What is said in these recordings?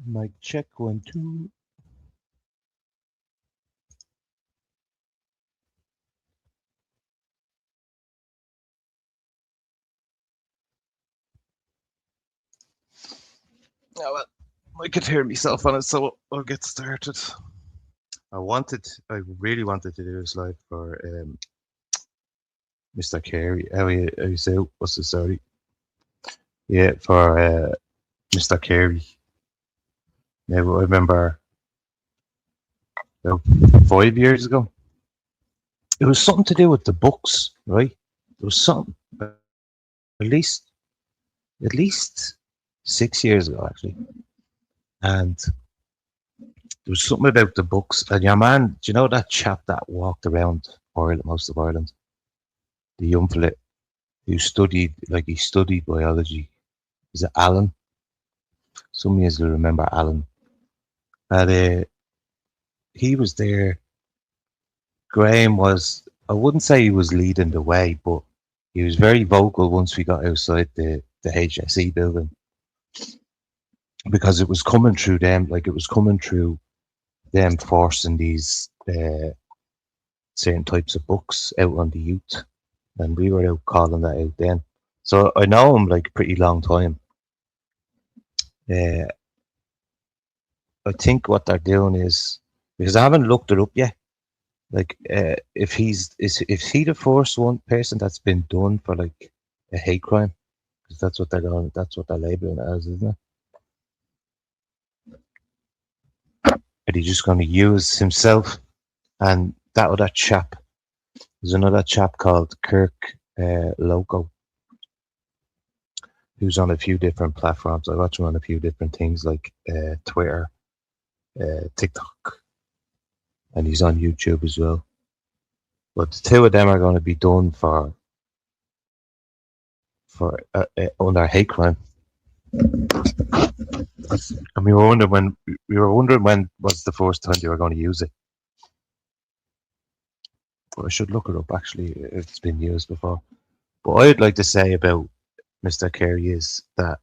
Mic check 1 2. Oh well, I could hear myself on it, so I'll get started. I really wanted to do this live for Mr. Carey. How you say? What's the story? Yeah, for Mr. Carey. Now I remember about 5 years ago. It was something to do with the books, right? There was something at least at least 6 years ago actually, and there was something about the books. And your man, do you know that chap that walked around Ireland, most of Ireland, the young fella who studied, like he studied biology. Is it Alan? Some years will remember Alan. And he was there. Graham was, I wouldn't say he was leading the way, but he was very vocal once we got outside the HSE building because it was coming through them, like it was coming through them forcing these certain types of books out on the youth. And we were out calling that out then. So I know him like a pretty long time. Uh, I think what they're doing is because I haven't looked it up yet. Like, if is he the first one person that's been done for like a hate crime? Because that's what they're labeling it as, isn't it? Are he just going to use himself and that other chap? There's another chap called Kirk Loco who's on a few different platforms. I watch him on a few different things like Twitter, TikTok, and he's on YouTube as well. But the two of them are going to be done for under hate crime. And we were wondering when was the first time they were going to use it. But I should look it up actually if it's been used before. But I'd like to say about Mr. Carey is that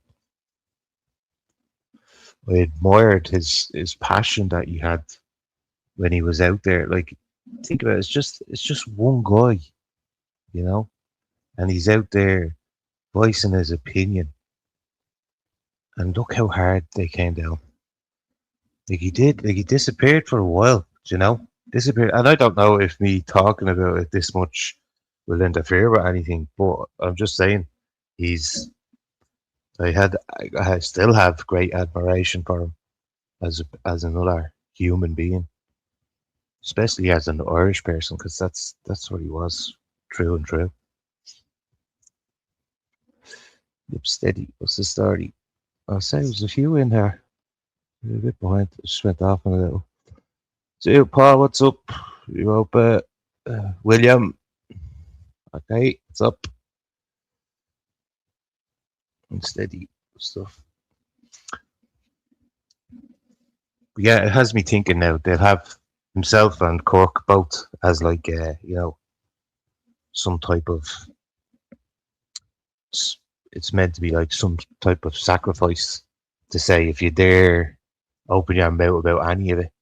I admired his passion that he had when he was out there. Like, think about it, it's just one guy, you know, and he's out there voicing his opinion. And look how hard they came down. Like he disappeared for a while, you know, disappeared. And I don't know if me talking about it this much will interfere with anything, but I'm just saying, he's. I still have great admiration for him as another human being, especially as an Irish person, because that's what he was, true and true. Yep, steady. What's the story? I'll say there's a few in there. A bit behind. Just went off on a little. So, Paul, what's up? You up, William? Okay, what's up? And steady stuff. But yeah, it has me thinking now. They'll have himself and Cork both as like, some type of. It's meant to be like some type of sacrifice to say if you dare open your mouth about any of it,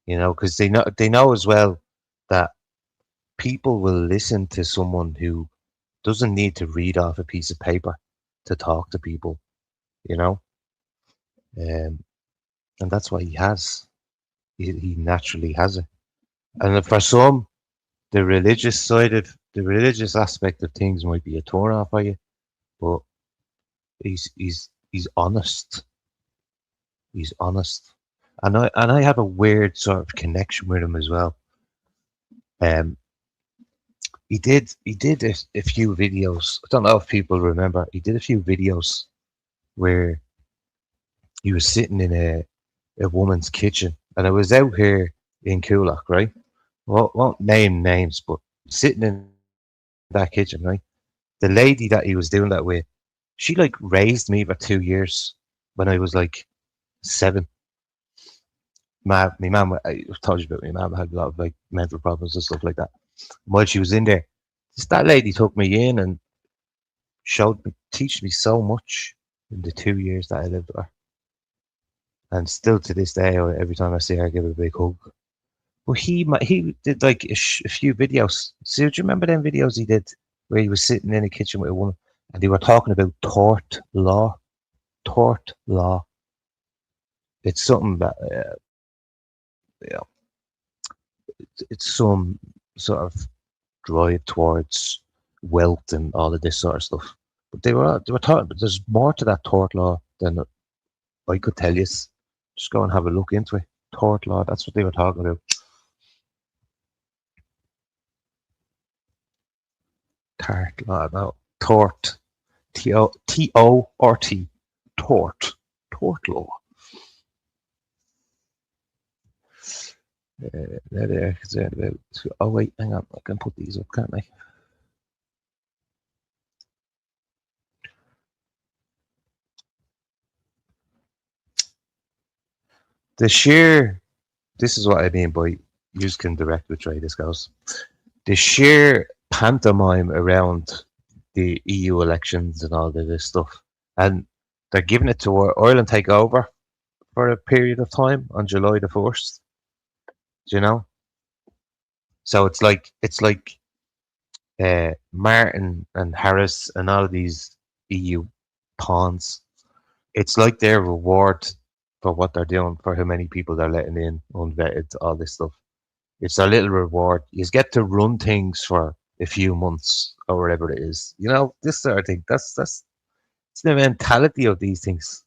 you know, because they know as well that people will listen to someone who doesn't need to read off a piece of paper to talk to people, you know, and that's what he has. He naturally has it, and for some, the religious aspect of things might be a turn off for you, but he's honest. He's honest, and I have a weird sort of connection with him as well. Um, he did a few videos. I don't know if people remember. He did a few videos where he was sitting in a woman's kitchen, and I was out here in Coolock, right? Well, won't name names, but sitting in that kitchen, right? The lady that he was doing that with, she like raised me for 2 years when I was like 7. My mum, I told you about my mum had a lot of like mental problems and stuff like that. While she was in there, just that lady took me in and teach me so much in the 2 years that I lived with her. and still to this day, every time I see her, I give her a big hug. Well, he did like a few videos. So do you remember them videos he did where he was sitting in a kitchen with a woman and they were talking about tort law? Tort law. It's something that yeah, it's some sort of drive towards wealth and all of this sort of stuff. But they were talking. But there's more to that tort law than I could tell you. Just go and have a look into it. Tort law. That's what they were talking about. Tort law. No, tort. T-O-R-T. Tort. Tort law. There, about. Oh wait, hang on. I can put these up, can't I? The sheer. This is what I mean by you can direct which way this goes. The sheer pantomime around the EU elections and all of this stuff, and they're giving it to Ireland take over for a period of time on July the 1st. Do you know? So it's like Martin and Harris and all of these EU pawns. It's like their reward for what they're doing, for how many people they're letting in unvetted, all this stuff. It's a little reward. You get to run things for a few months or whatever it is. You know, this sort of thing. That's it's the mentality of these things.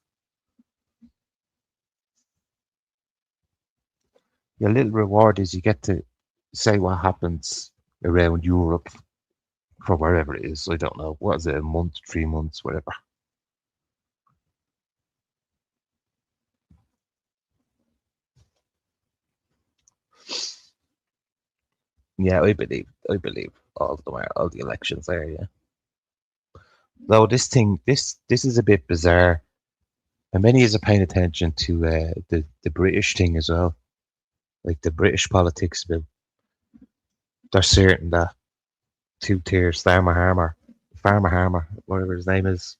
Your little reward is you get to say what happens around Europe for wherever it is. I don't know. What is it? A month, 3 months, whatever. Yeah, I believe all of them are all the elections there. Yeah. Though this is a bit bizarre, and many is paying attention to the British thing as well, like the British politics. About they're certain that two tiers, Farmer Harmer, whatever his name is.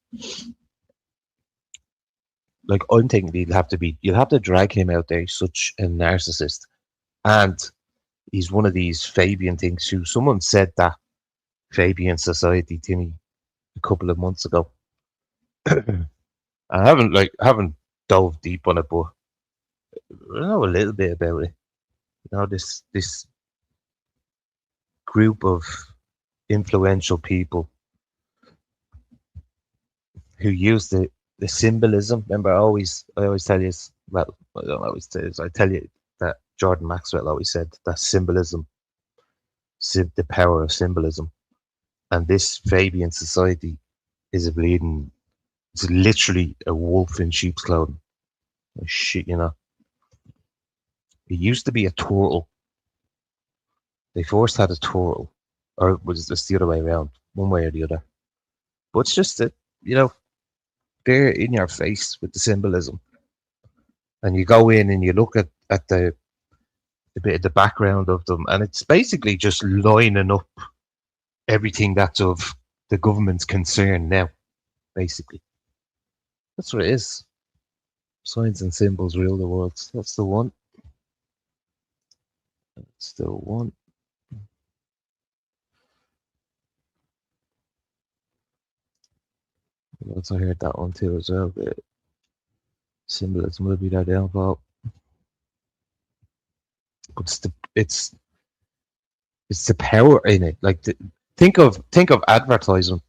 Like I'm thinking you'll have to drag him out there. He's such a narcissist, and he's one of these Fabian things. Who someone said that Fabian society to me a couple of months ago. I haven't dove deep on it, but I know a little bit about it. You know, this group of influential people who use the symbolism. Remember, I always tell you, well, I don't always tell you, I tell you that Jordan Maxwell always said that symbolism, the power of symbolism, and this Fabian society is a bleeding. It's literally a wolf in sheep's clothing. Shit, you know. It used to be a turtle. They first had a turtle, or was it just the other way around, one way or the other? But it's just that you know they're in your face with the symbolism, and you go in and you look at the bit of the background of them, and it's basically just lining up everything that's of the government's concern now. Basically, that's what it is. Signs and symbols rule the world. That's the one. That's the one. I also heard that one too as well. But symbolism will be their downfall. But it's the power in it. Like think of advertisements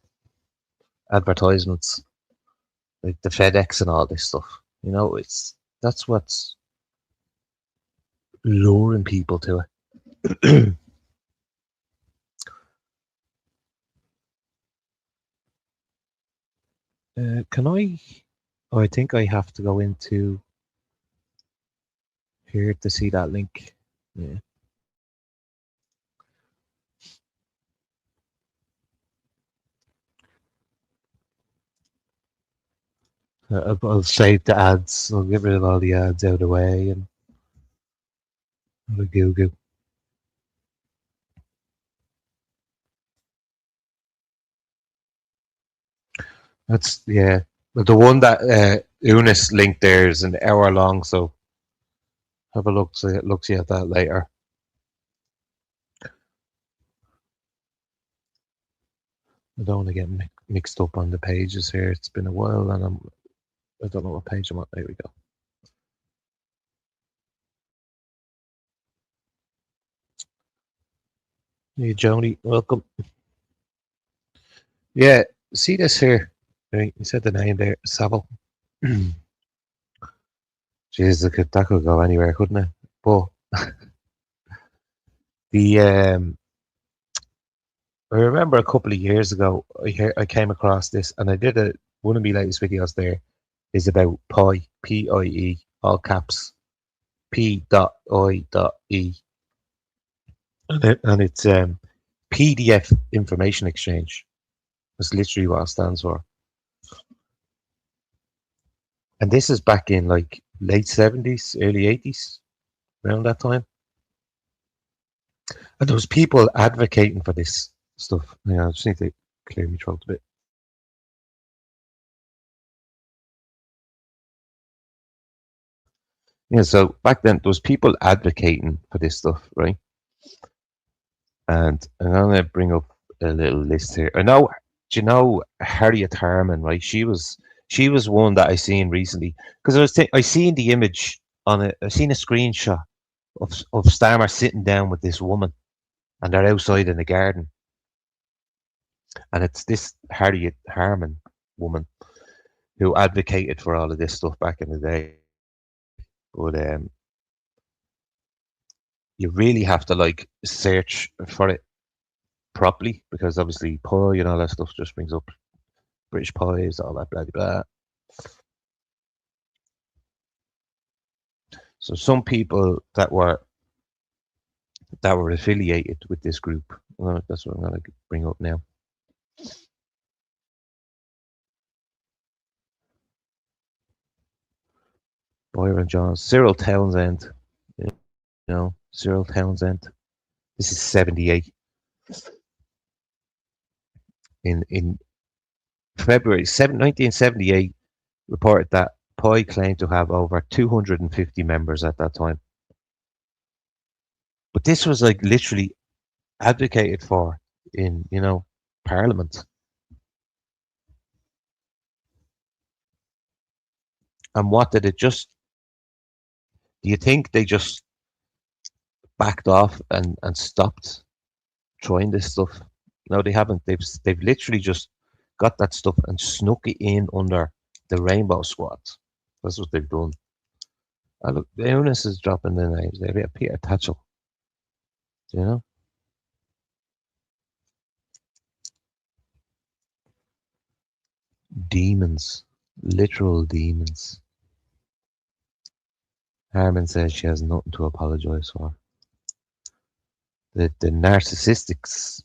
like the FedEx and all this stuff. You know, that's what's luring people to it. Can I? Oh, I think I have to go into here to see that link. Yeah. I'll save the ads. I'll get rid of all the ads out of the way and have a Google. That's yeah. But the one that Unis link there is an hour long, so have a look see at that later. I don't want to get mixed up on the pages here. It's been a while, and I don't know what page I'm on. There we go. Hey, Joni, welcome. Yeah, see this here. Right, you said the name there, Savile. Jeez, that could go anywhere, couldn't it? But the I remember a couple of years ago, I came across this, and I did one of my latest videos. There is about Pi, P-I-E, all caps, P.I.E, and it's PDF information exchange. That's literally what it stands for. And this is back in like late 70s, early 80s, around that time. And there was people advocating for this stuff. I just need to clear my throat a bit. Yeah, so back then there was people advocating for this stuff, right? And I'm gonna bring up a little list here. Do you know Harriet Harman, right? She was one that I seen recently because I seen the image I seen a screenshot of Starmer sitting down with this woman, and they're outside in the garden, and it's this Harriet Harman woman who advocated for all of this stuff back in the day. But you really have to like search for it properly because obviously pie and all that stuff just brings up British pies, all that blah blah. So some people that were affiliated with this group. Well, that's what I'm going to bring up now. Byron Johns, Cyril Townsend. Cyril Townsend. This is 78. In February 1978, reported that Pi claimed to have over 250 members at that time. But this was like literally advocated for in Parliament. And what did it just? Do you think they just backed off and stopped trying this stuff? No, they haven't. They've literally just got that stuff and snuck it in under the Rainbow Squad. That's what they've done. Oh, look, the Eunice is dropping the names. They have Peter Tatchell. Do you know? Demons. Literal demons. Harman says she has nothing to apologize for. The narcissistics.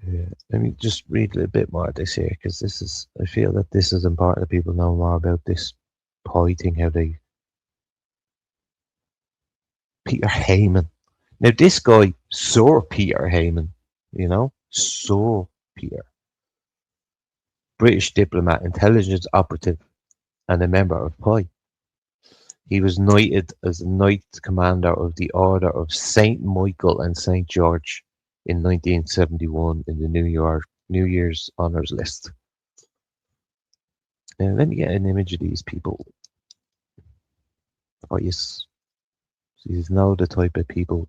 Yeah. Let me just read a little bit more of this here because I feel that this is important that people know more about this Pi thing, how they. Peter Heyman. Now this guy saw Peter Heyman, saw Peter. British diplomat, intelligence operative, and a member of Pi. He was knighted as Knight Commander of the Order of Saint Michael and Saint George in 1971 in the New Year's Honours List. And let me get an image of these people. Oh yes, these know the type of people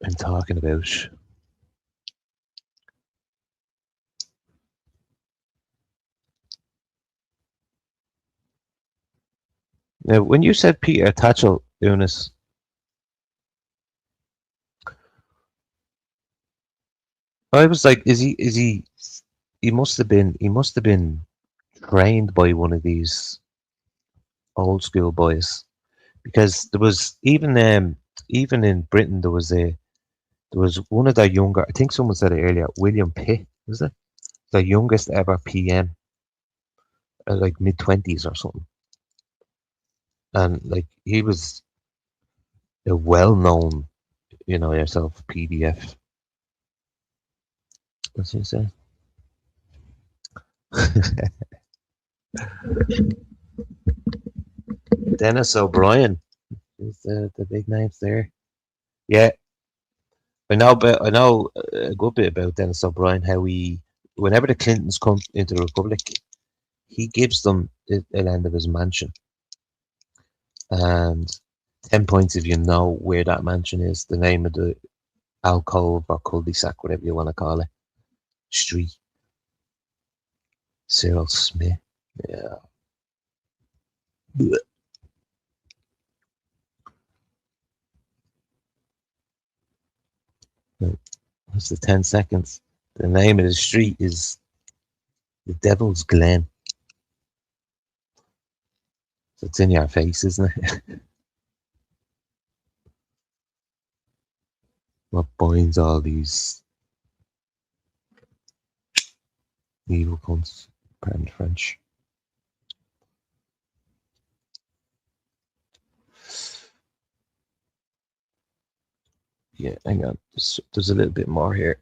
I'm talking about. Now, when you said Peter Tatchell, Eunice, I was like, is he? He must have been trained by one of these old school boys, because there was even in Britain there was one of the younger. I think someone said it earlier. William Pitt, was it the youngest ever PM, like mid-20s or something, and like he was a well-known, yourself PDF. What's he say? Dennis O'Brien is the big names there. Yeah, I know a good bit about Dennis O'Brien. How he, whenever the Clintons come into the Republic, he gives them a land of his mansion, and 10 points if you know where that mansion is, the name of the alcove or cul-de-sac, whatever you want to call it, street. Cyril Smith. Yeah. What's the 10 seconds? The name of the street is the Devil's Glen. So it's in your face, isn't it? What binds all these evil cunts? Pardon the French. Yeah, hang on. There's a little bit more here.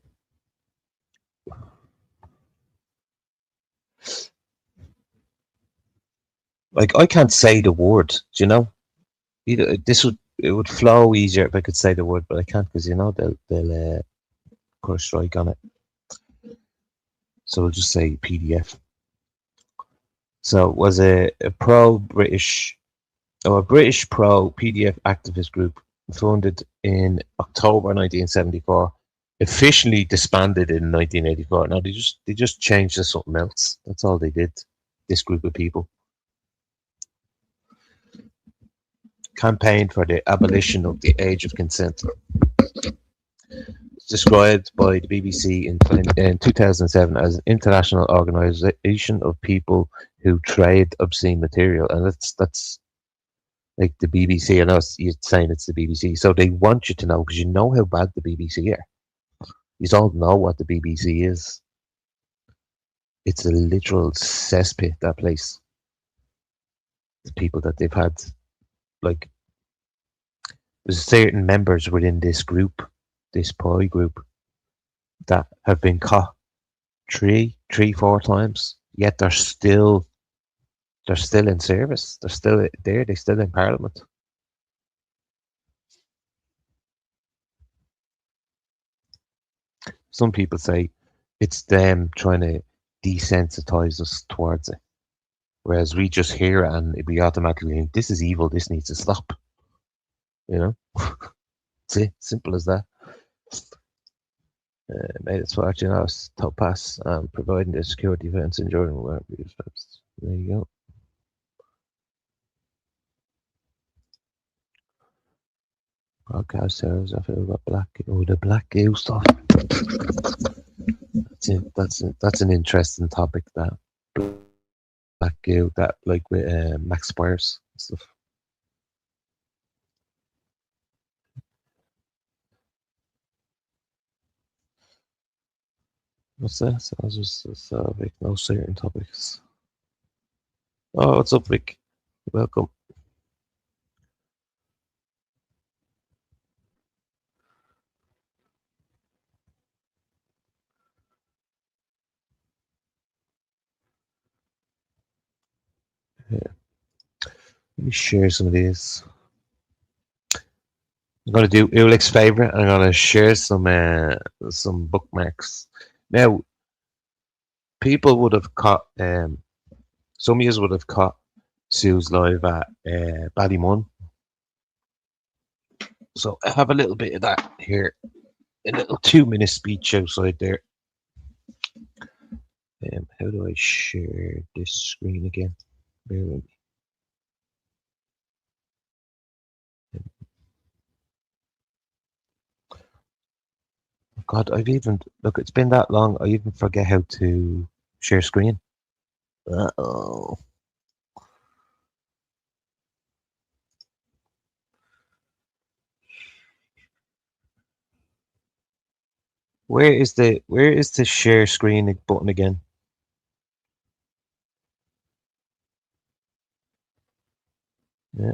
Like, I can't say the word, do you know? It would flow easier if I could say the word, but I can't because they'll put a strike on it. So we'll just say PDF. So it was a pro-British, or a British pro-PDF activist group founded in October 1974, officially disbanded in 1984. Now they just changed to something else. That's all they did. This group of people campaigned for the abolition of the age of consent. It's described by the BBC in 2007 as an international organisation of people who trade obscene material, and that's like the BBC. I know you're saying it's the BBC, so they want you to know because you know how bad the BBC are. You don't know what the BBC is. It's a literal cesspit, that place. The people that they've had, like, there's certain members within this group, this pie group, that have been caught four times, yet they're still in service. They're still there. They're still in Parliament. Some people say it's them trying to desensitize us towards it. Whereas we just hear it and we automatically think, this is evil, this needs to stop. You know? It's it. Simple as that. Made it smart, you know, top pass, providing the security events in Jordan. There you go. Broadcast servers, I feel got black. Oh, the black goo stuff. That's an interesting topic. That black goo, that like with Max Squires and stuff. What's that? So I was just like no certain topics. Oh, what's up, Vic? Welcome. Yeah. Let me share some of these. I'm gonna do Ulick's favorite. I'm gonna share some bookmarks. Now, people would have caught some of you would have caught Sue's live at Ballymun. So I have a little bit of that here. A little 2 minute speech outside there. How do I share this screen again? Bear with me. God, I've even look. It's been that long. I even forget how to share screen. Uh-oh. Where is the share screen button again? Yeah.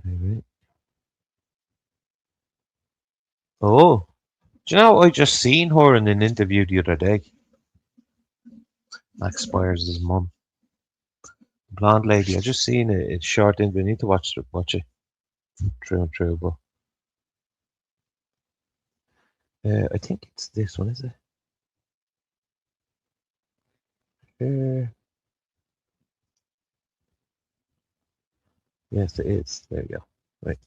Right. Oh, do you know I just seen her in an interview the other day? Max Spires' his mum. Blonde lady. I just seen it. It's short in, but I need to watch it. True and true, but I think it's this one, is it? Yes, it is. There you go. Right.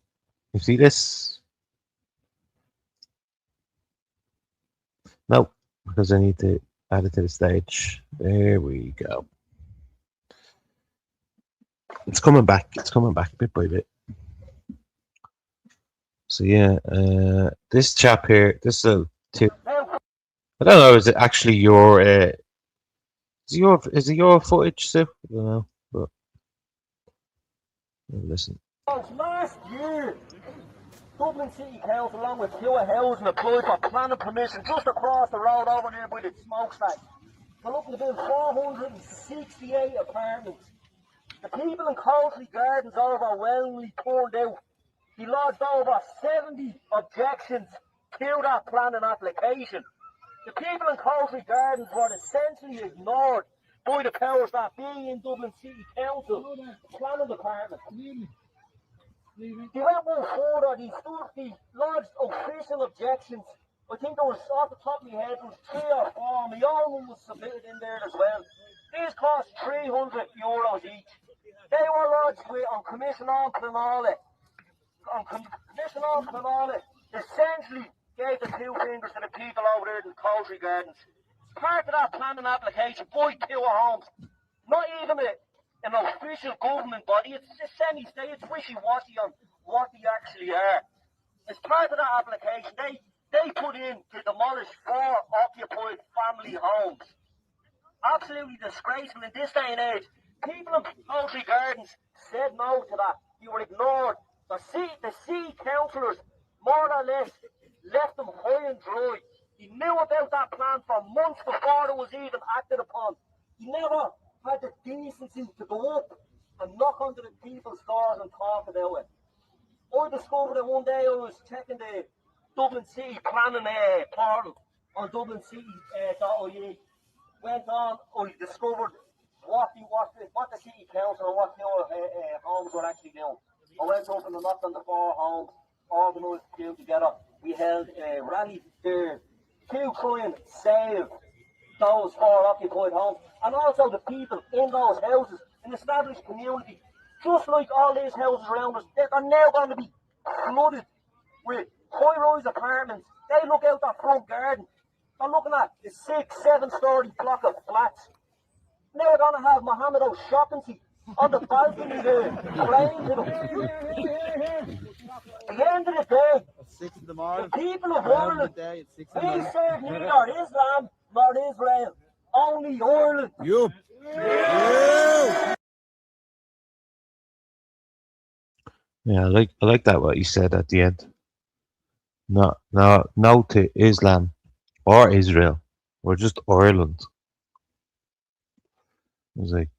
You see this? No, because I need to add it to the stage. There we go. It's coming back. It's coming back bit by bit. So yeah, this chap here, this is a two. I don't know. Is it actually your? Is it your footage, Sue? I don't know, but listen. Last year, Dublin City Council, along with Howyas, applied for planning permission just across the road over there by the smokestack. We're looking at about 468 apartments. The people in Coastly Gardens are overwhelmingly turned out. He lodged over 70 objections to that planning application. The people in Coastly Gardens were essentially ignored by the powers that be in Dublin City Council, planning department. They went one further, they lodged official objections. I think there was, off the top of my head, there was 3 or 4. My own one was submitted in there as well. These cost €300 each. They were lodged on Commission on Clonala. Commission on Clonala essentially gave the 2 fingers to the people over there in Coastly Gardens. Part of that planning application by Tower Homes, not even an official government body, it's a semi-state, it's wishy-washy on what they actually are. As part of that application, they put in to demolish 4 occupied family homes. Absolutely disgraceful in this day and age. People in Coastly Gardens said no to that. You were ignored. The city councillors more or less left them high and dry. He knew about that plan for months before it was even acted upon. He never had the decency to go up and knock onto the people's doors and talk about it. I discovered it one day. I was checking the Dublin City planning portal on dublincity.ie. Went on, I discovered what the city council and what the homes were actually doing. I went up and knocked on the 4 homes, organised the queue together. We held a rally there to try and save those 4 occupied homes, and also the people in those houses, an established community, just like all these houses around us, they're now going to be flooded with high-rise apartments. They look out that front garden. They're looking at a 6-7 story block of flats. Now they're going to have Mohammed O'Shaughnessy on the balcony there, playing to them. At the end of the day, 6 in the morning, the people of Ireland, we morning. serve neither Islam nor Israel, only Ireland. You. Yeah, I like that what he said at the end. No to Islam or Israel. We're just Ireland. I was like,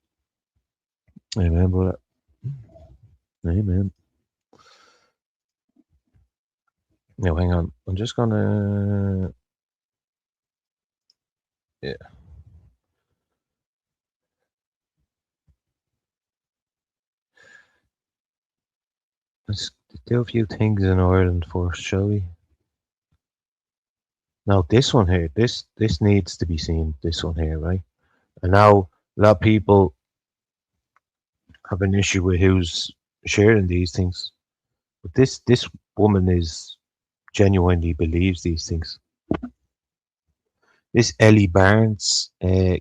amen, brother. Amen. Now, hang on. I'm just gonna. Yeah. Let's do a few things in Ireland first, shall we? Now, this one here, this needs to be seen. This one here, right? And now a lot of people have an issue with who's sharing these things, but this woman is genuinely believes these things. This Ellie Barnes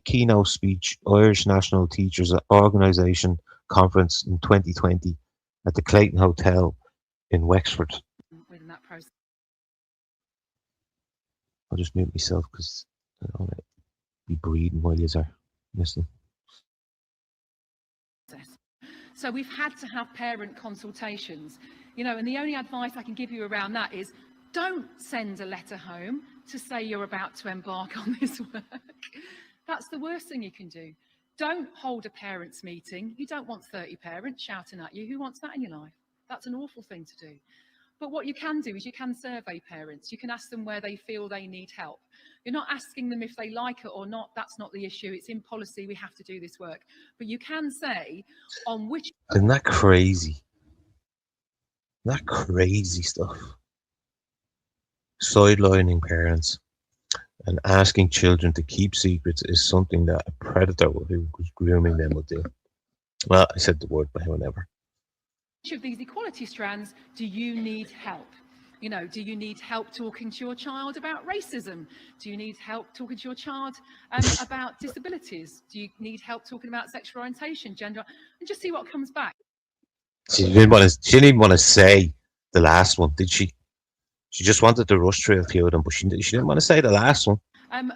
keynote speech, Irish National Teachers Organisation Conference in 2020 at the Clayton Hotel in Wexford. Within that process. I'll just mute myself because I don't want to be breathing while you are listening. So we've had to have parent consultations, and the only advice I can give you around that is don't send a letter home to say you're about to embark on this work. That's the worst thing you can do. Don't hold a parents' meeting. You don't want 30 parents shouting at you. Who wants that in your life? That's an awful thing to do. But what you can do is you can survey parents. You can ask them where they feel they need help. You're not asking them if they like it or not. That's not the issue. It's in policy. We have to do this work. But you can say on which. Isn't that crazy? That crazy stuff. Sidelining parents and asking children to keep secrets is something that a predator who was grooming them would do. Well, I said the word, but however. Which of these equality strands do you need help? You know, do you need help talking to your child about racism? Do you need help talking to your child about disabilities? Do you need help talking about sexual orientation, gender? And just see what comes back. She didn't even want to say the last one, did she? She just wanted to rush through a few of them, but she didn't want to say the last one.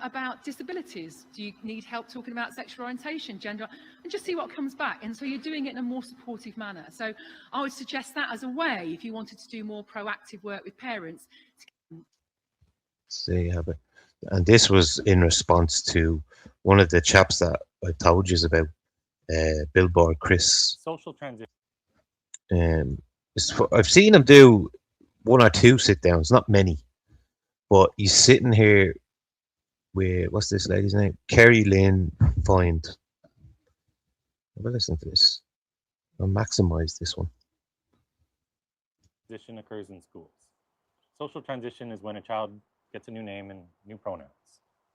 About disabilities. Do you need help talking about sexual orientation, gender? And just see what comes back. And so you're doing it in a more supportive manner. So I would suggest that as a way, if you wanted to do more proactive work with parents. See, and this was in response to one of the chaps that I told you about, Billboard Chris. Social transition. I've seen him do one or two sit downs, not many, but he's sitting here with, what's this lady's name? Kerry Lynn Find. Have a listen to this. I'll maximize this one. Transition occurs in schools. Social transition is when a child gets a new name and new pronouns,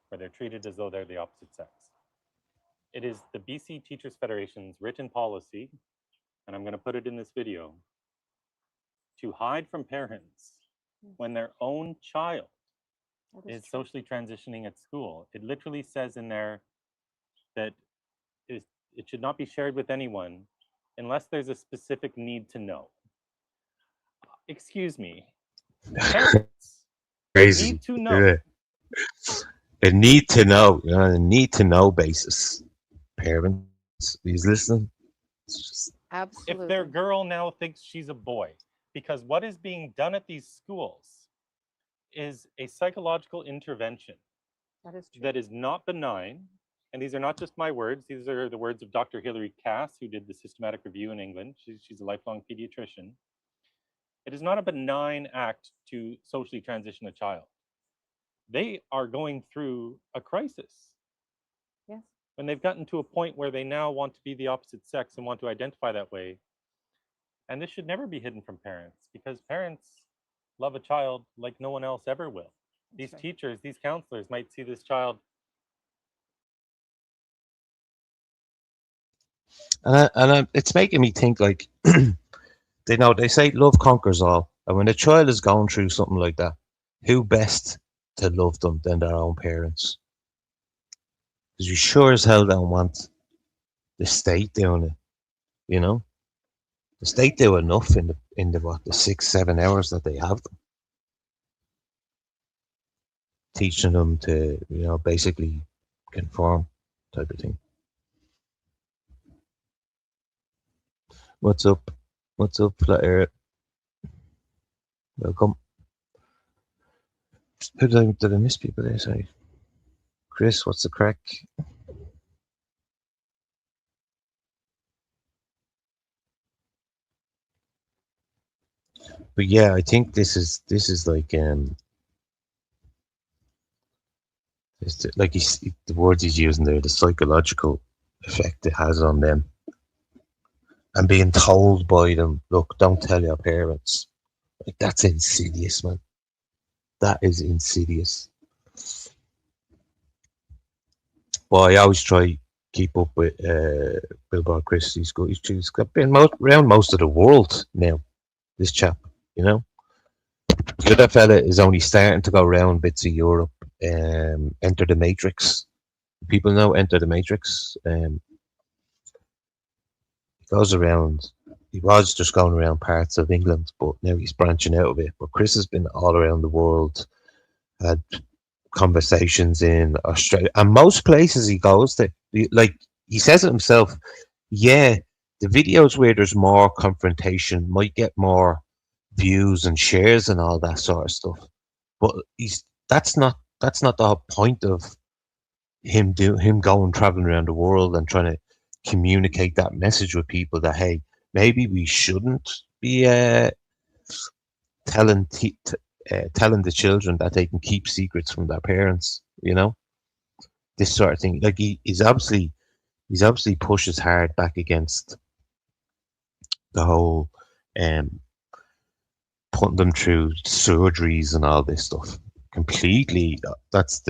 where they're treated as though they're the opposite sex. It is the BC Teachers Federation's written policy, and I'm going to put it in this video, to hide from parents when their own child is socially transitioning at school. It literally says in there that it should not be shared with anyone unless there's a specific need to know. Excuse me. Parents Crazy. need to know. Yeah. A need to know, a need to know basis. Parents, please listen. Absolutely. If their girl now thinks she's a boy, because what is being done at these schools is a psychological intervention that is not benign. And these are not just my words. These are the words of Dr. Hilary Cass, who did the systematic review in England. She's a lifelong pediatrician. It is not a benign act to socially transition a child. They are going through a crisis. Yes. When they've gotten to a point where they now want to be the opposite sex and want to identify that way. And this should never be hidden from parents, because parents love a child like no one else ever will. These teachers, these counselors might see this child. And it's making me think, like, they say love conquers all. And when a child is going through something like that, who best to love them than their own parents? Because you sure as hell don't want the state doing it, you know? The state do enough in the 6-7 hours that they have them, teaching them to, basically conform type of thing. What's up? What's up, Flat Earth? Welcome. Who did I miss people there? Sorry. Chris, what's the crack? But yeah, I think this is like the words he's using there, the psychological effect it has on them, and being told by them, look, don't tell your parents. Like, that's insidious, man. That is insidious. Well, I always try keep up with Billboard Chris. He's been around most of the world now. This chap, The other fella is only starting to go around bits of Europe. Enter the Matrix. People know Enter the Matrix. He goes around. He was just going around parts of England, but now he's branching out a bit. But Chris has been all around the world, had conversations in Australia, and most places he goes to, like he says it himself. Yeah, the videos where there's more confrontation might get more views and shares and all that sort of stuff, but that's not the whole point of him going traveling around the world and trying to communicate that message with people that, hey, maybe we shouldn't be telling the children that they can keep secrets from their parents. This sort of thing. Like he's obviously pushes hard back against the whole putting them through surgeries and all this stuff. Completely, that's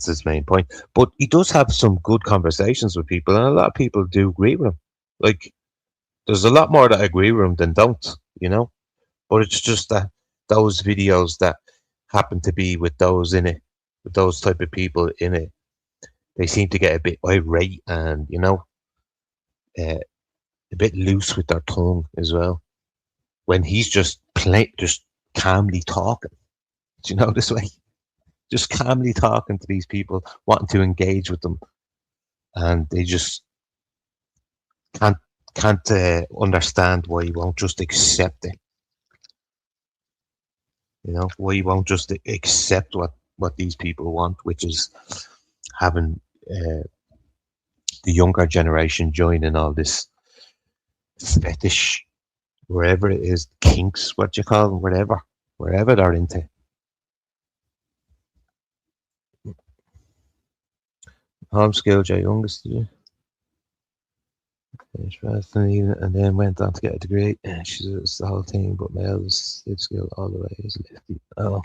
his main point. But he does have some good conversations with people, and a lot of people do agree with him. Like there's a lot more that agree with him than don't. But it's just that those videos that happen to be with those in it, with those type of people in it, they seem to get a bit irate and a bit loose with their tongue as well. When he's just calmly talking, do you know this way? Just calmly talking to these people, wanting to engage with them, and they just can't understand why you won't just accept it. Why you won't just accept what these people want, which is having the younger generation join in all this fetish, wherever it is, kinks, what you call them, wherever they're into. Homeschooled your youngest, did you? And then went on to get a degree. She's the whole thing, but males did school all the way. Is lefty. Oh.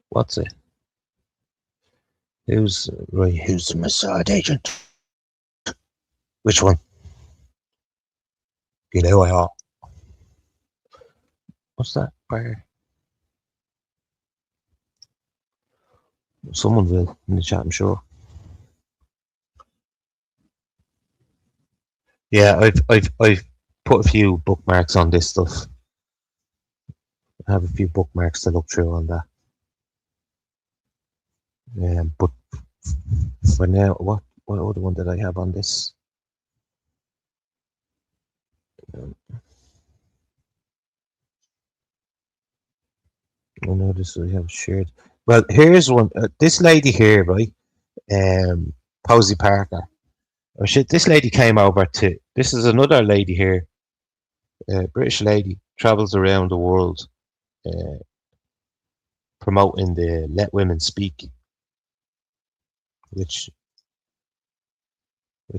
What's it? Who's the Mossad agent? Which one? You know I are. What's that? Where? Someone will in the chat, I'm sure. Yeah, I've put a few bookmarks on this stuff. I have a few bookmarks to look through on that. But for now, what other one did I have on this? I know this we have shared. Well, here's one. This lady here, right? Posey Parker. Oh shit! This lady came over to. This is another lady here. British lady travels around the world, promoting the Let Women Speak, which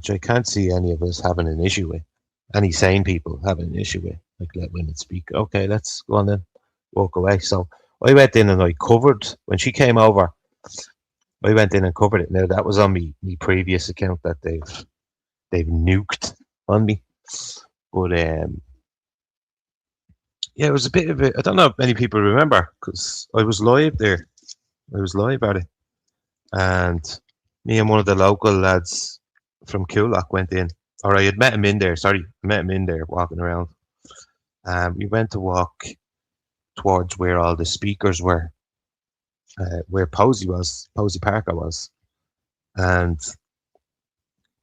I can't see any of us having an issue with. Any sane people having an issue with, like Let Women Speak. Okay, let's go on then. Walk away. So I went in and I covered when she came over. I went in and covered it. Now that was on me previous account that they've nuked on me, but yeah, it was a bit of it. I don't know if many people remember because I was live there. I was live at it, and me and one of the local lads from Coolock went in, or I had met him in there. Sorry, I met him in there walking around. We went to walk towards where all the speakers were, where Posey Parker was, and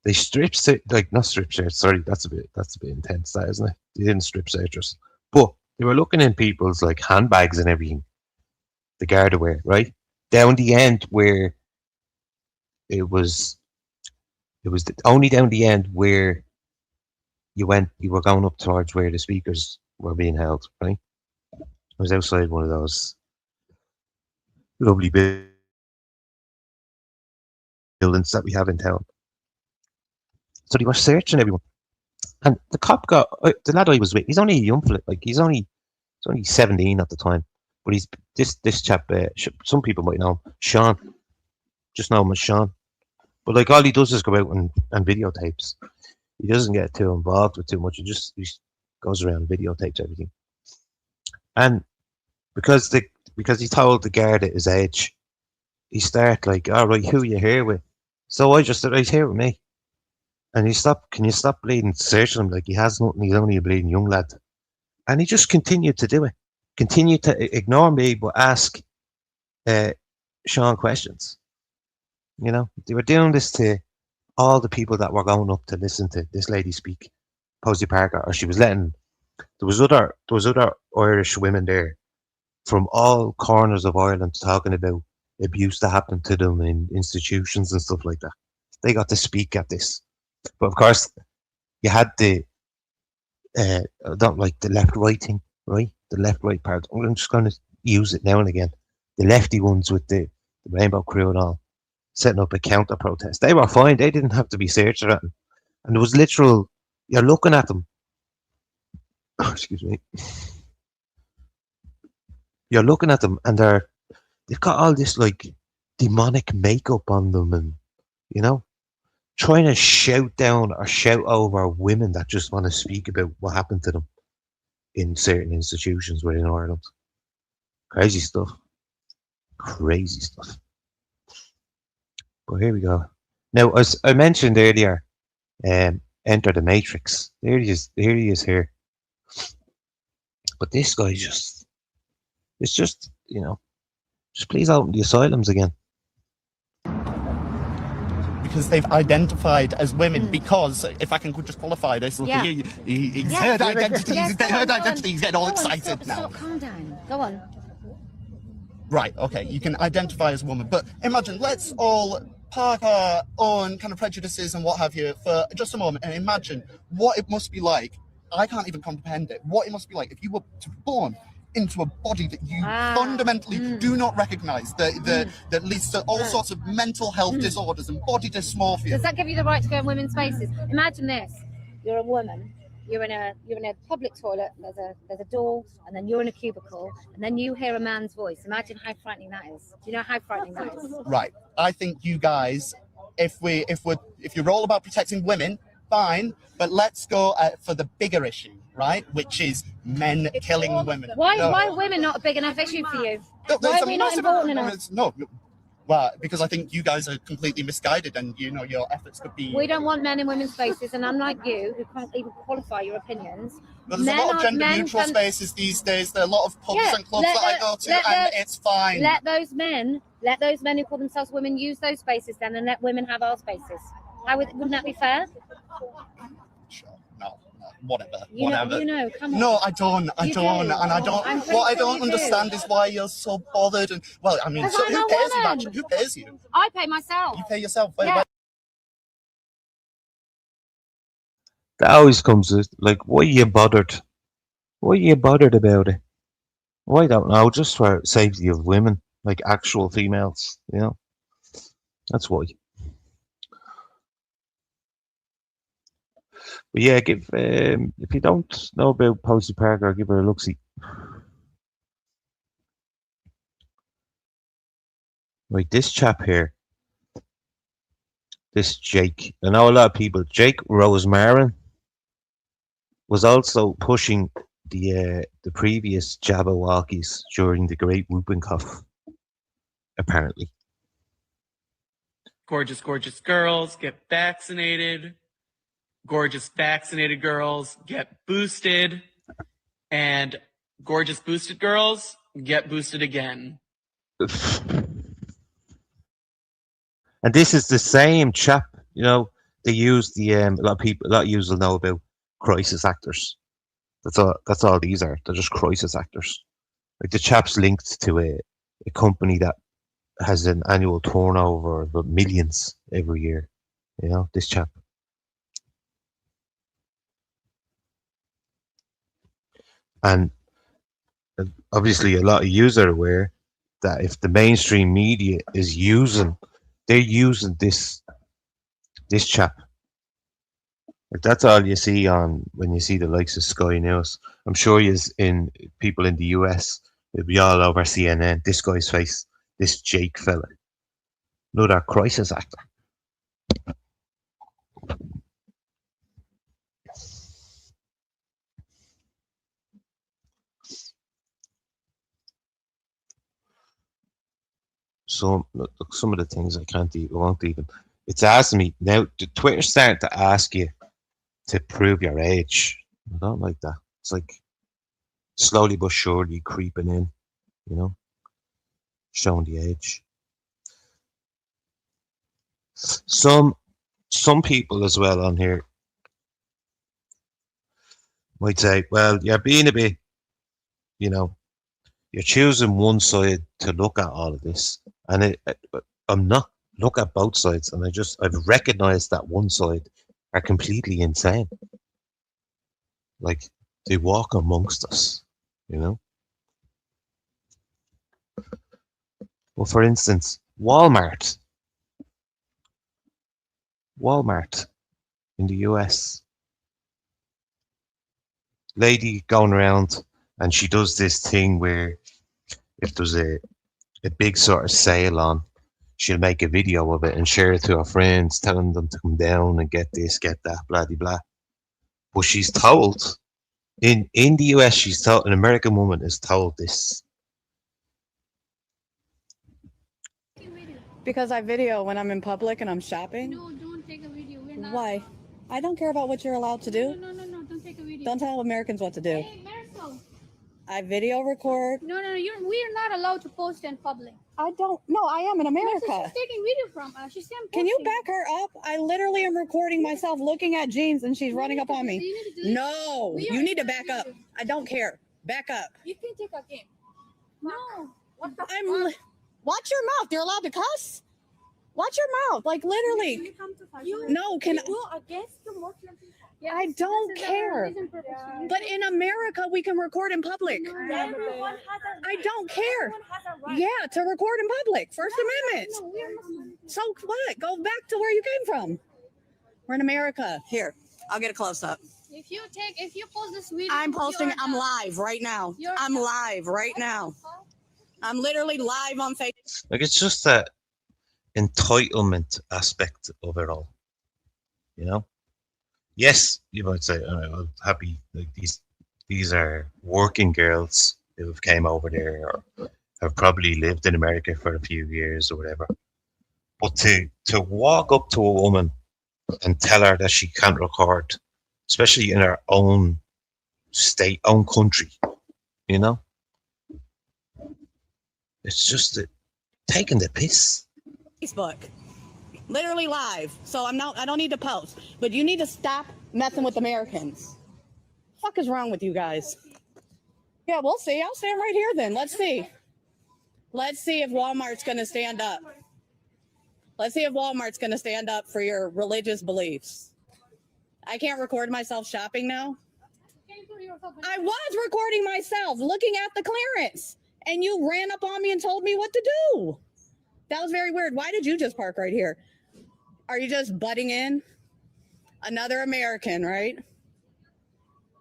they strip search, like not strip search. Sorry, that's a bit intense, that isn't it? They didn't strip search us, but they were looking in people's like handbags and everything, the Gardawear, right down the end where it was only down the end where you were going up towards where the speakers were being held, right? I was outside one of those lovely buildings that we have in town. So they were searching everyone. And the cop got, the lad I was with, he's only a young fella, like he's only 17 at the time. But he's this chap, some people might know him, Sean. Just know him as Sean. But like all he does is go out and videotapes. He doesn't get too involved with too much. He goes around and videotapes everything. And because he told the guard at his age, he started like, all right, who are you here with? So I just said, he's here with me. And can you stop bleeding searching him like he has nothing, he's only a bleeding young lad. And he just continued to do it. Continued to ignore me but ask Sean questions. You know, they were doing this to all the people that were going up to listen to this lady speak, Posey Parker, or she was letting there was other Irish women there from all corners of Ireland talking about abuse that happened to them in institutions and stuff like that. They got to speak at this. But of course, you had the not like the left right thing, right? The left right part. I'm just going to use it now and again. The lefty ones with the rainbow crew and all, setting up a counter protest. They were fine. They didn't have to be searched at, and it was literal. You're looking at them. Excuse me. You're looking at them, and they've got all this like demonic makeup on them, and you know, trying to shout down or shout over women that just want to speak about what happened to them in certain institutions within Ireland. Crazy stuff. Crazy stuff. But here we go. Now, as I mentioned earlier, Enter the Matrix. There he is. Here he is here. But this guy just, it's just, you know, just please open the asylums again. Because they've identified as women, because, if I can just qualify this, Yeah. he's Yeah. heard identity, Yes, he's go on, heard go on. identity, he's getting all Go on, excited now. Stop, calm down. Go on. Right, okay, you can identify as a woman, but imagine, let's all park our own kind of prejudices and what have you for just a moment and imagine what it must be like. I can't even comprehend it. What it must be like if you were to be born into a body that you fundamentally do not recognize, that leads to all sorts of mental health disorders and body dysmorphia. Does that give you the right to go in women's spaces? Imagine this: you're a woman. You're in a public toilet. There's a door, and then you're in a cubicle, and then you hear a man's voice. Imagine how frightening that is. Do you know how frightening that is? Right. I think you guys, if you're all about protecting women, fine. But let's go for the bigger issue, right? Which is men killing women. Why are women not a big enough issue for you? No, Why are we not important enough? No. Well, because I think you guys are completely misguided, and you know your efforts could be. We don't want men in women's spaces, and unlike you, who can't even qualify your opinions. Well, there's a lot of gender-neutral spaces these days. There are a lot of pubs and clubs that I go to, and it's fine. Let those men who call themselves women use those spaces then, and let women have our spaces. Wouldn't that be fair? Sure. No, whatever. You know, come on. No, I don't, and I don't. I'm pretty What I sure don't you do. understand is why you're so bothered. And well, I mean, Because so I'm who a pays you? woman. Actually? Who pays you? I pay myself. You pay yourself. Yeah. That always comes with, like, why are you bothered? Why are you bothered about it? Well, I don't know, just for safety of women, like actual females, you know? That's why. But yeah, give if you don't know about Posey Parker, give her a look-see. Right, this chap here, this Jake, I know a lot of people. Jake Rosemarin was also pushing the previous Jabberwockies during the Great Whooping Cough, apparently. Gorgeous, gorgeous girls get vaccinated. Gorgeous vaccinated girls get boosted. And gorgeous boosted girls get boosted again. And this is the same chap, you know. They use the a lot of users will know about crisis actors. That's all these are. They're just crisis actors. Like the chap's linked to a company that has an annual turnover of millions every year. You know, this chap. And obviously a lot of users are aware that if the mainstream media is they're using this chap. Like that's all you see on when you see the likes of Sky News. I'm sure in people in the US, it'll be all over CNN. This guy's face, this Jake fella, another crisis actor. Some of the things I won't even. It's asking me now. Twitter's starting to ask you to prove your age. I don't like that. It's like slowly but surely creeping in, you know, showing the age. Some people as well on here might say, well, you're being a bit, you know, you're choosing one side to look at all of this. And I'm not. Look at both sides. And I've recognized that one side are completely insane. Like, they walk amongst us, you know? Well, for instance, Walmart in the US, lady going around, and she does this thing where if there's a big sort of sale on, she'll make a video of it and share it to her friends, telling them to come down and get this, get that, blah, blah, blah. But she's told, in the US, she's told, an American woman is told this. Because I video when I'm in public and I'm shopping. No, don't take a video. We're not. Why? I don't care about what you're allowed to do. No, don't take a video. Don't tell Americans what to do. Hey, Marisol. I video record. No, we're not allowed to post in public. I don't. No, I am in America. She's taking video from us. She's saying. Can you back her up? I literally am recording myself looking at jeans and she's running up on me. No, you need to back up. I don't care. Back up. You can take a game. No. What the fuck? Watch your mouth. You're allowed to cuss? Watch your mouth. Like, literally. No, can go against the Muslim people. Yes, I don't care. But in America, we can record in public. Everyone has a I don't care. right. Yeah, to record in public. First Amendment. No, we're Muslim. So what? Go back to where you came from. We're in America. Here, I'll get a close up. If you post this video, I'm posting. I'm live right now. I'm live right now. I'm literally live on Facebook. Like, it's just that entitlement aspect of it all, you know? Yes, you might say, oh, I'm happy, like, these are working girls who have came over there or have probably lived in America for a few years or whatever. But to walk up to a woman and tell her that she can't record, especially in her own state, own country, you know? It's just taking the piss. Facebook. Literally live. So I don't need to post. But you need to stop messing with Americans. What the fuck is wrong with you guys? Yeah, we'll see. I'll stand right here then. Let's see. Let's see if Walmart's gonna stand up. Let's see if Walmart's gonna stand up for your religious beliefs. I can't record myself shopping now. I was recording myself looking at the clearance. And you ran up on me and told me what to do. That was very weird. Why did you just park right here? Are you just butting in? Another American, right?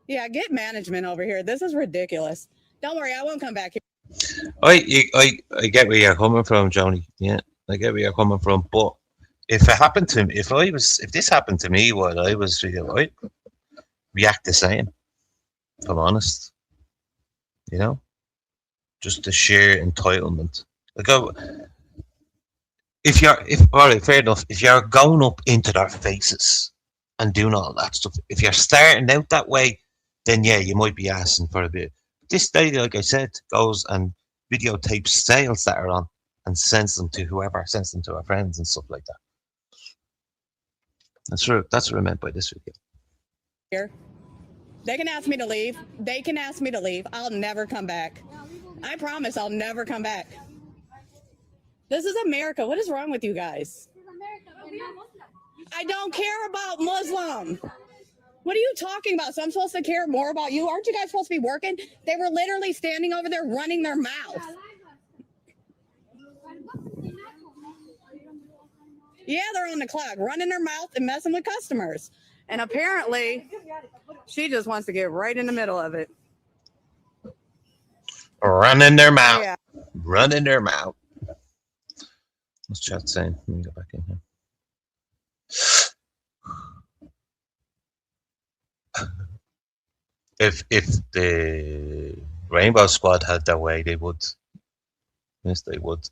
Yeah, get management over here. This is ridiculous. Don't worry, I won't come back here. I get where you're coming from, Joni. Yeah, I get where you're coming from. But if it happened to me, if this happened to me while I was video, I'd react the same. If I'm honest, you know. Just the sheer entitlement. Like, all right, fair enough. If you're going up into their faces and doing all that stuff, if you're starting out that way, then yeah, you might be asking for a bit. This lady, like I said, goes and videotapes sales that are on and sends them to whoever, sends them to her friends and stuff like that. That's what I meant by this video. Here. They can ask me to leave. They can ask me to leave. I'll never come back. I promise I'll never come back. This is America. What is wrong with you guys? I don't care about Muslim. What are you talking about? So I'm supposed to care more about you? Aren't you guys supposed to be working? They were literally standing over there running their mouth. Yeah, they're on the clock, running their mouth and messing with customers. And apparently, she just wants to get right in the middle of it. Running their mouth. Yeah. Running their mouth. What's chat saying? Let me go back in here. If the Rainbow Squad had their way, they would. Yes, they would.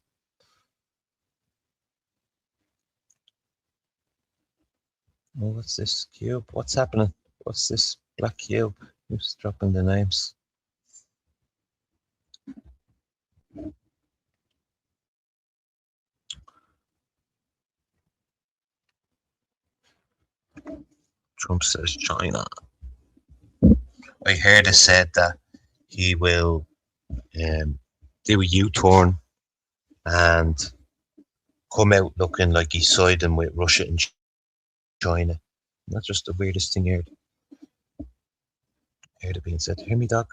Oh, what's this cube? What's happening? What's this black cube? Who's dropping the names? Trump says China. I heard it said that he will do a U-turn and come out looking like he's siding with Russia and China. That's just the weirdest thing here. Heard it being said. Hear me, Doc?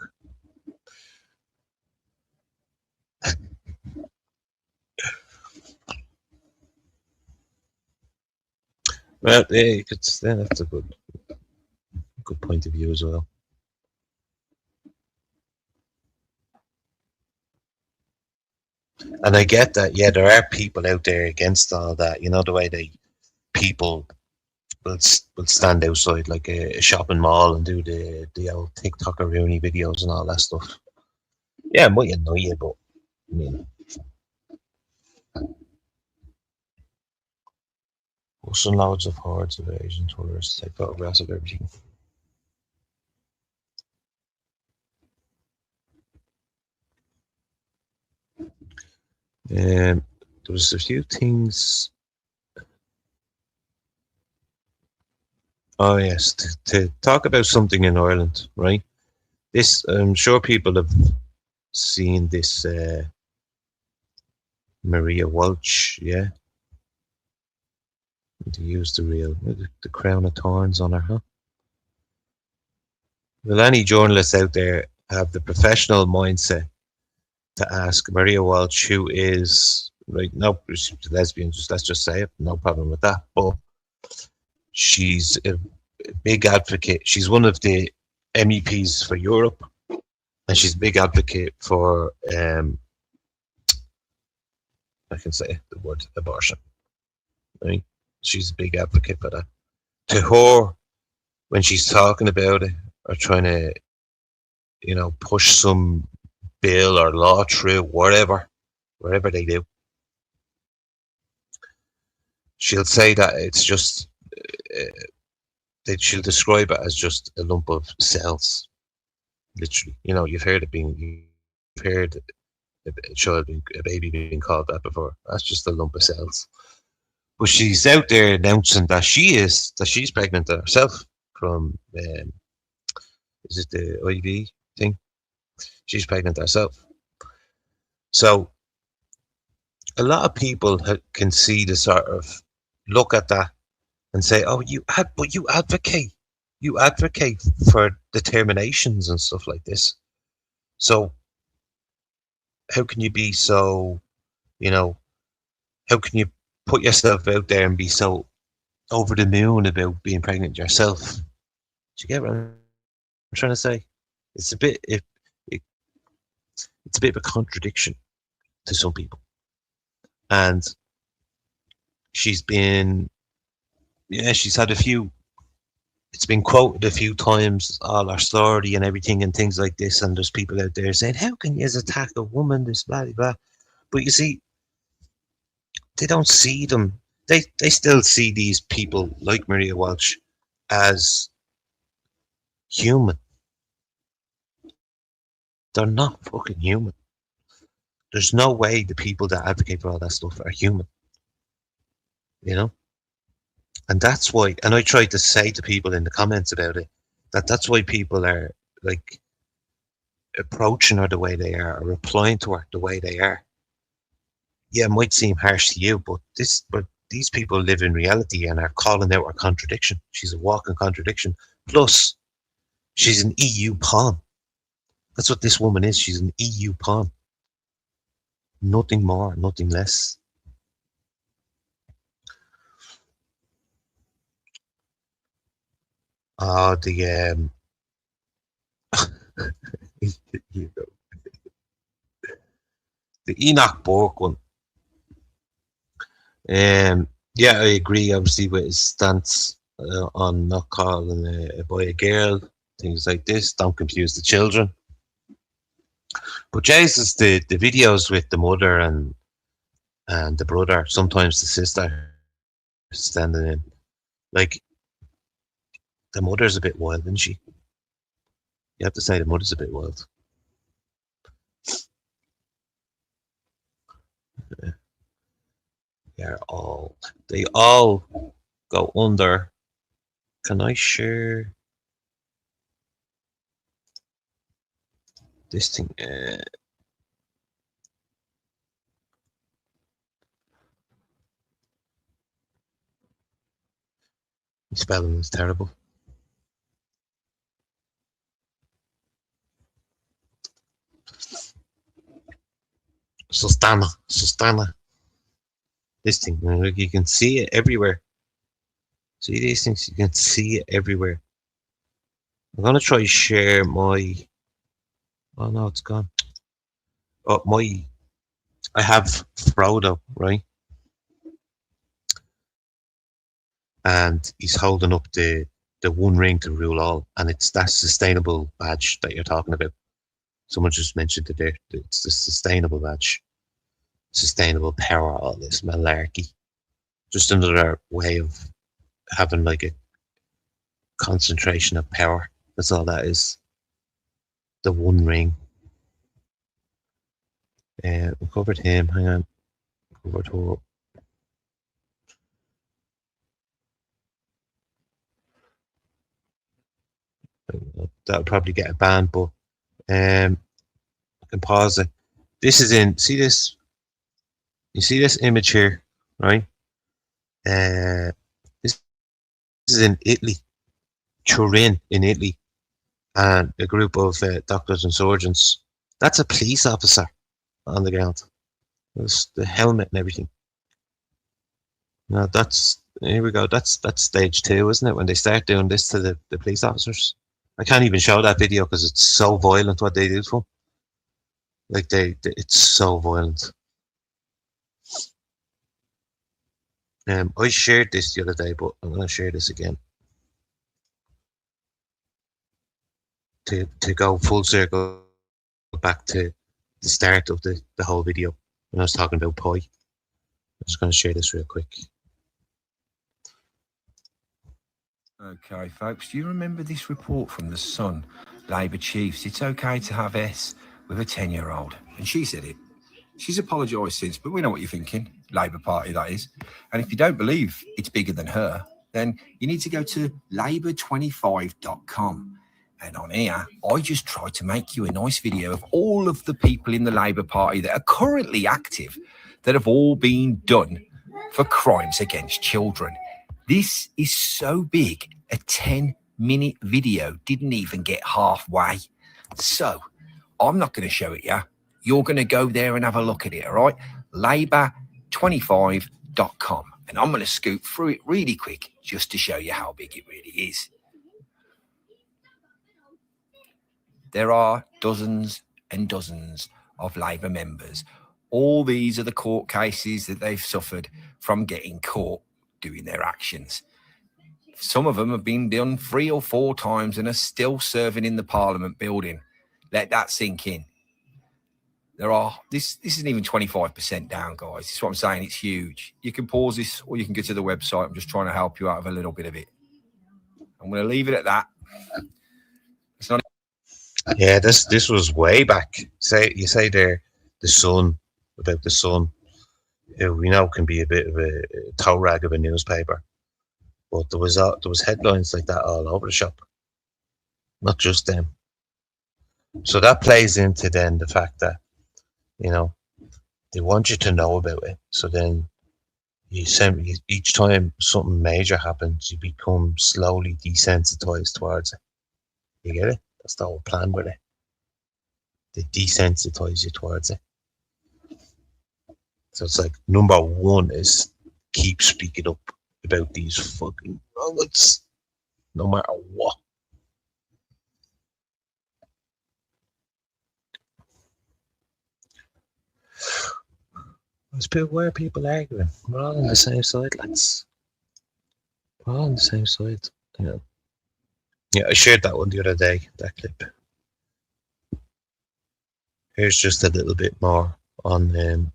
Well, yeah, that's a good point of view as well. And I get that. Yeah, there are people out there against all that. You know the way people will stand outside like a shopping mall and do the old TikToker-rooney videos and all that stuff. Yeah, it might annoy you, but I mean, some loads of hordes of Asian tourists take photographs of everything. There was a few things. Oh yes, to talk about something in Ireland, right? This, I'm sure people have seen this Maria Walsh, yeah. To use the crown of thorns on her, huh? Will any journalists out there have the professional mindset to ask Maria Walsh, who is right now lesbian, let's just say it, no problem with that, but she's a big advocate. She's one of the MEPs for Europe, and she's a big advocate for I can say the word abortion. Right? She's a big advocate for that. To her, when she's talking about it or trying to, push some bill or law through, wherever they do, she'll say that it's just that she'll describe it as just a lump of cells. Literally, you've heard a baby being called that before. That's just a lump of cells. But she's out there announcing that she's pregnant herself from is it the IV thing? She's pregnant herself. So a lot of people can see the sort of look at that and say, "Oh, but you advocate for determinations and stuff like this. So how can you be so, how can you put yourself out there and be so over the moon about being pregnant yourself?" Do you get what I'm trying to say? It's a bit it's a bit of a contradiction to some people, and she's had a few. It's been quoted a few times, all her story and everything and things like this. And there's people out there saying, "How can you attack a woman?" This blah blah blah. But you see, they don't see them. They still see these people like Maria Walsh as human. They're not fucking human. There's no way the people that advocate for all that stuff are human. And that's why, and I tried to say to people in the comments about it, that's why people are like approaching her the way they are, or replying to her the way they are. Yeah, it might seem harsh to you, but these people live in reality and are calling out her contradiction. She's a walking contradiction. Plus, she's an EU pawn. That's what this woman is. She's an EU pawn. Nothing more, nothing less. The the Enoch Bork one. Yeah, I agree. Obviously, with his stance on not calling a boy a girl, things like this. Don't confuse the children. But Jesus, the videos with the mother and the brother, sometimes the sister standing in, like the mother's a bit wild, isn't she? You have to say the mother's a bit wild. They all go under. Can I share this thing? Spelling is terrible. Sustana. This thing, you can see it everywhere. See these things? You can see it everywhere. I'm gonna try to share my. Oh no, it's gone. Oh my! I have Frodo, right? And he's holding up the one ring to rule all, and it's that sustainable badge that you're talking about. Someone just mentioned it there. It's the sustainable badge, sustainable power, all this malarkey. Just another way of having like a concentration of power. That's all that is. The one ring. We covered him. Hang on. Covered her. That'll probably get a ban, but I can pause it. This is in. See this? You see this image here, right? This is in Italy, Turin in Italy, and a group of doctors and surgeons. That's a police officer on the ground. There's the helmet and everything. Now that's here we go. That's stage 2, isn't it? When they start doing this to the police officers. I can't even show that video because it's so violent what they do to them. Like it's so violent. I shared this the other day, but I'm going to share this again to go full circle back to the start of the whole video when I was talking about pie. I'm just going to share this real quick. Okay, folks, do you remember this report from The Sun? Labour chiefs, it's okay to have S with a 10-year-old. And she said it. She's apologised since, but we know what you're thinking. Labour Party, that is. And if you don't believe it's bigger than her, then you need to go to labour25.com. And on here, I just tried to make you a nice video of all of the people in the Labour Party that are currently active that have all been done for crimes against children. This is so big, a 10-minute video didn't even get halfway. So, I'm not going to show it you. You're going to go there and have a look at it, all right? Labour25.com. And I'm going to scoot through it really quick just to show you how big it really is. There are dozens and dozens of Labour members. All these are the court cases that they've suffered from getting caught doing their actions. Some of them have been done 3 or 4 times and are still serving in the Parliament building. Let that sink in. This isn't even 25% down, guys. This is what I'm saying. It's huge. You can pause this or you can go to the website. I'm just trying to help you out of a little bit of it. I'm going to leave it at that. It's not. Yeah, this was way back. You say there, the Sun, about the Sun. We know can be a bit of a toe rag of a newspaper, but there was headlines like that all over the shop, not just them. So that plays into then the fact that they want you to know about it. So then each time something major happens, you become slowly desensitized towards it. You get it? That's the whole plan with it. They desensitize you towards it. So it's like number 1 is keep speaking up about these fucking nuggets, no matter what. Why are people arguing? We're all on the same side, lads. We're all on the same side. Yeah, I shared that one the other day, that clip. Here's just a little bit more on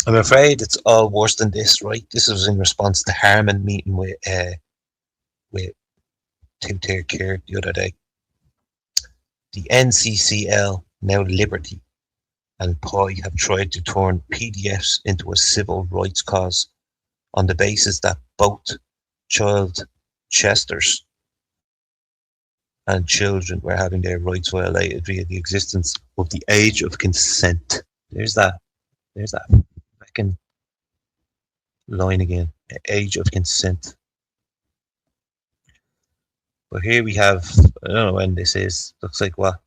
I'm afraid it's all worse than this, right? This was in response to Harman meeting with Two-Tier Care the other day. The NCCL, now Liberty, and POI have tried to turn PDFs into a civil rights cause on the basis that both child chesters and children were having their rights violated via the existence of the age of consent. There's that fucking line again. Age of consent. But here we have, I don't know when this is. Looks like what?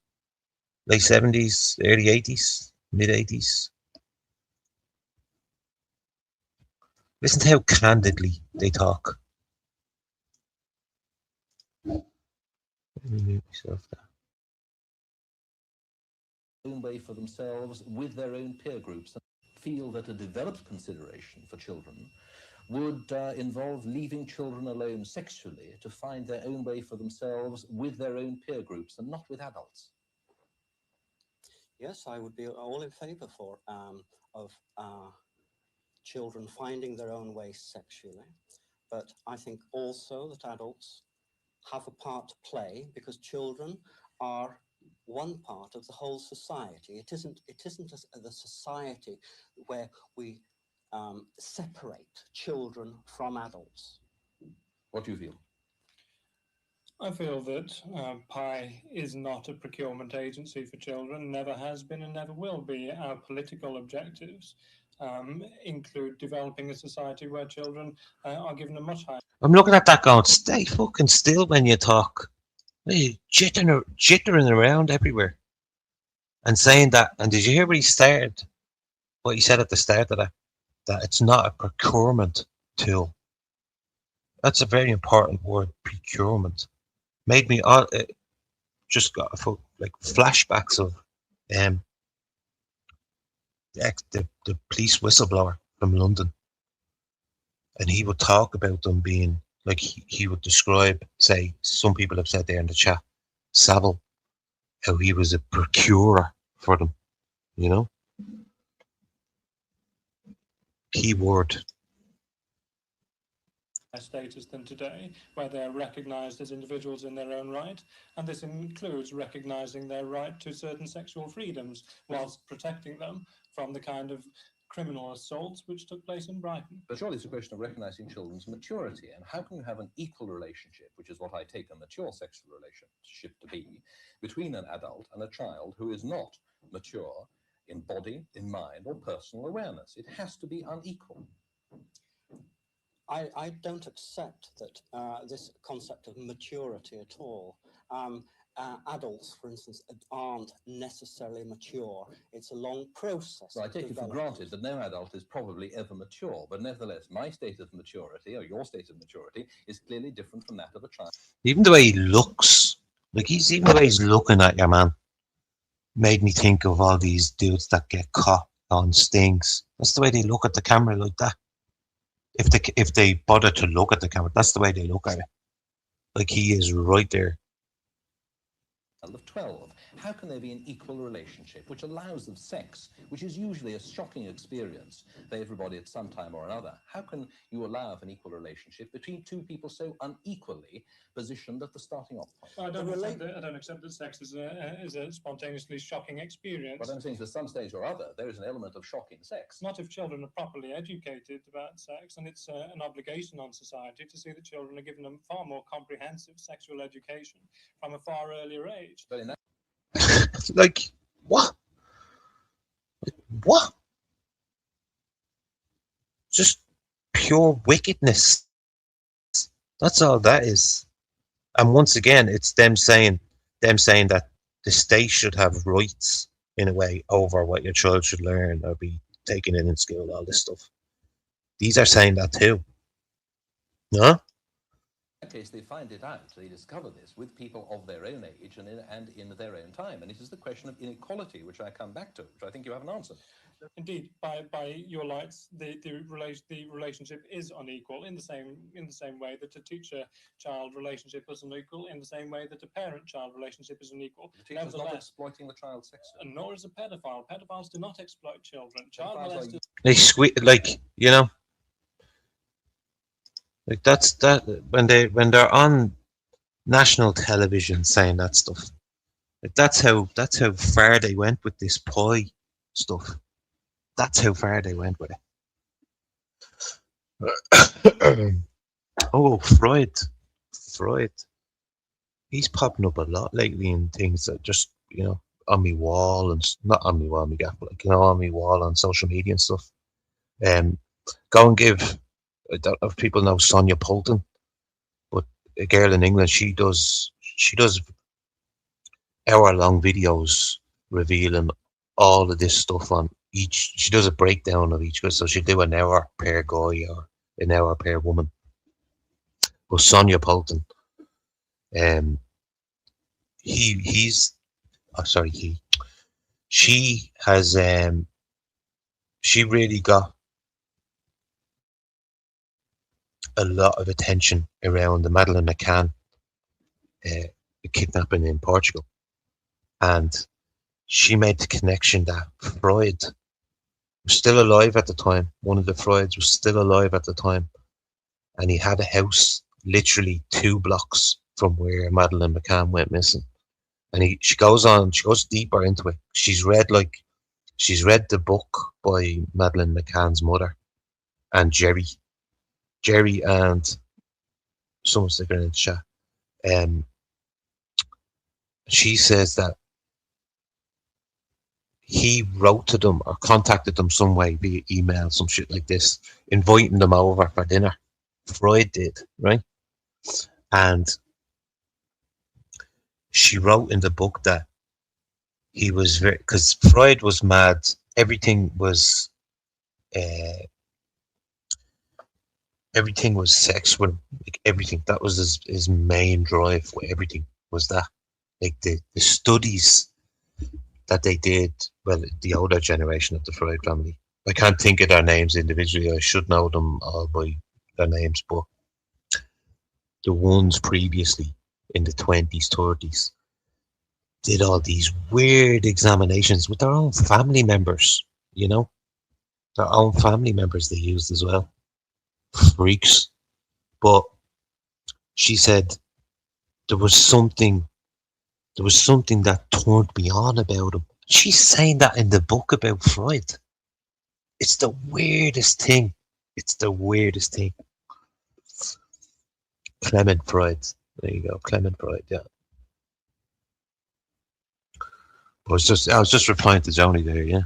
late 70s, early 80s, mid 80s. Listen to how candidly they talk. Let me mute myself there. Own way for themselves with their own peer groups and feel that a developed consideration for children would involve leaving children alone sexually to find their own way for themselves with their own peer groups and not with adults. Yes, I would be all in favour of children finding their own way sexually, but I think also that adults have a part to play because children are one part of the whole society. It isn't the society where we separate children from adults. What do you feel? I feel that PI is not a procurement agency for children, never has been and never will be. Our political objectives include developing a society where children are given a much higher... I'm looking at that going, stay fucking still when you talk. Hey, jittering around everywhere. And saying that, and did you hear what he started? What he said at the start of that? That it's not a procurement tool. That's a very important word, procurement. Made me just got like flashbacks of the police whistleblower from London, and he would talk about them being like he would describe, say, some people have said there in the chat, Savile, how he was a procurer for them, you know. Key word. Status than today, where they are recognised as individuals in their own right, and this includes recognising their right to certain sexual freedoms whilst protecting them from the kind of criminal assaults which took place in Brighton. But surely it's a question of recognising children's maturity, and how can you have an equal relationship, which is what I take a mature sexual relationship to be, between an adult and a child who is not mature in body, in mind, or personal awareness? It has to be unequal. I don't accept that this concept of maturity at all. Adults, for instance, aren't necessarily mature. It's a long process. Well, I take it for granted that no adult is probably ever mature, but nevertheless, my state of maturity, or your state of maturity, is clearly different from that of a child. Even the way he looks, even the way he's looking at your man, made me think of all these dudes that get caught on stings. That's the way they look at the camera, like that. If they bother to look at the camera, that's the way they look at it. Like he is right there. Of 12, how can there be an equal relationship which allows of sex, which is usually a shocking experience for everybody at some time or another? How can you allow of an equal relationship between two people so unequally positioned at the starting off point? I don't accept that sex is a spontaneously shocking experience. But I'm saying at some stage or other, there is an element of shock in sex. Not if children are properly educated about sex, and it's an obligation on society to see that children are given a far more comprehensive sexual education from a far earlier age. Like, what? What? Just pure wickedness. That's all that is. And once again, it's them saying that the state should have rights in a way over what your child should learn or be taken in school, all this stuff. These are saying that too. No? In that case, they find it out, they discover this with people of their own age and in their own time. And it is the question of inequality, which I come back to, which I think you haven't answered. Indeed, by your lights, the relationship is unequal in the same way that a teacher-child relationship is unequal, in the same way that a parent-child relationship is unequal. The teacher is not exploiting the child sexually. And nor is a pedophile. Pedophiles do not exploit children. Child molesters... Like that's that when they're on national television saying that stuff. Like that's how far they went with this pie stuff. That's how far they went with it. Oh, Freud. He's popping up a lot lately in things that just, on me wall and not on me wall, me gaff, but on me wall on social media and stuff. Go and give. I don't know if people know Sonia Poulton, but a girl in England, she does hour-long videos revealing all of this stuff on each. She does a breakdown of each, so she'll do an hour per guy or an hour per woman. But Sonia Polton, he's oh, sorry, she has she really got a lot of attention around the Madeleine McCann kidnapping in Portugal, and she made the connection that Freud was still alive at the time. One of the Freuds was still alive at the time, and he had a house literally 2 blocks from where Madeleine McCann went missing. And she goes deeper into it. She's read the book by Madeleine McCann's mother and Jerry and someone's sticking in the chat. She says that he wrote to them or contacted them some way via email, some shit like this, inviting them over for dinner. Freud did, right? And she wrote in the book that he was very, because Freud was mad. Everything was sex with him. Like everything. That was his main drive. Everything was that. Like the studies that they did, well, the older generation of the Freud family. I can't think of their names individually. I should know them all by their names, but the ones previously in the 20s, 30s did all these weird examinations with their own family members, you know? Their own family members they used as well. Freaks. But she said there was something that turned me on about him. She's saying that in the book about Freud. It's the weirdest thing. It's the weirdest thing. Clement Freud. There you go. Clement Freud, yeah. I was just replying to Joni there, yeah.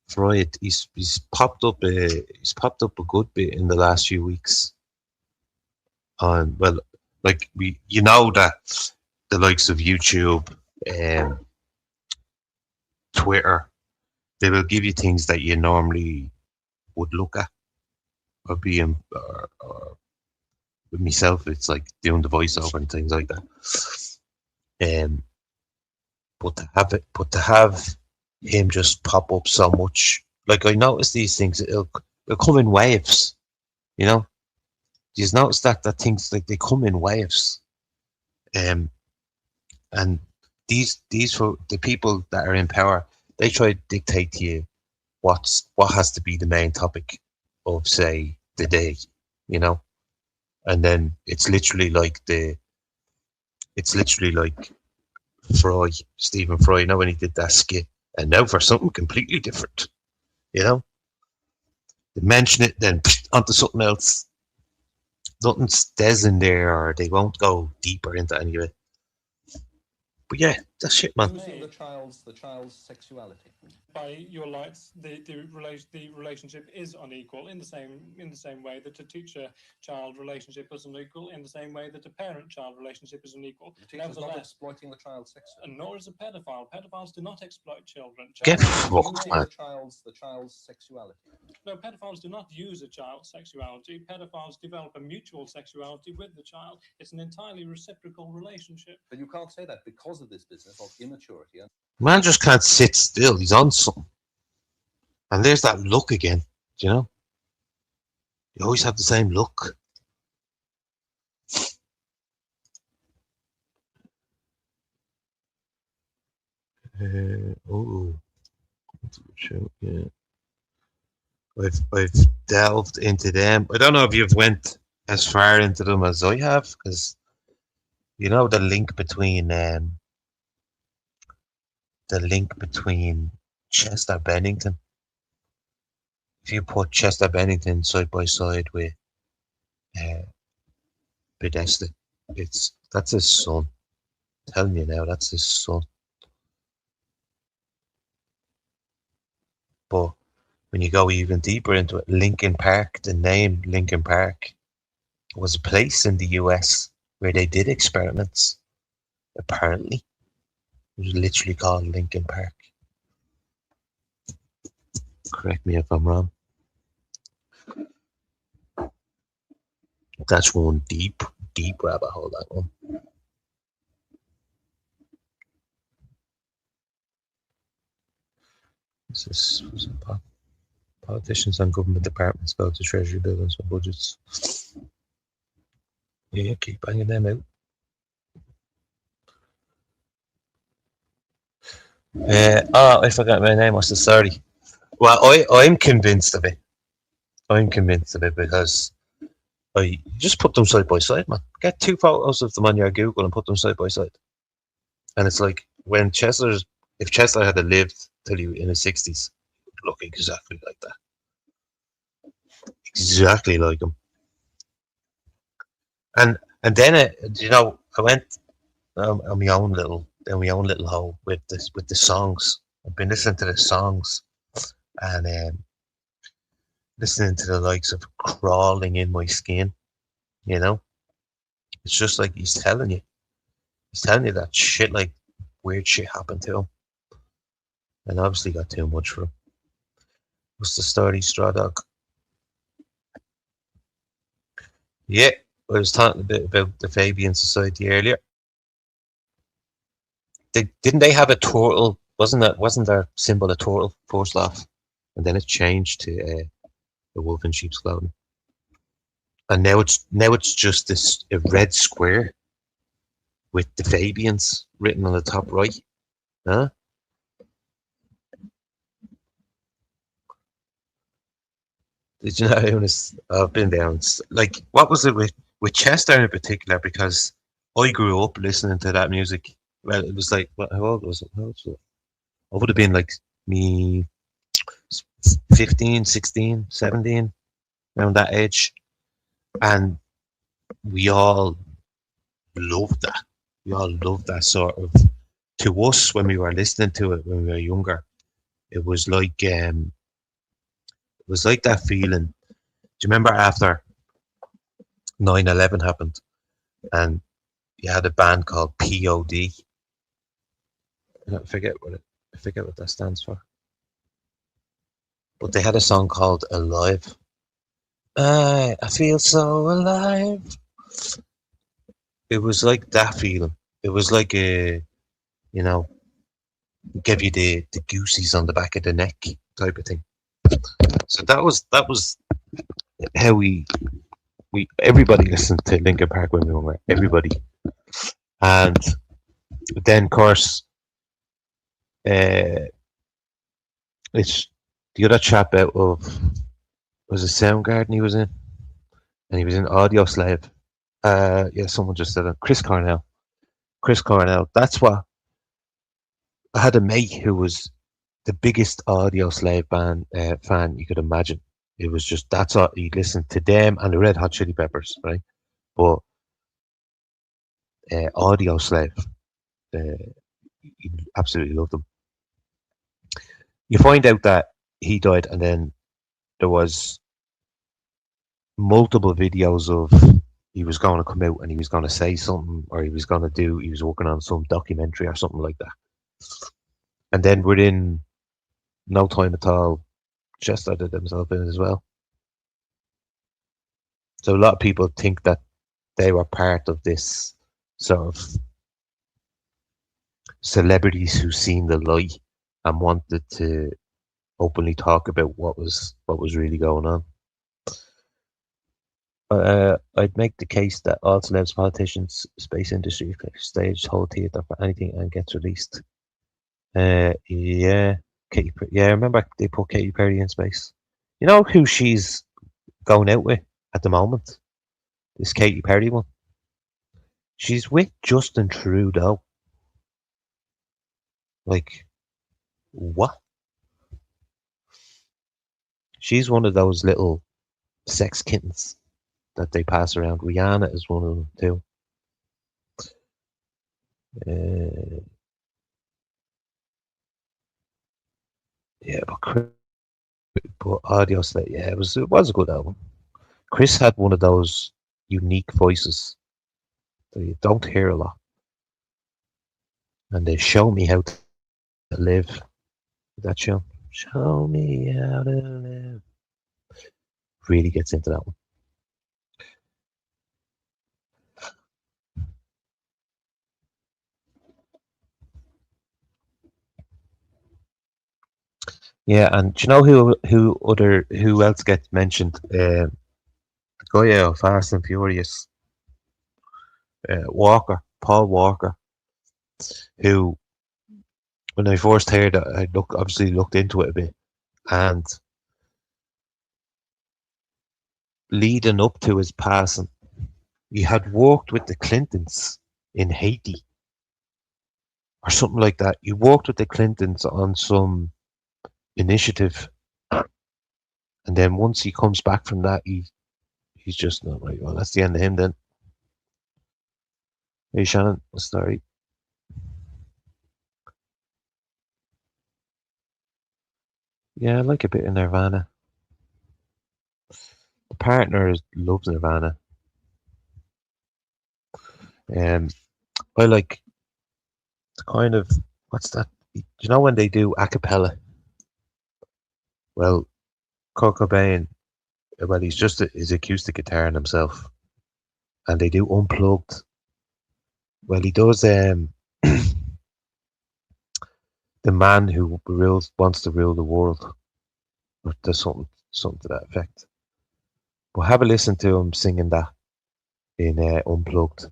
Freud, he's popped up a good bit in the last few weeks. Well, like you know that the likes of YouTube, Twitter, they will give you things that you normally would look at, or be in, or with myself, it's like doing the voiceover and things like that. But to have him just pop up so much, like I notice these things, it'll come in waves, you know. You just notice that things like they come in waves, and these for the people that are in power, they try to dictate to you what has to be the main topic of, say, the day, you know, and then it's literally like Stephen Fry, you know, when he did that skit, and now for something completely different, you know, they mention it, then onto something else. Nothing stays in there, or they won't go deeper into any of it. But yeah, that's shit, man. The child's sexuality. By your lights, the relationship is unequal in the same way that a teacher-child relationship is unequal, in the same way that a parent-child relationship is unequal. The teacher's not exploiting the child sexually. And nor is a pedophile. Pedophiles do not exploit children. Get fucked, man. The child's sexuality. No, pedophiles do not use a child's sexuality. Pedophiles develop a mutual sexuality with the child. It's an entirely reciprocal relationship. But you can't say that because of this business of immaturity. Man just can't sit still. He's on something. And there's that look again, you know? You always have the same look. Yeah. I've delved into them. I don't know if you've went as far into them as I have, because you know the link between Chester Bennington. If you put Chester Bennington side by side with Podesta, that's his son. I'm telling you now, that's his son. But when you go even deeper into it, Lincoln Park, the name Lincoln Park was a place in the US where they did experiments, apparently. It was literally called Linkin Park. Correct me if I'm wrong. That's one deep rabbit hole, that one. This is politicians and government departments go to treasury buildings for budgets. Yeah, keep banging them out. I forgot my name. What's the sorry? Well, I'm convinced of it. I'm convinced of it because I just put them side by side, man. Get two photos of them on your Google and put them side by side. And it's like when if Chesler had lived till he in his 60s, look exactly like that. Exactly like him. And then I went on my own little hole with the songs. I've been listening to the songs and listening to the likes of Crawling in My Skin. You know, it's just like he's telling you that shit, like weird shit happened to him, and obviously got too much for him. What's the story, Straw Dog? Yeah, I was talking a bit about the Fabian Society earlier. Didn't they have a turtle? Wasn't their symbol a turtle first off, and then it changed to the wolf in sheep's clothing, and now it's just this a red square with the Fabians written on the top right, huh? Did you know? I've been down. Like, what was it with Chester in particular? Because I grew up listening to that music. Well, it was like, how old was it? How old was it? I would have been like me 15, 16, 17, around that age. And we all loved that. We all loved that sort of. To us, when we were listening to it when we were younger, it was like that feeling. Do you remember after 9/11 happened, and you had a band called POD? I forget what that stands for. But they had a song called Alive. I feel so alive. It was like that feeling. It was like give you the goosies on the back of the neck type of thing. So that was how we everybody listened to Linkin Park when we were everybody, and then of course it's the other chap out of, was it Soundgarden he was in, and he was in Audio Slave. Yeah, someone just said it. Chris Cornell. That's what I had a mate who was the biggest Audio Slave band fan you could imagine. It was just that's all he listened to them and the Red Hot Chili Peppers, right? But Audio Slave, he absolutely loved them. You find out that he died, and then there was multiple videos of he was going to come out and he was going to say something, or he was working on some documentary or something like that. And then within no time at all, Chester did himself in as well. So a lot of people think that they were part of this sort of celebrities who seen the light and wanted to openly talk about what was really going on. I'd make the case that all celebs, politicians, space industry, stage, whole theatre for anything and gets released. Yeah, I remember they put Katy Perry in space. You know who she's going out with at the moment? This Katy Perry one. She's with Justin Trudeau. Like, what? She's one of those little sex kittens that they pass around. Rihanna is one of them too. Yeah, but Audio Slave, yeah, it was a good album. Chris had one of those unique voices that you don't hear a lot. And they show me how to live. That show. Show me how to live. Really gets into that one. Yeah, and do you know who else gets mentioned? The guy out of Fast and Furious, Paul Walker, who when I first heard it, I obviously looked into it a bit, and leading up to his passing, he had worked with the Clintons in Haiti or something like that. He worked with the Clintons on some initiative, and then once he comes back from that, he's just not right. Well, that's the end of him then. Hey Shannon, sorry. Yeah, I like a bit of Nirvana. The partner loves Nirvana. Um, I like the kind of what's that? You know when they do a cappella? Well, Kurt Cobain, well, he's just his acoustic guitar and himself, and they do unplugged. Well, he does. The man who wants to rule the world, or does something to that effect. But have a listen to him singing that in Unplugged.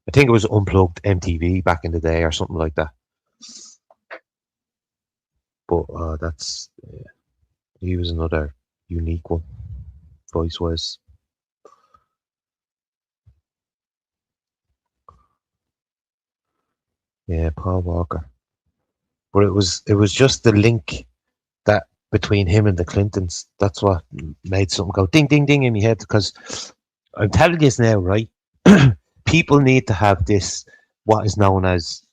I think it was Unplugged MTV back in the day or something like that. But he was another unique one, voice wise. Yeah, Paul Walker. But it was just the link that between him and the Clintons. That's what made something go ding ding ding in my head. Because I'm telling you now, right? People need to have this what is known as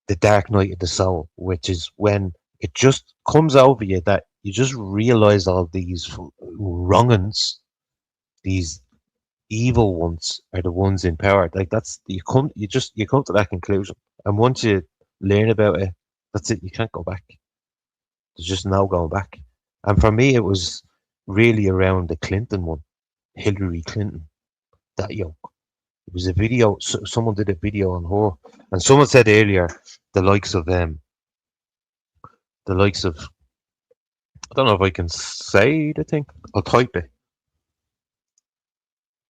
the dark night of the soul, which is when it just comes over you that you just realize all these wrong'uns, these evil ones are the ones in power. Like that's you come to that conclusion, and once you learn about it, that's it. You can't go back. There's just no going back. And for me, it was really around the Clinton one, Hillary Clinton. That young. It was a video. Someone did a video on her, and someone said earlier the likes of the likes of. I don't know if I can say the thing. I'll type it.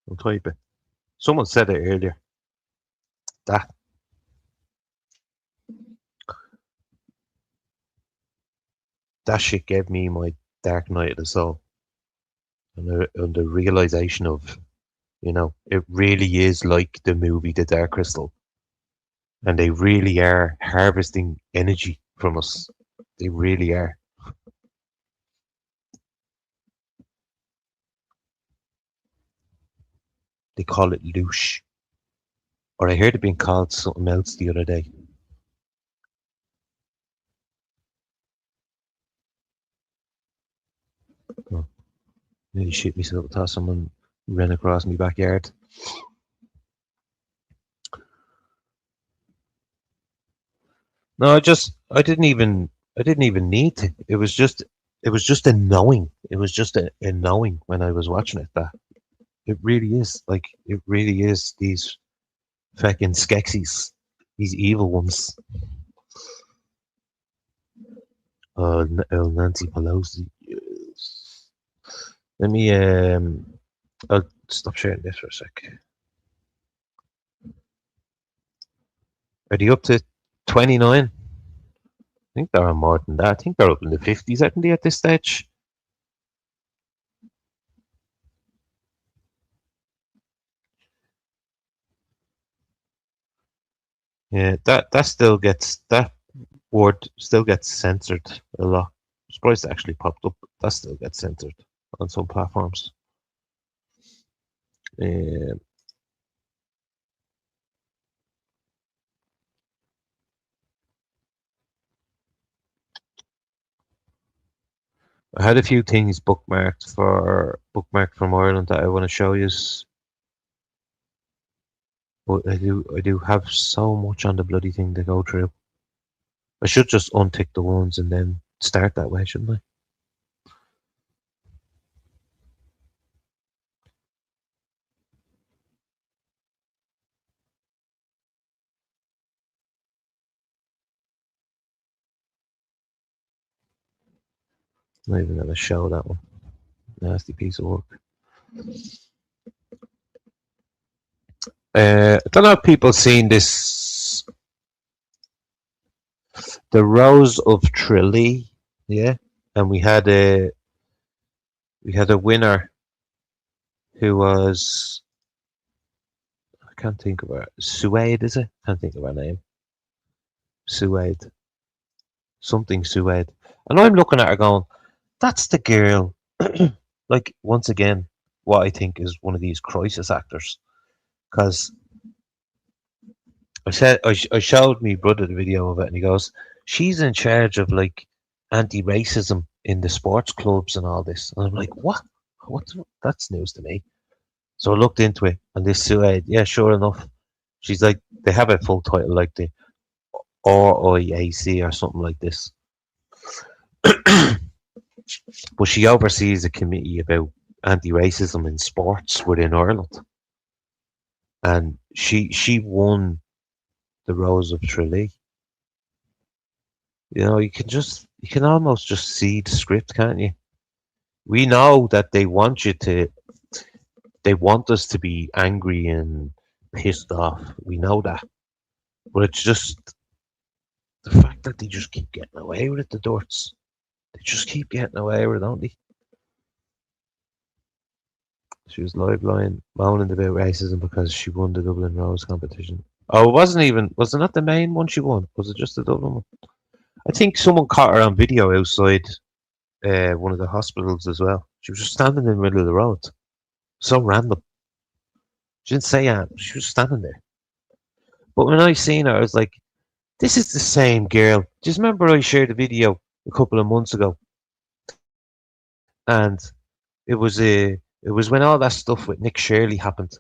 I'll type it. Someone said it earlier. That that shit gave me my dark night of the soul, and the realization of, it really is like the movie The Dark Crystal, and they really are harvesting energy from us. They really are. They call it loosh, or I heard it being called something else the other day. Oh, nearly shit myself. Thought someone ran across my backyard. No, I didn't even need to. It was just a knowing. It was just a knowing when I was watching it that it really is like it really is these fucking Skeksis, these evil ones. Nancy Pelosi. Yes. Let me I'll stop sharing this for a sec. Are they up to 29? I think they're on more than that. I think they're up in the 50s, aren't they, at this stage? Yeah, that word still gets censored a lot. I'm surprised it actually popped up. That still gets censored on some platforms. Um, I had a few things bookmarked from Ireland that I want to show you. But I do have so much on the bloody thing to go through. I should just untick the ones and then start that way, shouldn't I? Not even gonna show that one. Nasty piece of work. I don't know if people seen this. The Rose of Tralee, yeah, and we had a winner who was, I can't think of her. Suede, is it? Can't think of her name. Suede. Something Suede. And I'm looking at her going, that's the girl. Like, once again, what I think is one of these crisis actors. Because I showed me brother the video of it, and he goes, she's in charge of like anti-racism in the sports clubs and all this. And I'm like, what? That's news to me. So I looked into it, and this Suede, yeah, sure enough, she's like, they have a full title like the RIAC or something like this. But she oversees a committee about anti-racism in sports within Ireland, and she won the Rose of Tralee. You know, you can almost just see the script, can't you? We know that they want us to be angry and pissed off. We know that, but it's just the fact that they just keep getting away with it. The Dorts, they just keep getting away with it, don't they? She was live line moaning about racism because she won the Dublin Rose competition. Oh, was it not the main one she won? Was it just the Dublin one? I think someone caught her on video outside one of the hospitals as well. She was just standing in the middle of the road. So random. She didn't say anything. She was standing there. But when I seen her, I was like, this is the same girl. Just remember I shared a video a couple of months ago. And it was when all that stuff with Nick Shirley happened.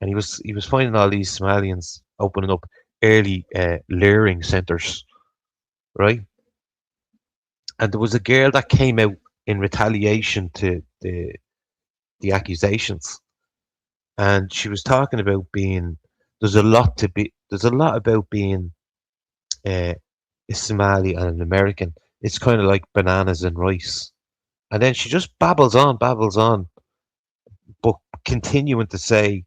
And he was finding all these Somalians opening up early luring centres, right? And there was a girl that came out in retaliation to the accusations, and she was talking about being there's a lot about being a Somali and an American. It's kind of like bananas and rice, and then she just babbles on, but continuing to say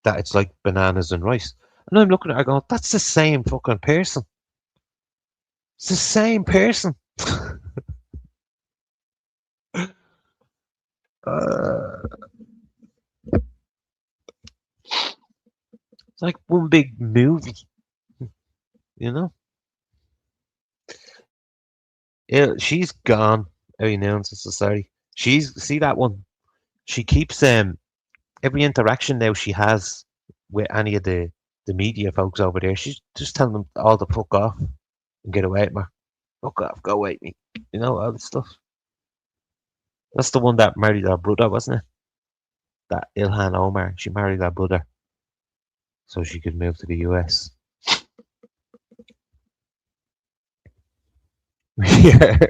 that it's like bananas and rice. And I'm looking at her going, that's the same fucking person. It's the same person. It's like one big movie, you know? Yeah, she's gone every now and society. See that one. She keeps every interaction now she has with any of the media folks over there. She's just telling them all to fuck off and get away with me. Fuck off, go away me. You know, all this stuff. That's the one that married her brother, wasn't it? That Ilhan Omar. She married her brother so she could move to the US.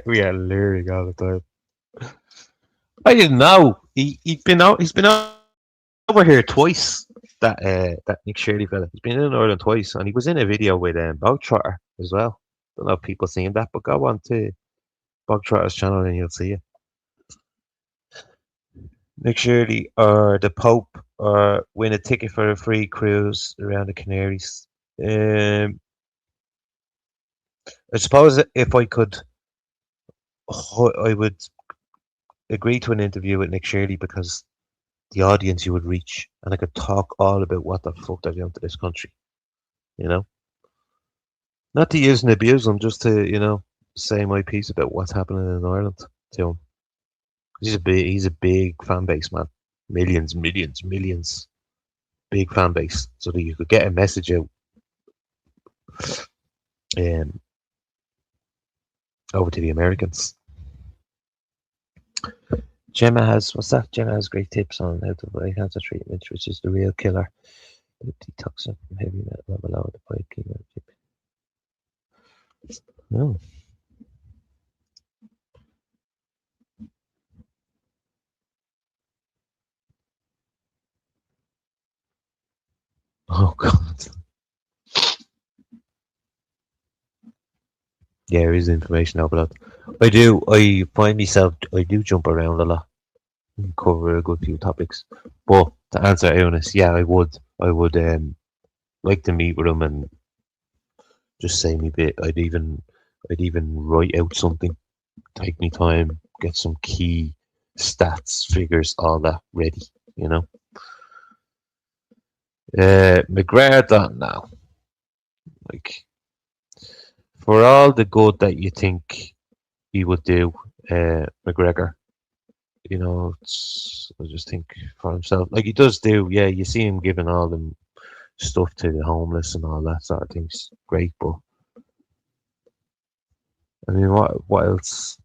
we are lyric all the time. I didn't know. He's been over here twice. That Nick Shirley fella. He's been in Ireland twice, and he was in a video with Bog Trotter as well. Don't know if people seen that, but go on to Bog Trotter's channel and you'll see it. Nick Shirley or the Pope or win a ticket for a free cruise around the Canaries. I suppose if I could, I would agree to an interview with Nick Shirley because the audience you would reach, and I could talk all about what the fuck they're doing to this country. You know, not to use and abuse them, just to say my piece about what's happening in Ireland to him. He's a big fan base, man. Millions, big fan base, so that you could get a message out over to the Americans. Gemma has great tips on how to avoid cancer treatment, which is the real killer. Detoxing from heavy metal below the pipe cleaner. No. Oh god. Yeah, there is information overload. I find myself, I do jump around a lot and cover a good few topics. But to answer Eunice, yeah, I would like to meet with him and just say me bit. I'd even write out something, take me time, get some key stats, figures, all that ready, you know. McGrath don't know. Like, for all the good that you think he would do, McGregor, you know, I just think for himself, like he does do, yeah, you see him giving all them stuff to the homeless and all that sort of things. Great, but I mean, what else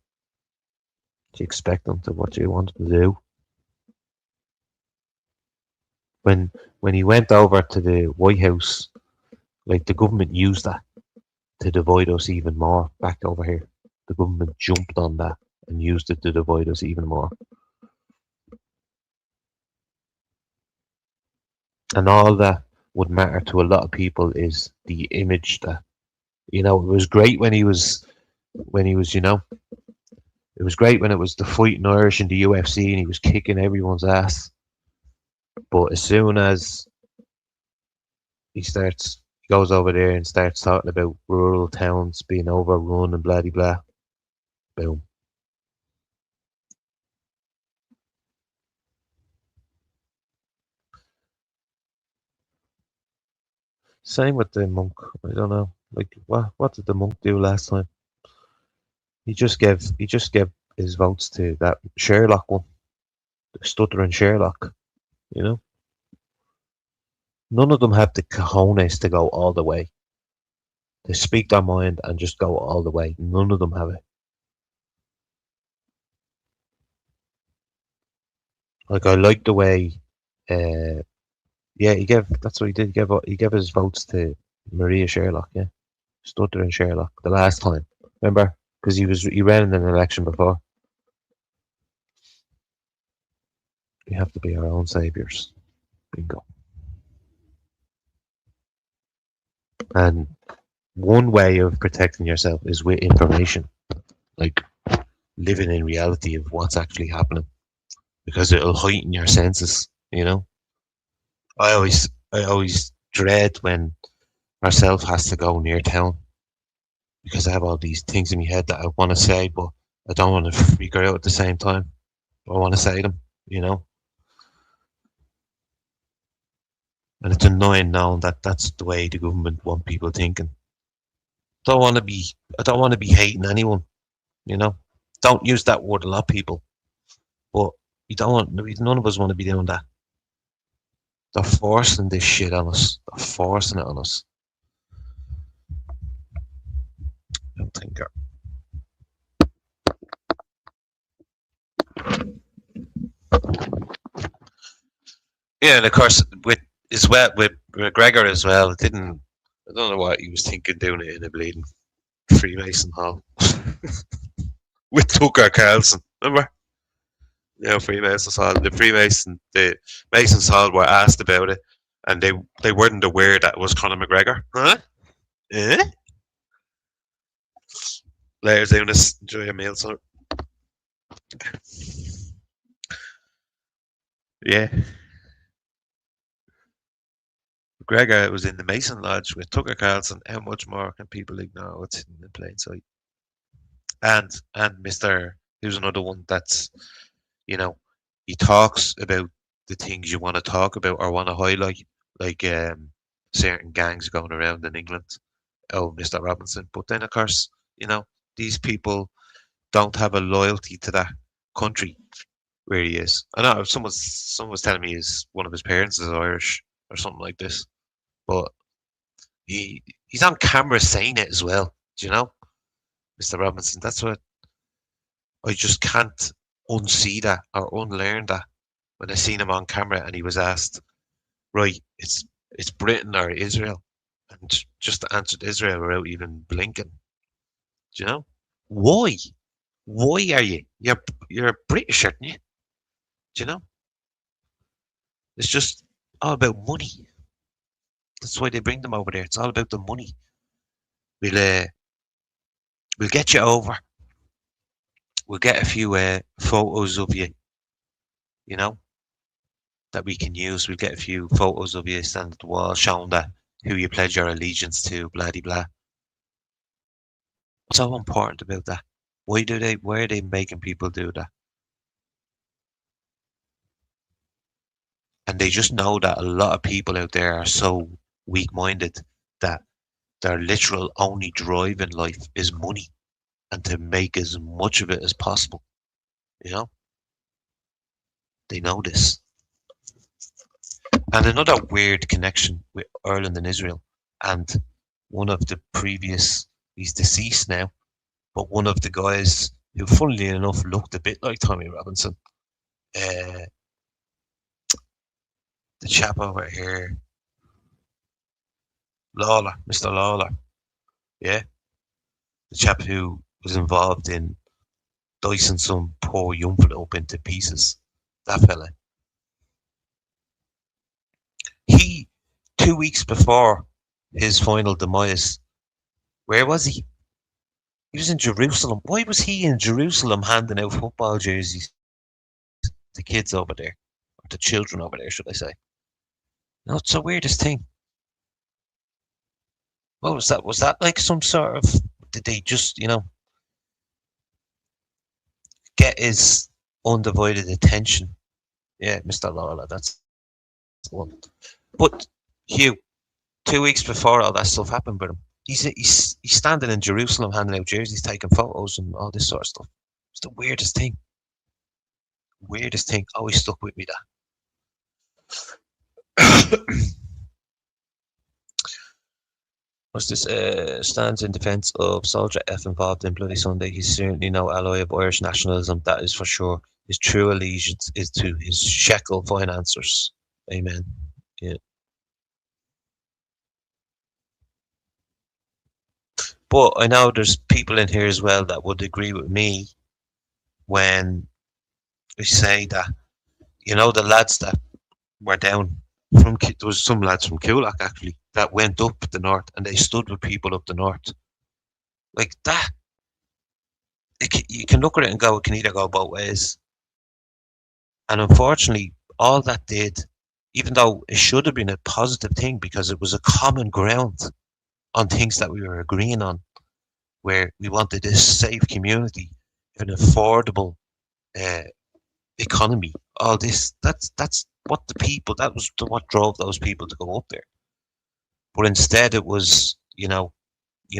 do you expect them to? What do you want them to do? When when he went over to the White House, like the government used that to divide us even more back over here. The government jumped on that and used it to divide us even more. And all that would matter to a lot of people is the image that, you know, it was great when he was, you know, it was great when it was the fighting Irish in the UFC and he was kicking everyone's ass. But as soon as he goes over there and starts talking about rural towns being overrun and blah blah, boom. Same with the monk. I don't know. Like what did the monk do last time? He just gave his votes to that Sherlock one, the stuttering Sherlock. You know, none of them have the cojones to go all the way. To speak their mind and just go all the way. None of them have it. Like I like the way, uh, yeah, that's what he did. He gave his votes to Maria Sherlock. Yeah, stuttering Sherlock the last time. Remember? Because he ran in an election before. We have to be our own saviors. Bingo. And one way of protecting yourself is with information, like living in reality of what's actually happening, because it'll heighten your senses. You know, I always dread when ourself has to go near town because I have all these things in my head that I want to say, but I don't want to freak her out at the same time. I want to say them, you know. And it's annoying knowing that that's the way the government want people thinking. Don't want to be. I don't want to be hating anyone. You know. Don't use that word a lot, people. But you don't want. None of us want to be doing that. They're forcing this shit on us. They're forcing it on us. I don't think. Yeah, and of course with McGregor as well. It didn't. I don't know what he was thinking doing it in a bleeding Freemason hall with Tucker Carlson. Remember? Yeah, Freemasons Hall. The Masons Hall were asked about it, and they weren't aware that it was Conor McGregor. Huh? Eh? Later, doing this. Enjoy your meal, son. Yeah. McGregor was in the Mason Lodge with Tucker Carlson. How much more can people ignore what's hidden in plain sight? And Mister, who's another one that's, you know, he talks about the things you want to talk about or want to highlight, like certain gangs going around in England. Oh, Mr. Robinson. But then, of course, you know, these people don't have a loyalty to that country where he is. I know someone was telling me one of his parents is Irish or something like this, but he's on camera saying it as well. Do you know, Mr. Robinson? That's what I just can't unsee that or unlearn that when I seen him on camera and he was asked, right, it's It's Britain or Israel. And just answered Israel without even blinking. Do you know? Why? Why are you? You're British, aren't you? Do you know? It's just all about money. That's why they bring them over there. It's all about the money. We'll uh, we'll get you over. We'll get a few photos of you, you know, that we can use. We'll get a few photos of you standing at the wall showing that who you pledge your allegiance to, blah de blah. What's so important about that? Why are they making people do that? And they just know that a lot of people out there are so weak-minded that their literal only drive in life is money and to make as much of it as possible. You know? They know this. And another weird connection with Ireland and Israel, and one of the previous, he's deceased now, but one of the guys who, funnily enough, looked a bit like Tommy Robinson, the chap over here, Lawler, Mr. Lawler, yeah, the chap who was involved in dicing some poor young fella up into pieces, that fella. He, 2 weeks before his final demise, where was he? He was in Jerusalem. Why was he in Jerusalem handing out football jerseys to kids over there? Or to children over there, should I say. No, it's the weirdest thing. What was that? Was that like some sort of... Did they just, get his undivided attention? Yeah, Mr. Lawler, that's the one. But, Hugh, 2 weeks before all that stuff happened with him, he's standing in Jerusalem handing out jerseys, taking photos and all this sort of stuff. It's the weirdest thing. Weirdest thing. Always stuck with me, that. What's this? Stands in defence of Soldier F involved in Bloody Sunday. He's certainly no ally of Irish nationalism, that is for sure. His true allegiance is to his shekel financiers. Amen. Yeah. But I know there's people in here as well that would agree with me when we say that, the lads that were down from, there was some lads from Coolock actually that went up the north and they stood with people up the north. Like that, you can look at it and go, it can either go both ways. And unfortunately, all that did, even though it should have been a positive thing because it was a common ground on things that we were agreeing on, where we wanted this safe community, an affordable economy, all this, that's what that was what drove those people to go up there. But instead it was, you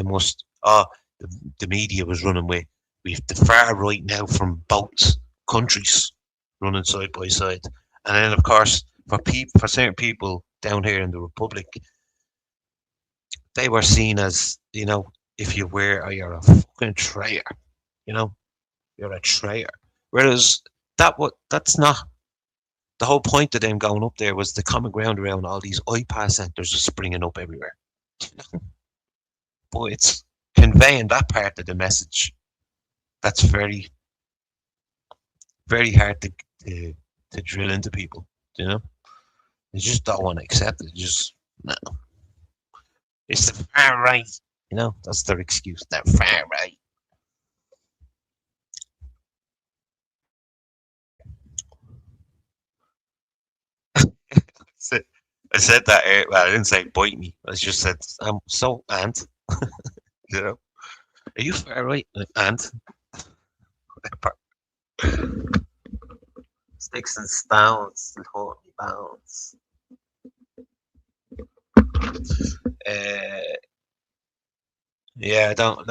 must, the media was running with, we have the far right now from both countries running side by side. And then of course, for certain people down here in the Republic, they were seen as, if you were, you're a fucking traitor, you're a traitor. Whereas that's not, the whole point of them going up there was the common ground around all these iPad centres are springing up everywhere. But it's conveying that part of the message that's very, very hard to drill into people, They just don't want to accept it. Just, no. It's the far right, that's their excuse, they're far right. I said that, well, I didn't say bite me. I just said, so, and, are you far right? And, sticks and stones will hold me bounds. Yeah, I don't,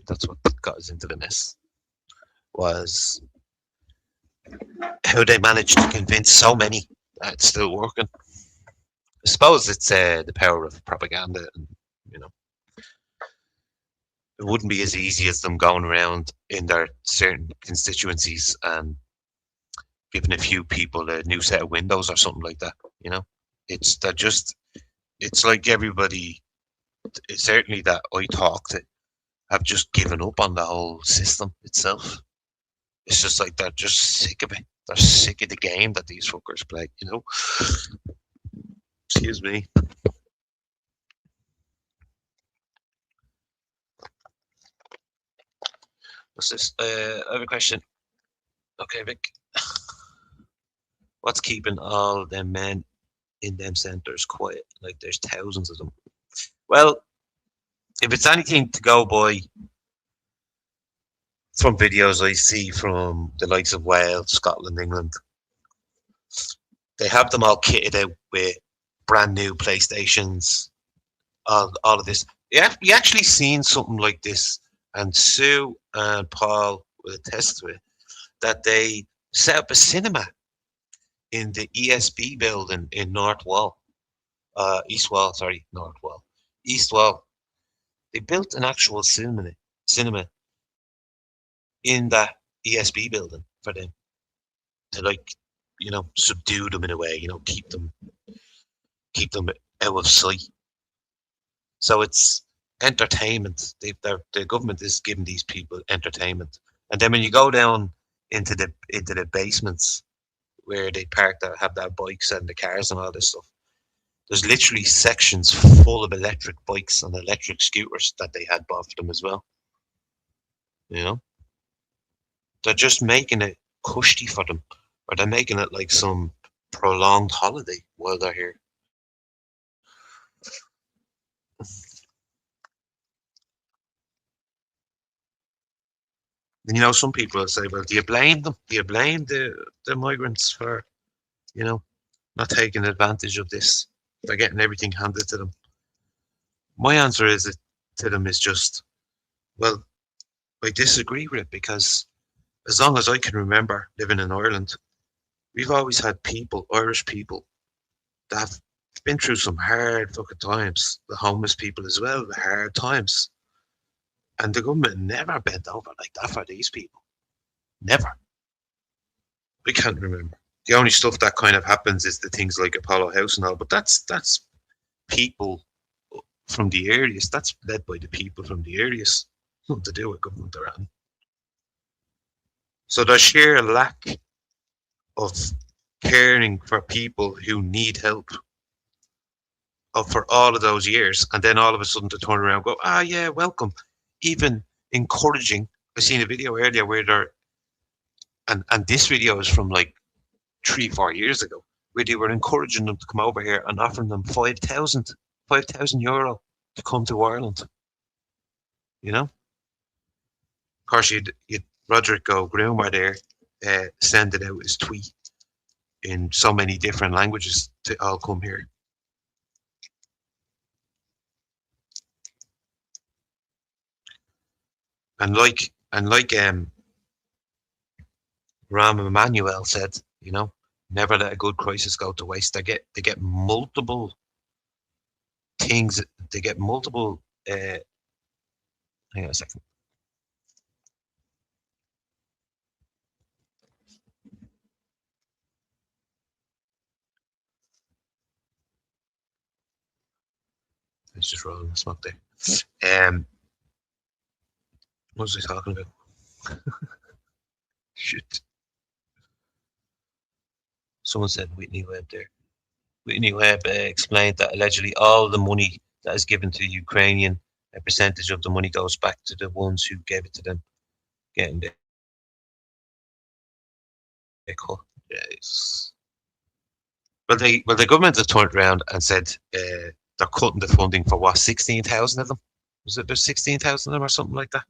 that's what got us into the mess, was how they managed to convince so many that it's still working. I suppose it's the power of propaganda, and it wouldn't be as easy as them going around in their certain constituencies and giving a few people a new set of windows or something like that. You know, it's that just it's like everybody, certainly that I talk to, have just given up on the whole system itself. It's just like they're just sick of it. They're sick of the game that these fuckers play. You know. Excuse me. What's this? I have a question. Okay, Vic. What's keeping all them men in them centres quiet? Like there's thousands of them. Well, if it's anything to go by from videos I see from the likes of Wales, Scotland, England, they have them all kitted out with brand new PlayStations, all of this. Yeah, you actually seen something like this, and Sue and Paul will attest to it, that they set up a cinema in the ESB building in North Wall. East Wall, sorry, North Wall. East Wall. They built an actual cinema in that ESB building for them to, like, you know, subdue them in a way, you know, keep them out of sight. So it's entertainment. The government is giving these people entertainment, and then when you go down into the basements where they have their bikes and the cars and all this stuff, there's literally sections full of electric bikes and electric scooters that they had bought for them as well. You know, they're just making it cushy for them, or they're making it like some prolonged holiday while they're here. And you know, some people will say, well, do you blame them? Do you blame the migrants for, you know, not taking advantage of this? They're getting everything handed to them. My answer to them is just, well, I disagree with it, because as long as I can remember living in Ireland, we've always had people, Irish people, that have been through some hard fucking times. The homeless people as well, the hard times. And the government never bent over like that for these people. Never. I can't remember. The only stuff that kind of happens is the things like Apollo House and all, but that's people from the areas. That's led by the people from the areas. Nothing to do with government or anything. So there's sheer lack of caring for people who need help for all of those years, and then all of a sudden to turn around and go, yeah, welcome. Even encouraging. I seen a video earlier where they're, and this video is from like 3-4 years ago, where they were encouraging them to come over here and offering them 5,000 euro to come to Ireland. You know? Of course, you'd Roderick O'Groom were there, sending out his tweet in so many different languages to all come here. And like Rahm Emanuel said, you know, never let a good crisis go to waste. They get multiple things. They get multiple. Hang on a second. It's just rolling the smoke there. What was I talking about? Shit. Someone said Whitney Webb there. Whitney Webb explained that allegedly all the money that is given to Ukrainian, a percentage of the money goes back to the ones who gave it to them, getting their cut. Yes. Well, the government have turned around and said they're cutting the funding for what, 16,000 of them? Was it there's 16,000 of them or something like that?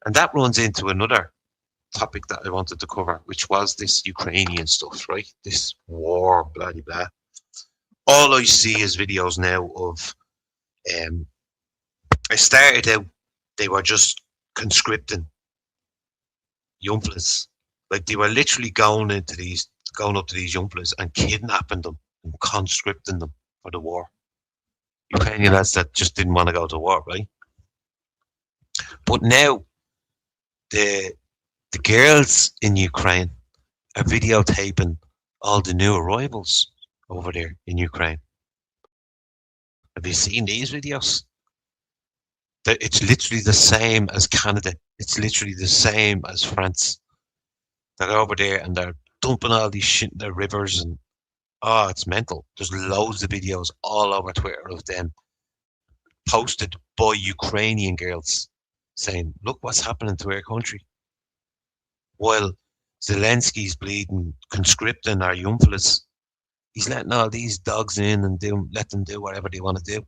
And that runs into another topic that I wanted to cover, which was this Ukrainian stuff, right? This war, blah, blah, blah. All I see is videos now of, I started out, they were just conscripting young fellas. Like they were literally going up to these young fellas and kidnapping them and conscripting them for the war. Ukrainian lads that just didn't want to go to war, right? But now the girls in Ukraine are videotaping all the new arrivals over there in Ukraine. Have you seen these videos? It's literally the same as Canada. It's literally the same as France. They're over there and they're dumping all these shit in their rivers and oh, it's mental. There's loads of videos all over Twitter of them posted by Ukrainian girls saying, look what's happening to our country. While Zelensky's bleeding, conscripting our young fellas, he's letting all these dogs in and let them do whatever they want to do.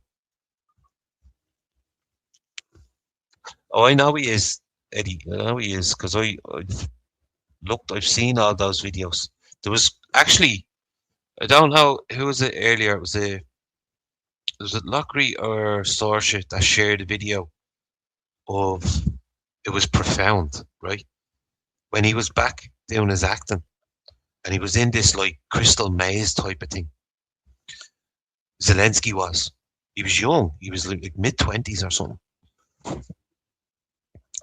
Oh, I know he is, Eddie. I know he is, because I've seen all those videos. There was actually, I don't know who was it earlier. Was it Lockery or Saoirse that shared a video of, it was profound, right? When he was back doing his acting, and he was in this like crystal maze type of thing. Zelensky was. He was young. He was like mid-20s or something.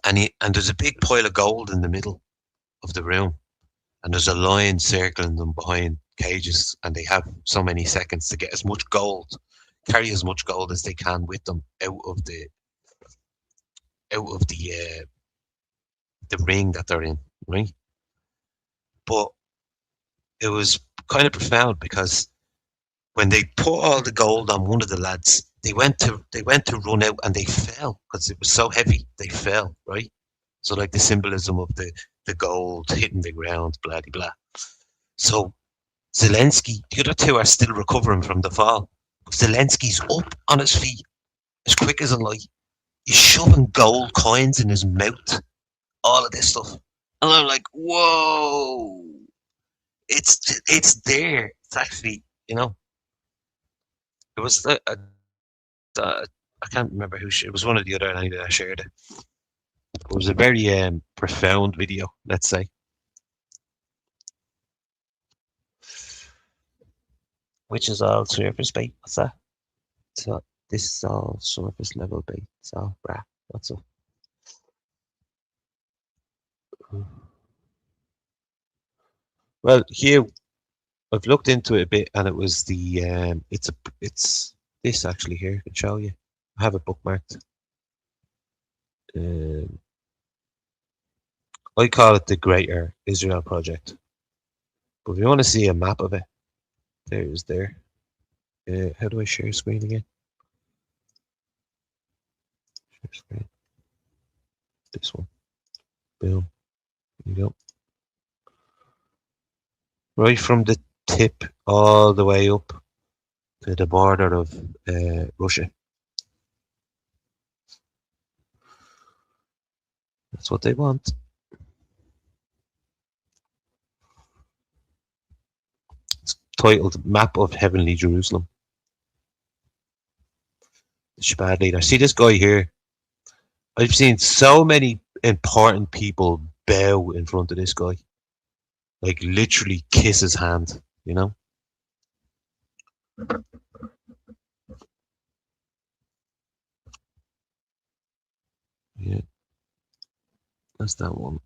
And there's a big pile of gold in the middle of the room, and there's a lion circling them behind cages, and they have so many seconds to get as much gold, carry as much gold as they can with them out of the ring that they're in, right? But it was kind of profound because when they put all the gold on one of the lads, they went to run out and they fell because it was so heavy. They fell, right? So like the symbolism of the gold hitting the ground, blah blah blah. So Zelensky, the other two are still recovering from the fall. Zelensky's up on his feet as quick as a light. He's shoving gold coins in his mouth. All of this stuff, and I'm like, whoa! It's there. It's actually, it was I can't remember who it was. One of the other night that I shared it. It was a very profound video, let's say. Which is all surface bait. What's that? So this is all surface level bait. So brah, what's up? Well, here I've looked into it a bit, and it was the it's this actually here. I can show you. I have it bookmarked. I call it the Greater Israel Project. But if you want to see a map of it, there it is there. How do I share screen again? Share screen. This one. Boom. There you go. Right from the tip all the way up to the border of Russia. That's what they want. It's titled Map of Heavenly Jerusalem. The Shabbat leader. See this guy here? I've seen so many important people bow in front of this guy. Like literally kiss his hand, you know? Yeah. That's that one.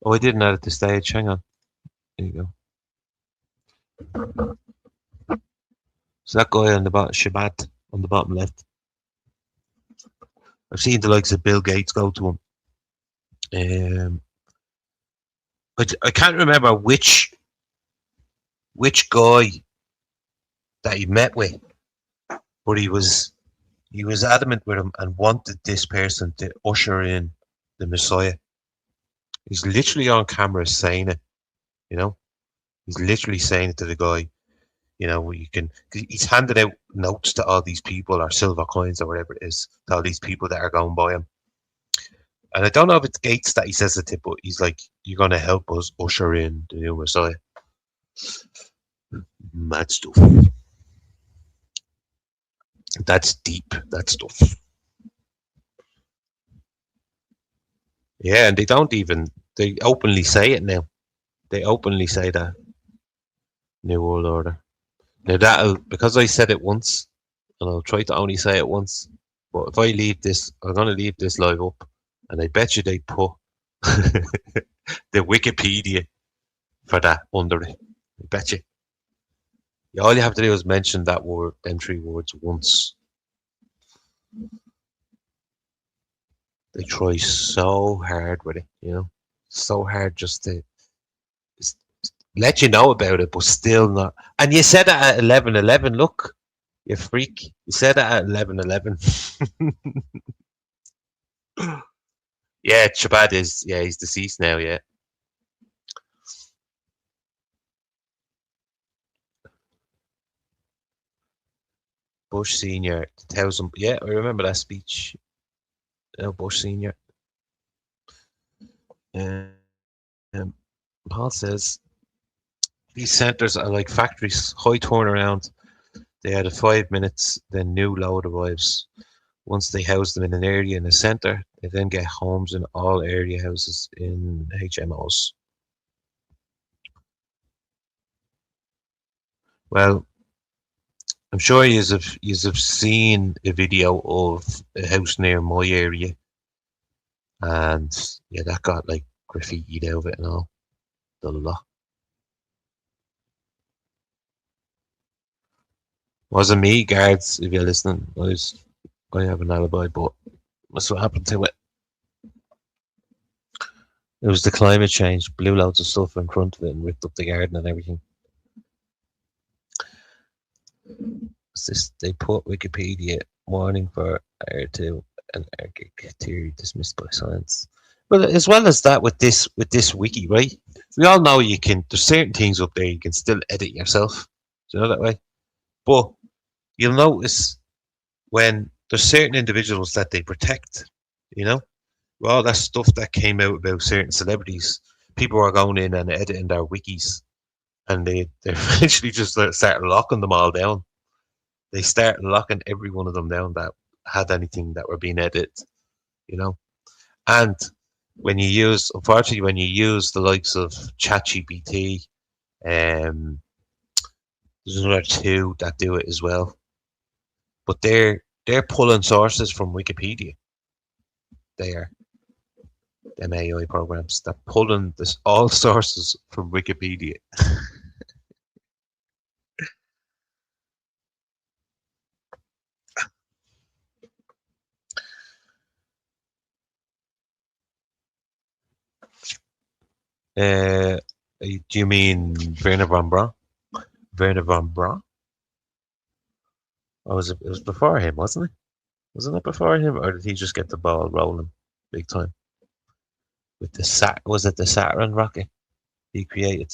Oh, I didn't add it to stage. Hang on. There you go. So that guy on the bottom, Shabbat, on the bottom left. I've seen the likes of Bill Gates go to him. But I can't remember which guy that he met with, but he was adamant with him and wanted this person to usher in the Messiah. He's literally on camera saying it, you know. He's literally saying it to the guy, you know. He's handed out notes to all these people, or silver coins, or whatever it is, to all these people that are going by him. And I don't know if it's Gates that he says it to, but he's like, "You're going to help us usher in the new Messiah." Mad stuff. That's deep, that stuff. Yeah, and they openly say it now. They openly say that. New World Order. Now because I said it once, and I'll try to only say it once, But if I leave this, I'm gonna leave this live up, and I bet you they put the Wikipedia for that under it. I bet you. Yeah, all you have to do is mention that word, them three words once. They try so hard with it, so hard just to let you know about it, but still not. And you said it at 11:11. Look, you freak. You said it at 11:11. Yeah, Chabad is. Yeah, he's deceased now. Yeah. Bush Senior, 2000. Yeah, I remember that speech. Bush Senior. Um, Paul says these centres are like factories, high turnaround. They had a 5 minutes, then new load arrives. Once they house them in an area in the centre, they then get homes in all area houses in HMOs. Well, I'm sure you've seen a video of a house near my area, and yeah, that got like graffitied out of it and all. The lot. Wasn't me, guards, if you're listening. I have an alibi, but that's what happened to it. It was the climate change, blew loads of stuff in front of it and ripped up the garden and everything. They put Wikipedia warning for R2 and Arctic theory dismissed by science. Well, as well as that, with this wiki, right? We all know there's certain things up there you can still edit yourself. Do you know that way? But you'll notice when there's certain individuals that they protect, all that stuff that came out about certain celebrities, people are going in and editing their wikis, and they eventually just start locking them all down. They start locking every one of them down that had anything that were being edited, And unfortunately, when you use the likes of ChatGPT, there's another two that do it as well, but they're pulling sources from Wikipedia. They are. Them AI programs. They're pulling all sources from Wikipedia. Do you mean Werner von Braun? Werner von Braun? Or it was before him, wasn't it? Wasn't it before him, or did he just get the ball rolling big time? With was it the Saturn rocket he created?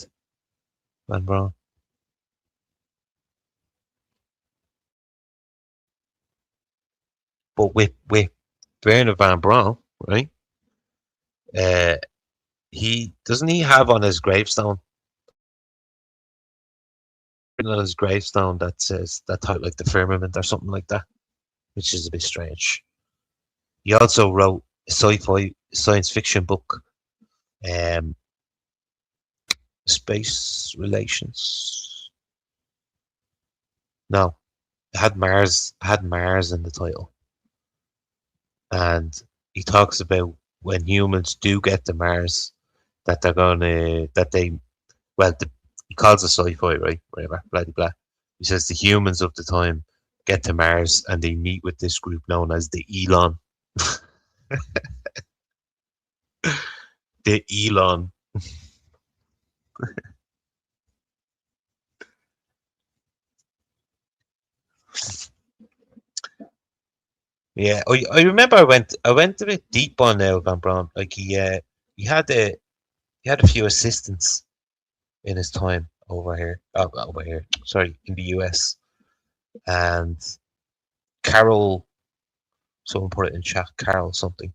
Von Braun. But with Werner von Braun, right? He have on his gravestone that says that type like the firmament or something like that, which is a bit strange. He also wrote a sci-fi science fiction book, Space Relations. No, it had Mars in the title, and he talks about when humans do get to Mars, that they're gonna he calls it sci-fi, right? Whatever, blah blah blah. He says the humans of the time get to Mars and they meet with this group known as the Elon. The Elon. Yeah, I remember I went a bit deep on Van Braun. Like he had a few assistants in his time over here. Sorry, in the US. And Carol, someone put it in chat. Carol something.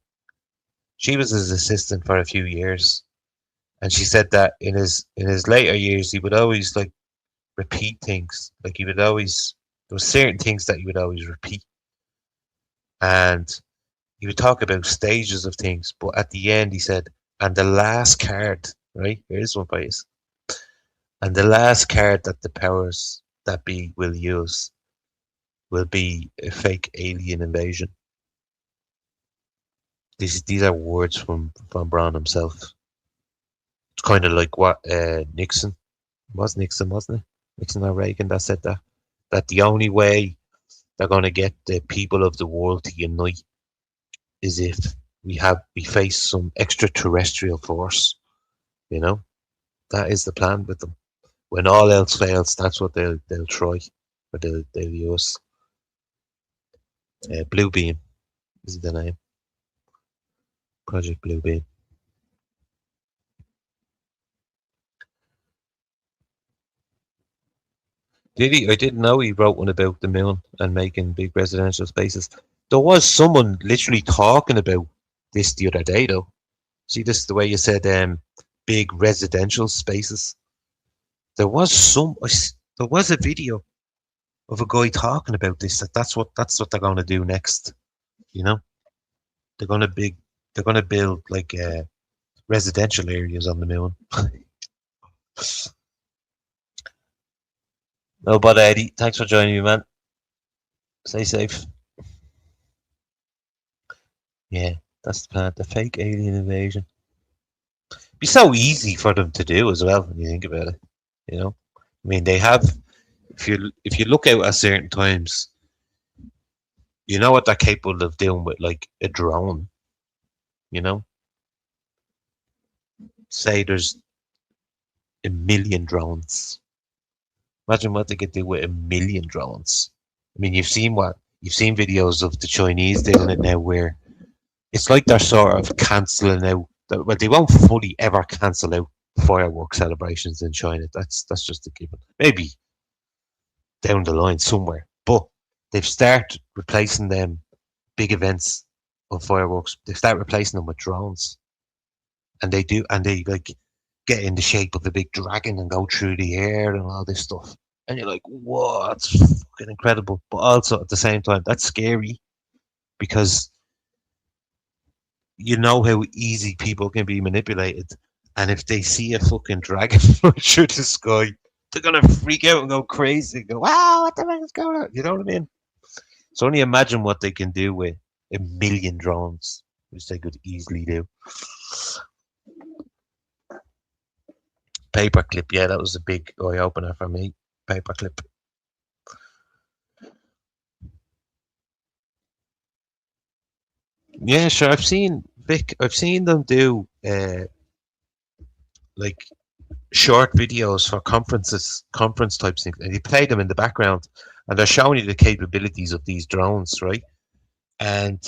She was his assistant for a few years, and she said that in his later years he would always like repeat things. Like there were certain things that he would always repeat, and he would talk about stages of things. But at the end, he said, "And the last card, right? Here's one for you. And the last card that the powers that be will use will be a fake alien invasion." These are words from Brown himself. It's kind of like what Nixon was. Nixon, wasn't it? Nixon or Reagan that said that the only way they're going to get the people of the world to unite is if we face some extraterrestrial force. You know, that is the plan with them. When all else fails, that's what they'll try, or they'll use. Blue Beam is the name. Project Blue Beam. Did he? I didn't know he wrote one about the moon and making big residential spaces. There was someone literally talking about this the other day, though. See, this is the way you said big residential spaces. There was there was a video of a guy talking about this. That's what they're going to do next. You know, they're going to build like residential areas on the moon. No, but Eddie, thanks for joining me, man. Stay safe. Yeah, that's the plan. The fake alien invasion. Be so easy for them to do as well when you think about it. You know, I mean, they have. If you look out at certain times, you know what they're capable of doing with like a drone. You know, say there's a million drones. Imagine what they could do with a million drones. I mean, you've seen videos of the Chinese doing it now, where it's like they're sort of cancelling out. Well, they won't fully ever cancel out fireworks celebrations in China. That's just a given. Maybe down the line somewhere, but they've started replacing them big events of fireworks. They start replacing them with drones, and they like get in the shape of a big dragon and go through the air and all this stuff. And you're like, whoa, that's fucking incredible. But also at the same time, that's scary because you know how easy people can be manipulated. And if they see a fucking dragon fly through the sky, they're gonna freak out and go crazy and go, wow, what the fuck is going on? You know what I mean? So only imagine what they can do with a million drones, which they could easily do. Paperclip, yeah, that was a big eye opener for me. Paperclip. Yeah, sure. I've seen Vic. I've seen them do like short videos for conference type things, and you play them in the background, and they're showing you the capabilities of these drones, right? And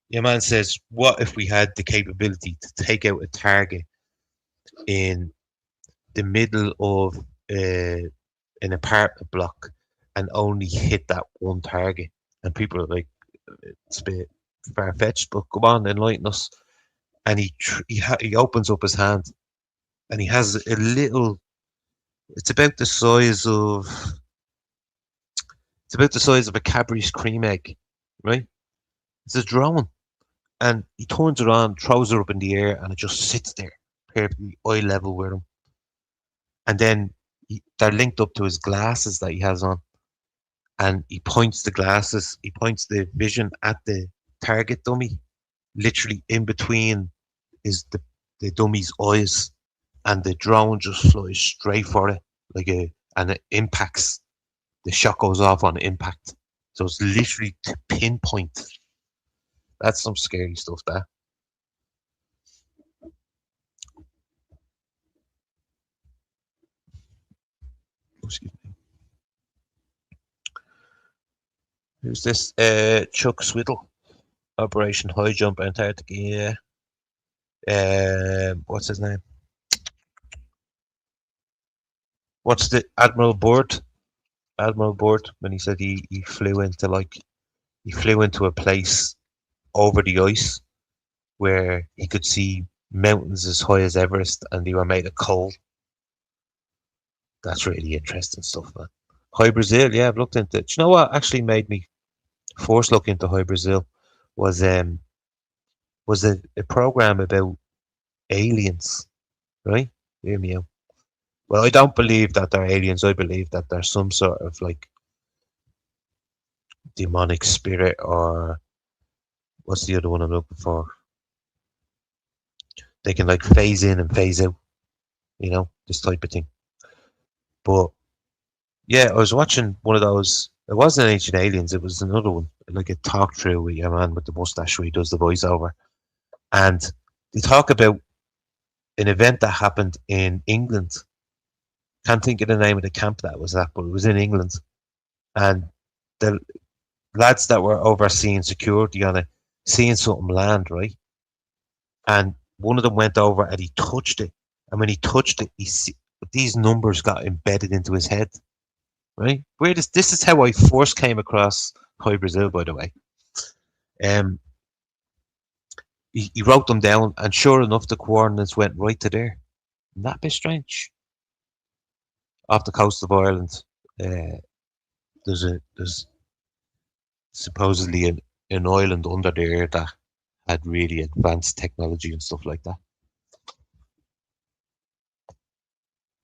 your man says, "What if we had the capability to take out a target in the middle of an apartment block and only hit that one target?" And people are like, "It's a bit far fetched, but come on, enlighten us." And he opens up his hand, and he has a little. It's about the size of. It's about the size of a Cadbury's cream egg, right? It's a drone, and he turns it on, throws it up in the air, and it just sits there, perfectly eye level with him. And then they're linked up to his glasses that he has on, and he points the vision at the target dummy, literally in between is the dummy's eyes, and the drone just flies straight for it, and it impacts. The shot goes off on impact, so it's literally to pinpoint. That's some scary stuff. That. Excuse me. Who's this? Chuck Swiddle, Operation High Jump Antarctica. What's his name? What's the Admiral Byrd? Admiral Byrd, when he said he flew into a place over the ice where he could see mountains as high as Everest, and they were made of coal. That's really interesting stuff, man. High Brazil, yeah, I've looked into it. Do you know what actually made me first look into High Brazil was a program about aliens, right? Hear me out. Well, I don't believe that they're aliens. I believe that they're some sort of like demonic spirit, or what's the other one I'm looking for? they can like phase in and phase out, you know, this type of thing. But yeah, I was watching one of those. It wasn't Ancient Aliens. It was another one, like a talk through with your man with the mustache where he does the voiceover, and they talk about an event that happened in England. Can't think of the name of the camp that was at, but it was in England, and the lads that were overseeing security on it, seeing something land, right? And one of them went over and he touched it. And when he touched it, these numbers got embedded into his head, right? Where this is how I first came across High Brazil, by the way. He wrote them down, and sure enough, the coordinates went right to there. Isn't that a bit strange? Off the coast of Ireland, there's supposedly an island under there that had really advanced technology and stuff like that.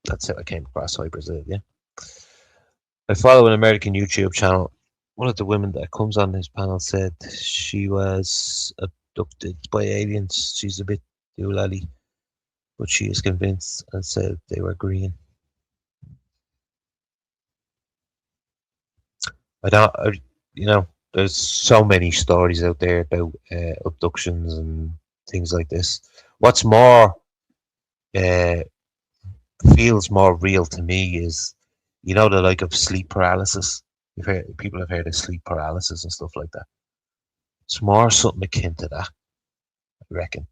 That's how I came across High Brazil, yeah. I follow an American YouTube channel. One of the women that comes on this panel said she was abducted by aliens. She's a bit doolally, but she is convinced and said they were green. You know, there's so many stories out there about abductions and things like this. What's more, feels more real to me is, you know, the like of sleep paralysis. People have heard of sleep paralysis and stuff like that. It's more something akin to that, I reckon.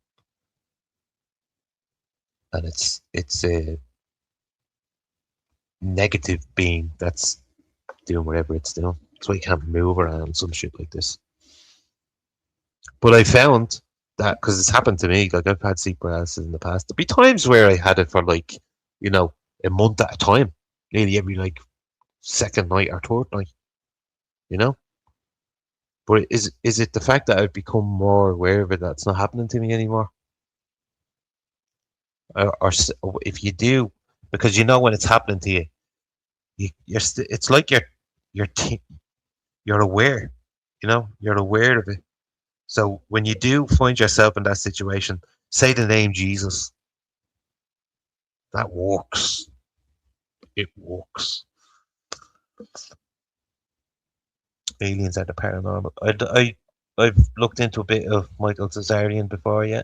And it's a negative being that's doing whatever it's doing. That's why you can't move around, some shit like this. But I found that, because it's happened to me, like I've had sleep paralysis in the past. There'd be times where I had it for like, you know, a month at a time, nearly every like second night or third night, you know. But is it the fact that I've become more aware of it that's not happening to me anymore? Or if you do, because you know when it's happening to you, it's like you're you're aware, you know, you're aware of it. So when you do find yourself in that situation, say the name Jesus. That works. It works. Aliens are the paranormal. I've looked into a bit of Michael Cesarian before, yeah.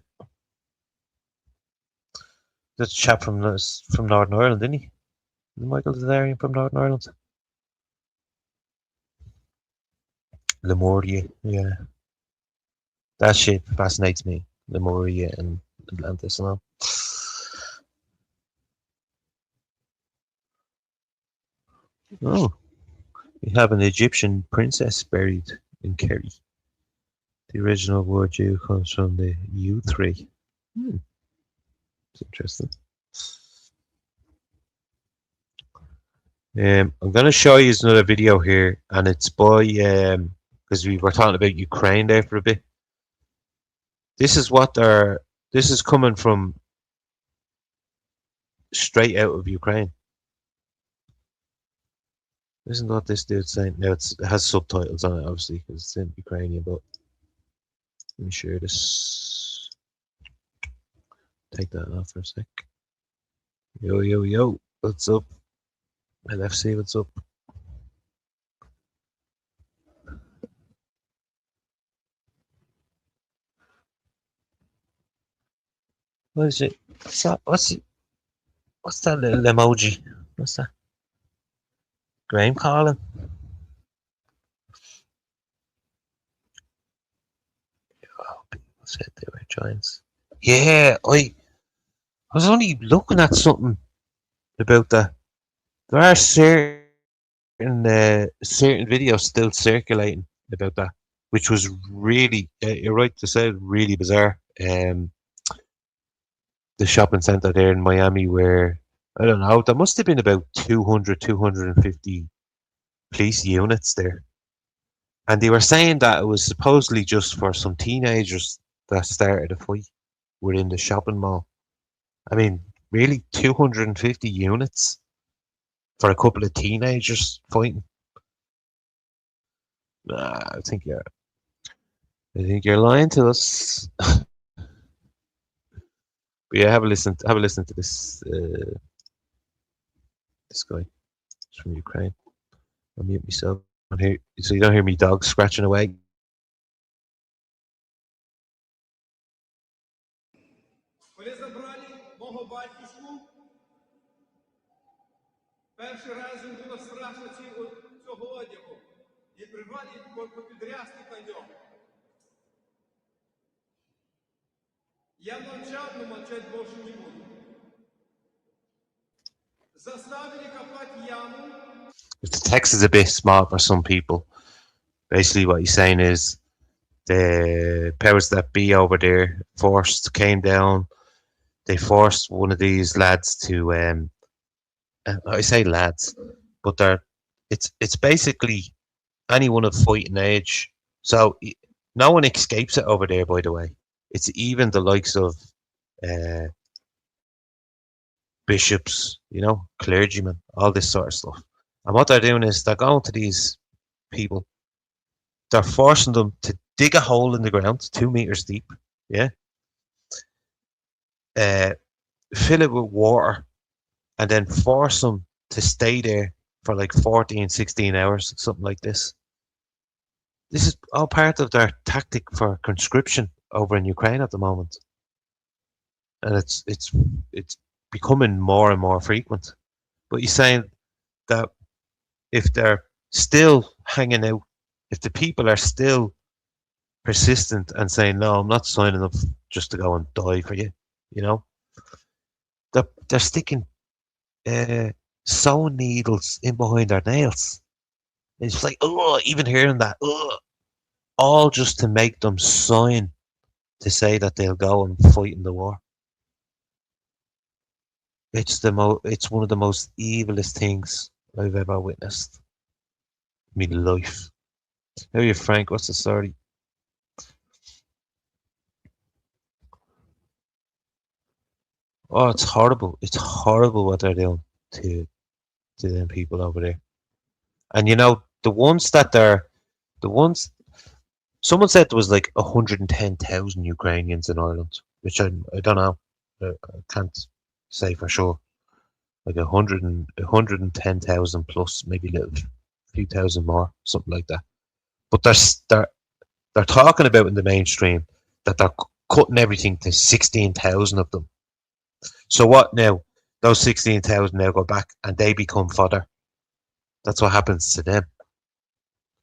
This chap from Northern Ireland, didn't he? Michael Cesarian from Northern Ireland. Lemuria, yeah. That shit fascinates me. Lemuria and Atlantis and all. Oh, we have an Egyptian princess buried in Kerry. The original word "Jew" comes from the U3. It's interesting. I'm going to show you another video here, and it's by because we were talking about Ukraine there for a bit. This is what this is coming from straight out of Ukraine. Listen to what this dude's saying. Now it has subtitles on it, obviously, because it's in Ukrainian. But let me share this. Take that off for a sec. Yo, yo, yo. What's up? LFC, what's up? What is it? What's that? What's that little emoji? What's that? Graham calling? Oh, people said they were giants. Yeah, I was only looking at something about that. There are certain videos still circulating about that, which was really, you're right to say, really bizarre. The shopping center there in Miami, where I don't know, there must have been about 200, 250 police units there, and they were saying that it was supposedly just for some teenagers that started a fight within the shopping mall. I mean, really, 250 units for a couple of teenagers fighting? Nah, I think you're lying to us. But yeah, have a listen. Have a listen to this. This guy. He's from Ukraine. I'll mute myself. On here, so you don't hear me dog scratching away. Коли забрали мого батюшку, перший раз їм було страшно цього одягу. І прибрали попідрясти на ньому. Я молчал, но молчать больше не буду. Заставили копать яму. If the text is a bit small for some people, basically what he's saying is the powers that be over there came down. They forced one of these lads to I say lads, but it's basically anyone of fighting age. So no one escapes it over there, by the way. It's even the likes of bishops, clergymen, all this sort of stuff. And what they're doing is they're going to these people, they're forcing them to dig a hole in the ground 2 meters deep, yeah, fill it with water, and then force them to stay there for like 14, 16 hours, something like this. This is all part of their tactic for conscription over in Ukraine at the moment. And it's becoming more and more frequent. But he's saying that if they're still hanging out, if the people are still persistent and saying, no, I'm not signing up just to go and die for you, they're sticking sewing needles in behind their nails. It's like, oh, even hearing that, all just to make them sign to say that they'll go and fight in the war. It's one of the most evilest things I've ever witnessed in my life. How are you, Frank? What's the story? Oh, it's horrible. It's horrible what they're doing to them people over there. And the ones someone said there was like 110,000 Ukrainians in Ireland, which I don't know. I can't say for sure. Like 110,000 plus, maybe a few thousand more, something like that. But they're talking about in the mainstream that they're cutting everything to 16,000 of them. So what now? Those 16,000 now go back and they become fodder. That's what happens to them.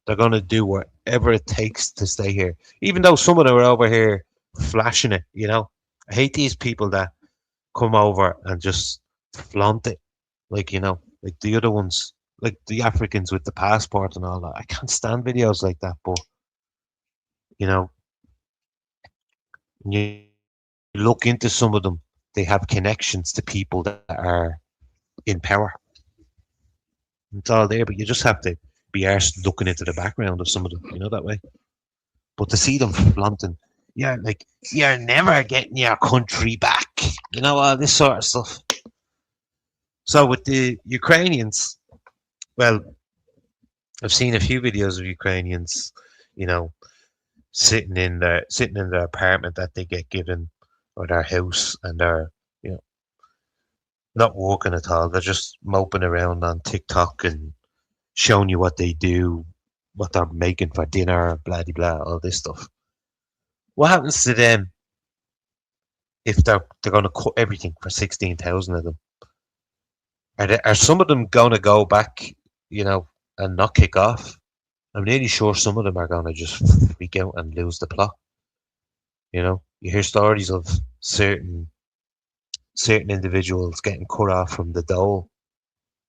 They're going to do whatever it takes to stay here. Even though some of them are over here flashing it, I hate these people that come over and just flaunt it. Like the other ones, like the Africans with the passport and all that. I can't stand videos like that, but, when you look into some of them, they have connections to people that are in power. It's all there, but you just have to be arsed looking into the background of some of them, that way. But to see them flaunting, you're never getting your country back, all this sort of stuff. So with the Ukrainians, well, I've seen a few videos of Ukrainians, sitting in their apartment that they get given, or their house, and they're not working at all. They're just moping around on TikTok and showing you what they do, what they're making for dinner, blah blah, all this stuff. What happens to them if they're going to cut everything for 16,000 of them? Are some of them going to go back, and not kick off? I'm nearly sure some of them are going to just freak out and lose the plot. You hear stories of certain individuals getting cut off from the dole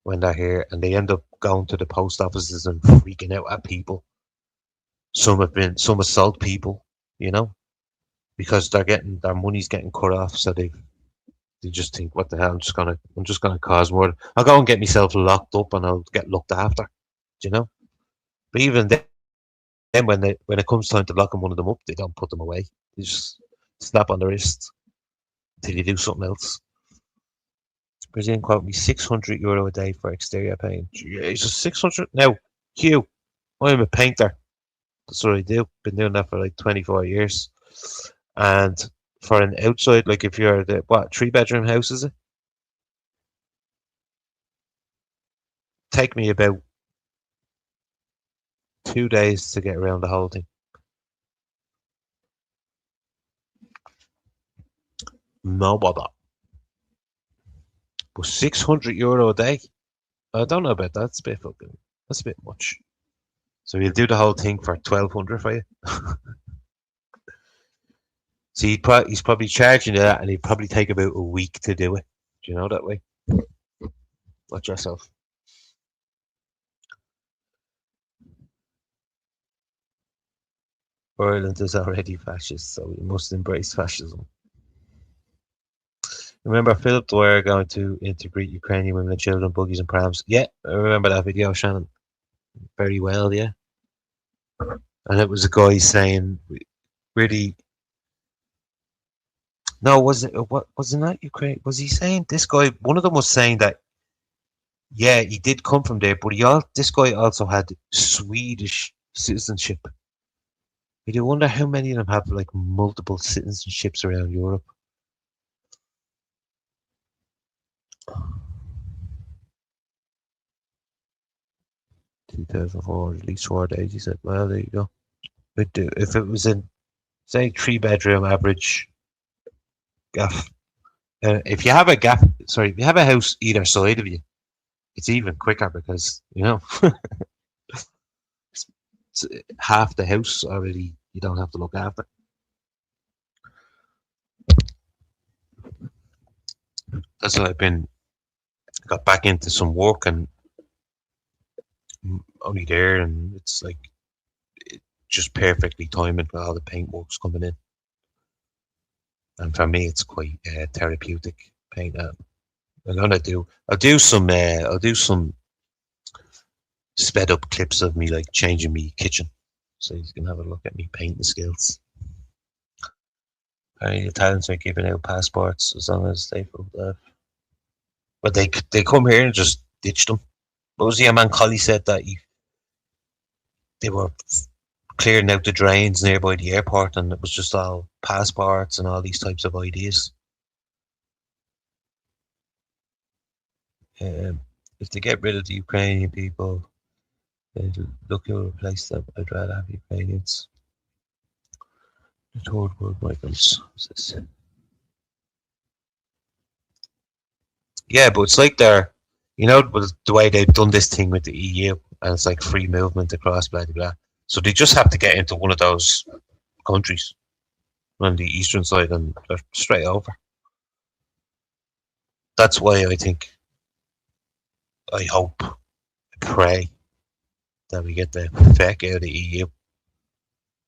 when they're here, and they end up going to the post offices and freaking out at people. Some assault people, because their money's getting cut off, so they just think, what the hell, I'm just gonna cause more. I'll go and get myself locked up and I'll get looked after, But even then when it comes time to locking one of them up, they don't put them away. They just slap on the wrist until you do something else. Brazilian quote me €600 a day for exterior paint. Jesus, 600. Now, Hugh, I'm a painter. That's what I do. Been doing that for like 24 years. And for an outside, like if you're the, what, 3-bedroom house, is it? Take me about 2 days to get around the whole thing. No bother. But €600 a day? I don't know about that. That's a bit fucking, that's a bit much. So we'll do the whole thing for 1,200 for you. So he's probably charging you that, and he'd probably take about a week to do it. Do you know that way? Watch yourself. Ireland is already fascist, so we must embrace fascism. Remember Philip Dwyer going to integrate Ukrainian women and children, buggies and prams? Yeah, I remember that video, Shannon. Very well, yeah. And it was a guy saying, really. No, was it? What was it? Not Ukraine? Was he saying this guy? One of them was saying that. Yeah, he did come from there, but this guy also had Swedish citizenship. You do wonder how many of them have like multiple citizenships around Europe. $2,400 at least 4 days. He said, "Well, there you go." But if it was in, say, 3-bedroom average gaff, if you have a gaff, sorry, if you have a house either side of you, it's even quicker because it's half the house already. You don't have to look after. That's why got back into some work and only there, and it's like just perfectly timing with all the paintworks coming in. And for me, it's quite therapeutic paint. I'll do some sped up clips of me like changing me kitchen, so you can have a look at me painting skills. Apparently, Italians are giving out passports as long as they feel that. But they come here and just ditch them. What was the man Collie said that they were clearing out the drains nearby the airport, and it was just all passports and all these types of ideas. If they get rid of the Ukrainian people, they'd look to replace them. I'd rather have Ukrainians. The third world migrants. Yeah, but it's like they're, the way they've done this thing with the EU, and it's like free movement across, blah, blah, blah. So they just have to get into one of those countries on the eastern side, and they're straight over. That's why I hope, I pray that we get the feck out of the EU.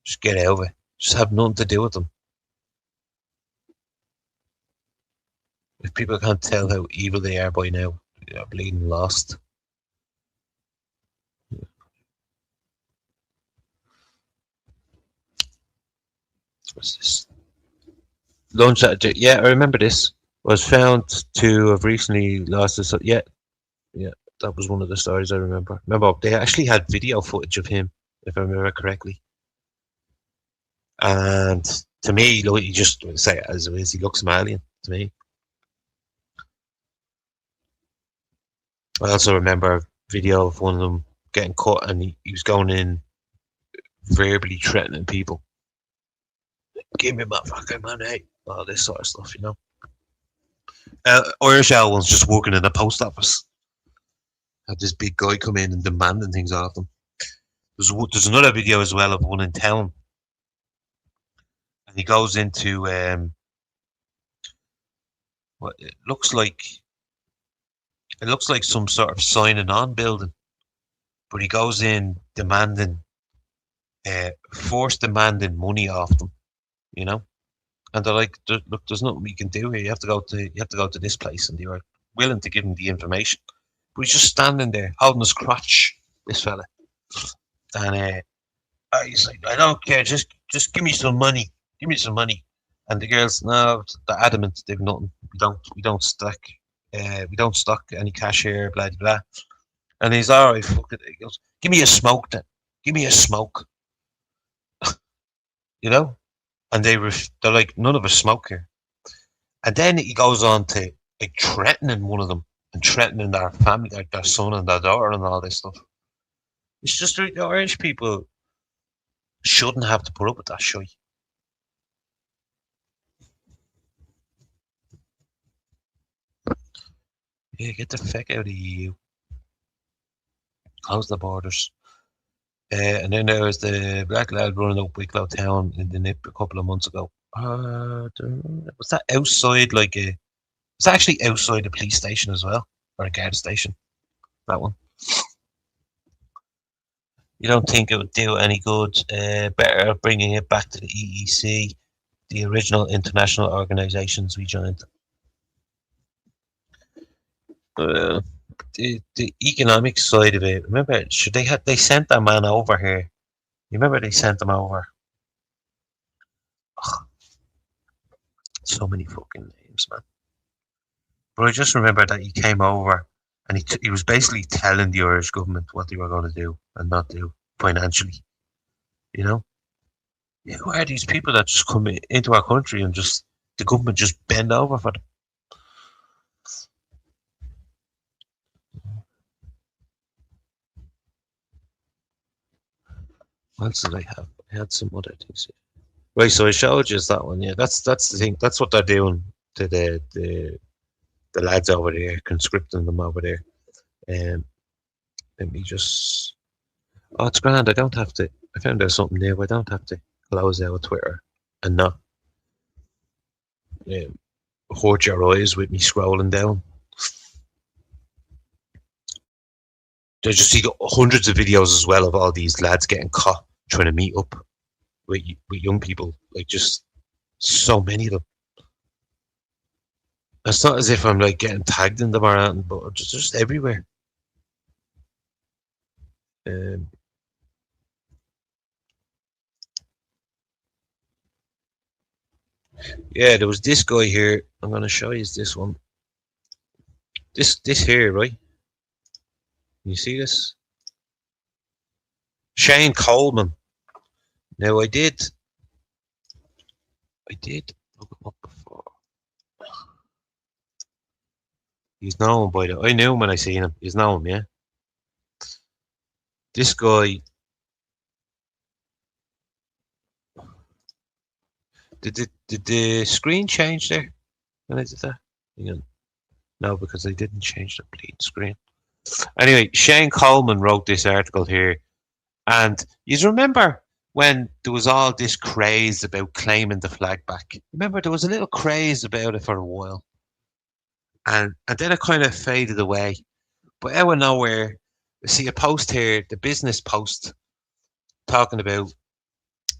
Just get out of it. Just have nothing to do with them. If people can't tell how evil they are by now, they're bleeding lost. What's this? Lunch at yeah, I remember this. Was found to have recently lost his. Yeah, that was one of the stories I remember. Remember, they actually had video footage of him, if I remember correctly. And to me, he just say it as it is. He looks Somalian to me. I also remember a video of one of them getting cut, and he was going in verbally threatening people. Give me my fucking money. All this sort of stuff, Irish one's just working in the post office. Had this big guy come in and demanding things off them. There's another video as well of one in town, and he goes into what it looks like some sort of signing on building, but he goes in demanding, demanding money off them, and they're like, "Look, there's nothing we can do here. You have to go to this place," and they were willing to give him the information, but he's just standing there holding his crotch, this fella, and he's like, "I don't care, just give me some money, and the girls, no, they're adamant, they've nothing. We don't stock any cash here, blah blah blah. And he's all right, fuck it. He goes, "Give me a smoke then. Give me a smoke." and they're like, none of us smoke here. And then he goes on to like threatening one of them and threatening their family, like their son and their daughter and all this stuff. It's just like the Irish people shouldn't have to put up with that shit. Yeah, get the feck out of the EU. Close the borders. And then there was the black lad running up Wicklow Town in the nip a couple of months ago. Was that outside like a? It's actually outside the police station as well, or a guard station. That one. You don't think it would do any good? Better bringing it back to the EEC, the original international organisations we joined. The economic side of it. Remember, they sent that man over here. You remember they sent him over? Ugh, so many fucking names, man. But I just remember that he came over and he was basically telling the Irish government what they were going to do and not do financially. You know, who are these people that just come into our country and just the government just bend over for them? What else did I have? I had some other things. Right, so I showed you that one. Yeah, that's the thing. That's what they're doing to the lads over there, conscripting them over there. Let me just. Oh, it's grand. I don't have to. I found out something new. I don't have to close out Twitter and not hurt your eyes with me scrolling down. I just see hundreds of videos as well of all these lads getting caught trying to meet up with young people. Like, just so many of them. It's not as if I'm like getting tagged in them or anything, but just everywhere. Yeah, there was this guy here. I'm gonna show you this one. This here, right? You see this? Shane Coleman. Now I did look him up before. He's known by the. I knew him when I seen him. He's known, yeah. This guy. Did the screen change there when I did that? Hang on. No, because I didn't change the bleed screen. Anyway, Shane Coleman wrote this article here, and you remember when there was all this craze about claiming the flag back? Remember, there was a little craze about it for a while, and then it kind of faded away. But out of nowhere, I see a post here, the Business Post, talking about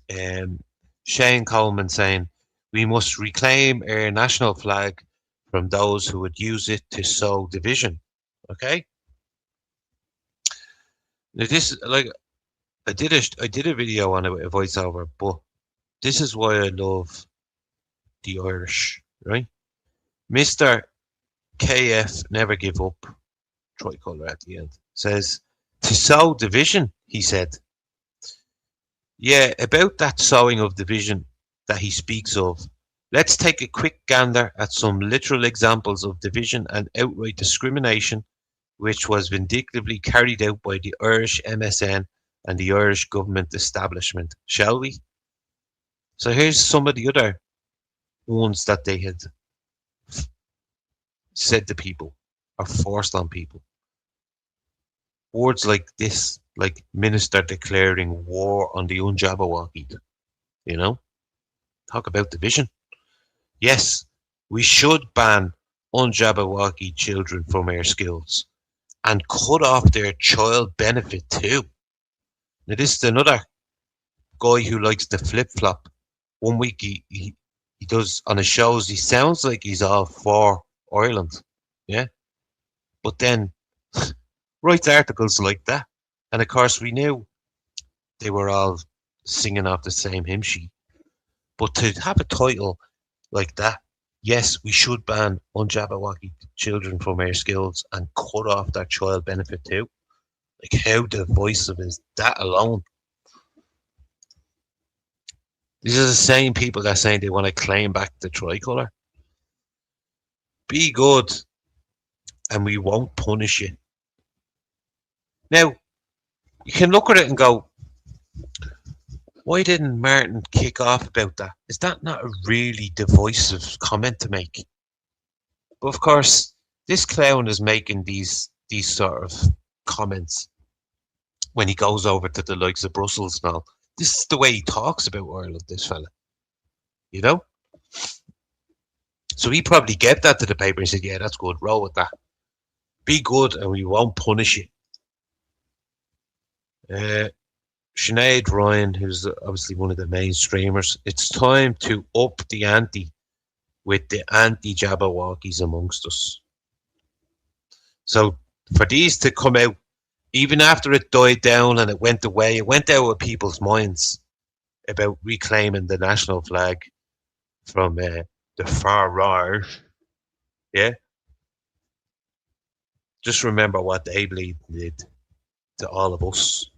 Shane Coleman saying, "We must reclaim our national flag from those who would use it to sow division." Okay. Now this, like, I did a video on it with a voiceover, but this is why I love the Irish, right? Mr. KF Never Give Up, tricolour at the end, says, "To sow division," he said. Yeah, about that sowing of division that he speaks of, let's take a quick gander at some literal examples of division and outright discrimination which was vindictively carried out by the Irish MSN and the Irish government establishment, shall we? So here's some of the other ones that they had said to people or forced on people. Words like this, like minister declaring war on the Unjabawaki, you know? Talk about division. Yes, we should ban Unjabawaki children from our schools and cut off their child benefit too. Now this is another guy who likes to flip-flop. One week he does on his shows, he sounds like he's all for Ireland, yeah? But then writes articles like that. And of course we knew they were all singing off the same hymn sheet. But to have a title like that, yes, we should ban Unjabawaki children from our schools and cut off their child benefit too. Like, how divisive is that alone? These are the same people that are saying they want to claim back the tricolour. Be good, and we won't punish you. Now, you can look at it and go, why didn't Martin kick off about that? Is that not a really divisive comment to make? But of course, this clown is making these sort of comments when he goes over to the likes of Brussels and all. This is the way he talks about Ireland, this fella. You know? So he probably gave that to the paper and said, yeah, that's good, roll with that. Be good and we won't punish you. Sinead Ryan, who's obviously one of the main streamers, it's time to up the ante with the anti-Jabberwockies amongst us. So for these to come out, even after it died down and it went away, it went out of people's minds about reclaiming the national flag from the far right. Yeah? Just remember what they did to all of us.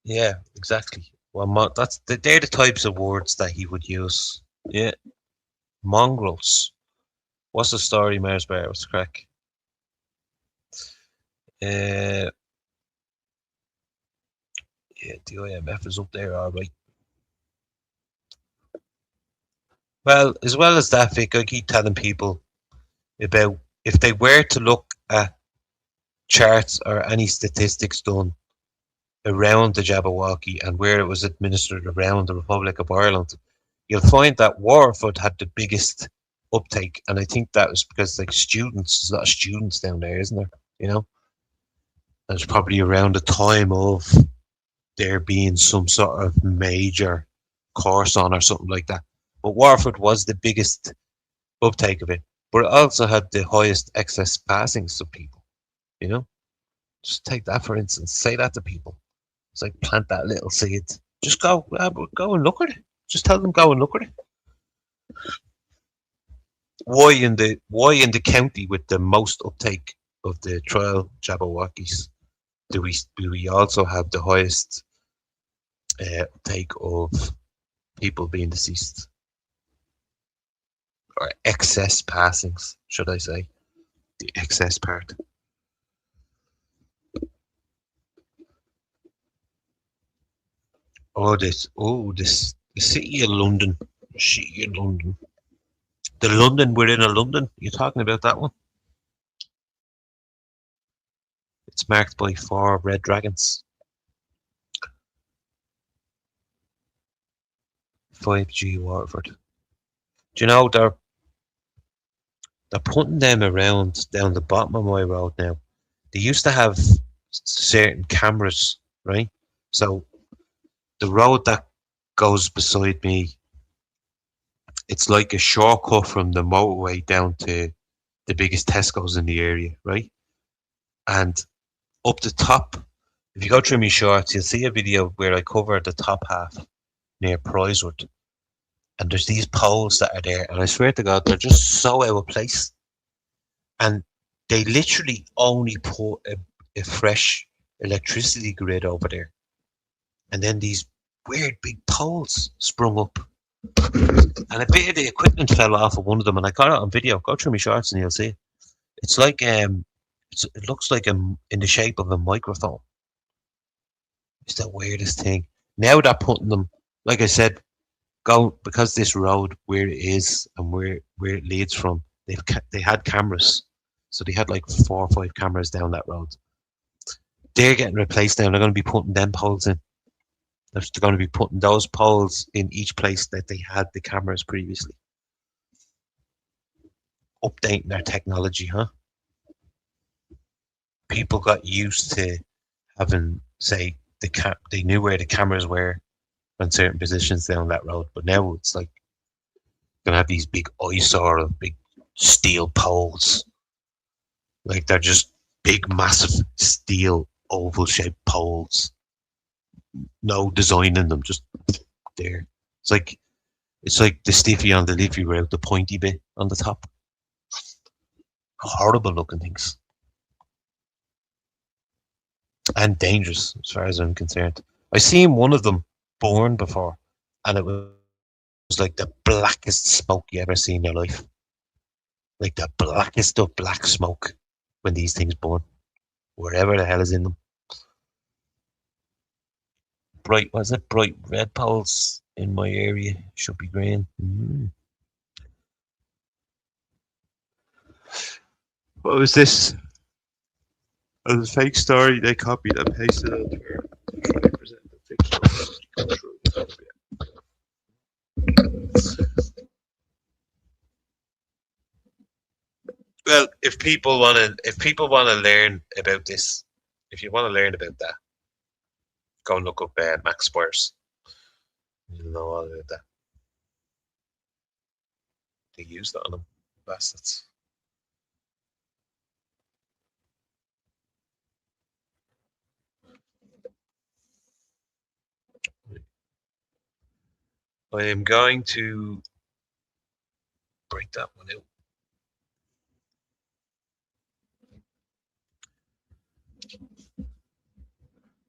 Yeah, exactly. Well, they're the types of words that he would use. Yeah, mongrels. What's the story, Mars Bear? What's the crack? Yeah, the IMF is up there, all right. Well, as well as that, Vic, I keep telling people about if they were to look at charts or any statistics done around the Jabberwocky and where it was administered around the Republic of Ireland, you'll find that Waterford had the biggest uptake, and I think that was because like students, there's a lot of students down there, isn't there? You know, and it's probably around the time of there being some sort of major course on or something like that. But Waterford was the biggest uptake of it, but it also had the highest excess passings of people. You know, just take that for instance. Say that to people. It's like plant that little seed. Just go and look at it. Just tell them go and look at it. Why in the county with the most uptake of the trial Jabberwockies do we also have the highest uptake of people being deceased, or excess passings, should I say? The excess part. The city of London. The London within a London. You're talking about that one? It's marked by 4 red dragons. 5G Waterford. Do you know they're putting them around down the bottom of my road now? They used to have certain cameras, right? So the road that goes beside me, it's like a shortcut from the motorway down to the biggest Tesco's in the area, right? And up the top, if you go through my shorts, you'll see a video where I cover the top half near Prizewood. And there's these poles that are there, and I swear to God, they're just so out of place. And they literally only put a fresh electricity grid over there. And then these weird big poles sprung up. And a bit of the equipment fell off of one of them, and I got it on video. Go through my shorts and you'll see it. It's like it looks like in the shape of a microphone. It's the weirdest thing. Now they're putting them, like I said, because this road where it is and where it leads from, they had cameras, so they had like 4 or 5 cameras down that road. They're getting replaced now. They're going to be putting them poles in. They're going to be putting those poles in each place that they had the cameras previously. Updating their technology, huh? People got used to having, say, they knew where the cameras were on certain positions down that road, but now it's like gonna have these big eyesore of big steel poles. Like they're just big, massive steel oval-shaped poles. No design in them, just there. It's like the stiffy on the livery without the pointy bit on the top. Horrible looking things. and dangerous as far as I'm concerned. I seen one of them born before, and it was like the blackest smoke you ever see in your life. Like the blackest of black smoke when these things born, wherever the hell is in them. Was it bright red poles in my area? Should be green. What was this? It was a fake story. They copied and pasted it to try and present the fictional. Well, if people want to learn about this, if you want to learn about that, go and look up Max Squares. You'll know all about that. They used that on them, bastards. I am going to break that one out.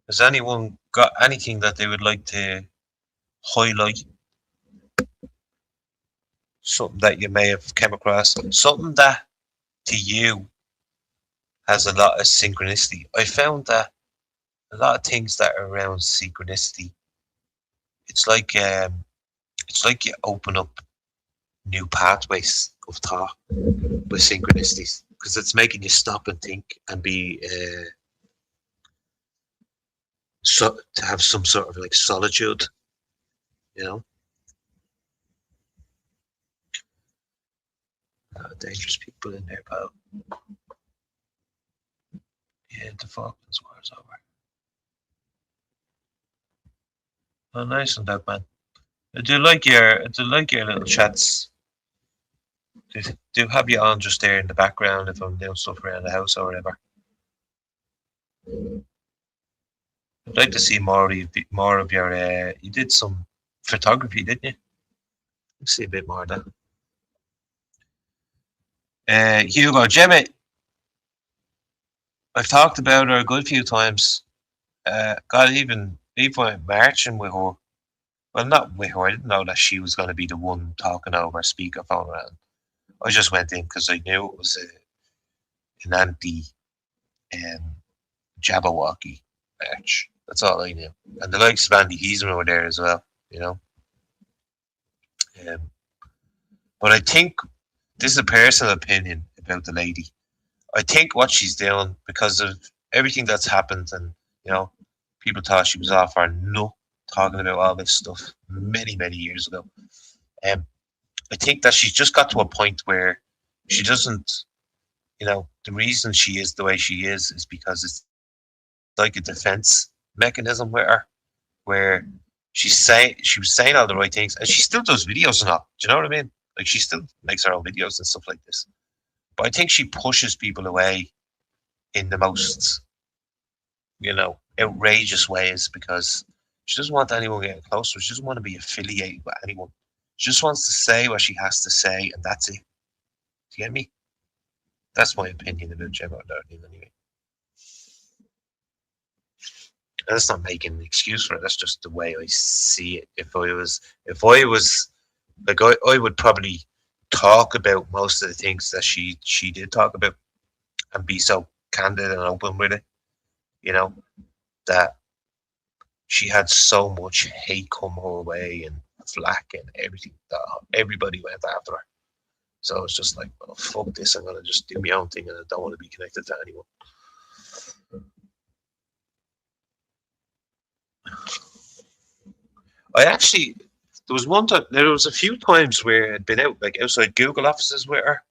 Has anyone got anything that they would like to highlight? Something that you may have come across, something that to you has a lot of synchronicity. I found that a lot of things that are around synchronicity, it's like you open up new pathways of thought with synchronicities, because it's making you stop and think and be so to have some sort of like solitude, you know. Dangerous people in there, pal. Yeah, the Falklands War's over. Oh, nice one, that man. I do like your little chats. Do have you on just there in the background if I'm doing stuff around the house or whatever. I'd like to see more of your. You did some photography, didn't you? Let's see a bit more of that. Hugo, Gemma, I've talked about her a good few times. God, even went marching with her. Well, not with her. I didn't know that she was going to be the one talking over speakerphone around. I just went in because I knew it was an anti Jabberwocky match. That's all I knew. And the likes of Andy Heisman were there as well, you know. But I think this is a personal opinion about the lady. I think what she's doing, because of everything that's happened, and you know, people thought she was off her nut talking about all this stuff many, many years ago. I think that she's just got to a point where she doesn't, you know, the reason she is the way she is because it's like a defense mechanism with her, where she was saying all the right things, and she still does videos and all. Do you know what I mean? Like, she still makes her own videos and stuff like this. But I think she pushes people away in the most, you know, outrageous ways, because she doesn't want anyone getting closer. She doesn't want to be affiliated with anyone. She just wants to say what she has to say, and that's it. Do you get me? That's my opinion about Gemma O'Doherty, anyway. And that's not making an excuse for it. That's just the way I see it. If I was like, I would probably talk about most of the things that she did talk about, and be so candid and open with it. You know, that she had so much hate come her way and flack and everything that everybody went after her. So it's just like, well, fuck this. I'm gonna just do my own thing, and I don't want to be connected to anyone. There was a few times where I'd been out, like outside Google offices with her,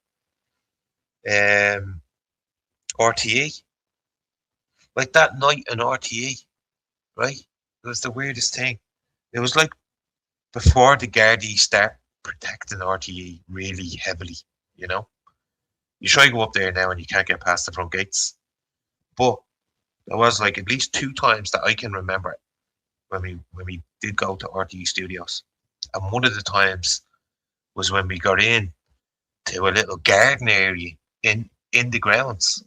RTE, like that night in RTE, right? It was the weirdest thing. It was like before the Gardaí start protecting RTE really heavily, you know? You try to go up there now and you can't get past the front gates. But there was like at least 2 times that I can remember when we did go to RTE studios. And one of the times was when we got in to a little garden area in the grounds.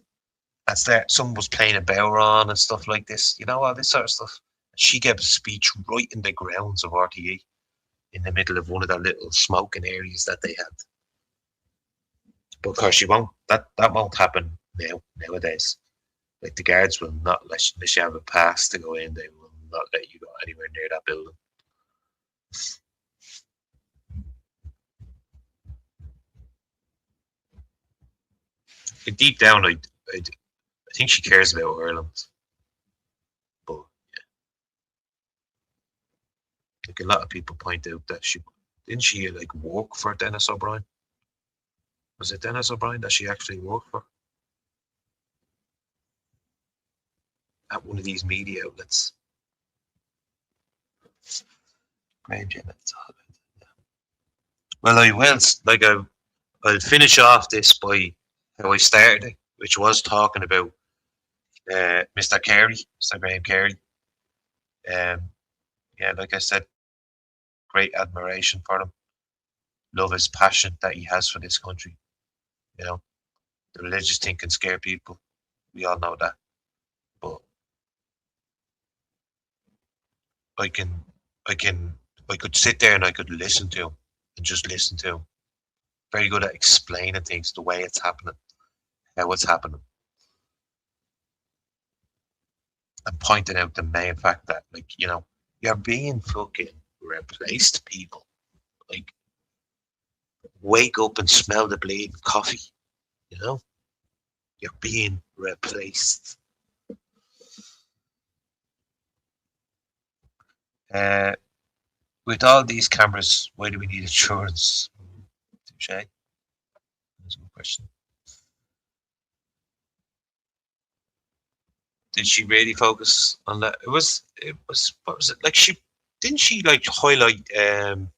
And someone was playing a Bowron and stuff like this, all this sort of stuff. She gave a speech right in the grounds of RTE, in the middle of one of their little smoking areas that they had. But of course, that won't happen nowadays. Like, the guards will not let you, unless you have a pass to go in, they will not let you go anywhere near that building. And deep down, I think she cares about Ireland. But yeah, like, a lot of people point out that didn't she like work for Dennis O'Brien? Was it Dennis O'Brien that she actually worked for? At one of these media outlets. Graham Jennings. Well, I'll finish off this by how I started it, which was talking about Mr. Carey, Mr. Graham Carey. Yeah, like I said, great admiration for him. Love his passion that he has for this country. The religious thing can scare people. We all know that. But I could sit there and I could listen to him and just listen to him. Very good at explaining things, the way it's happening, how it's happening, and pointing out the main fact that, you're being fucking replaced, people. Like, wake up and smell the bleeding coffee. You're being replaced. With all these cameras, why do we need insurance? Touche. That's a good question. Did she really focus on that? It was what was it? Like, didn't she like highlight the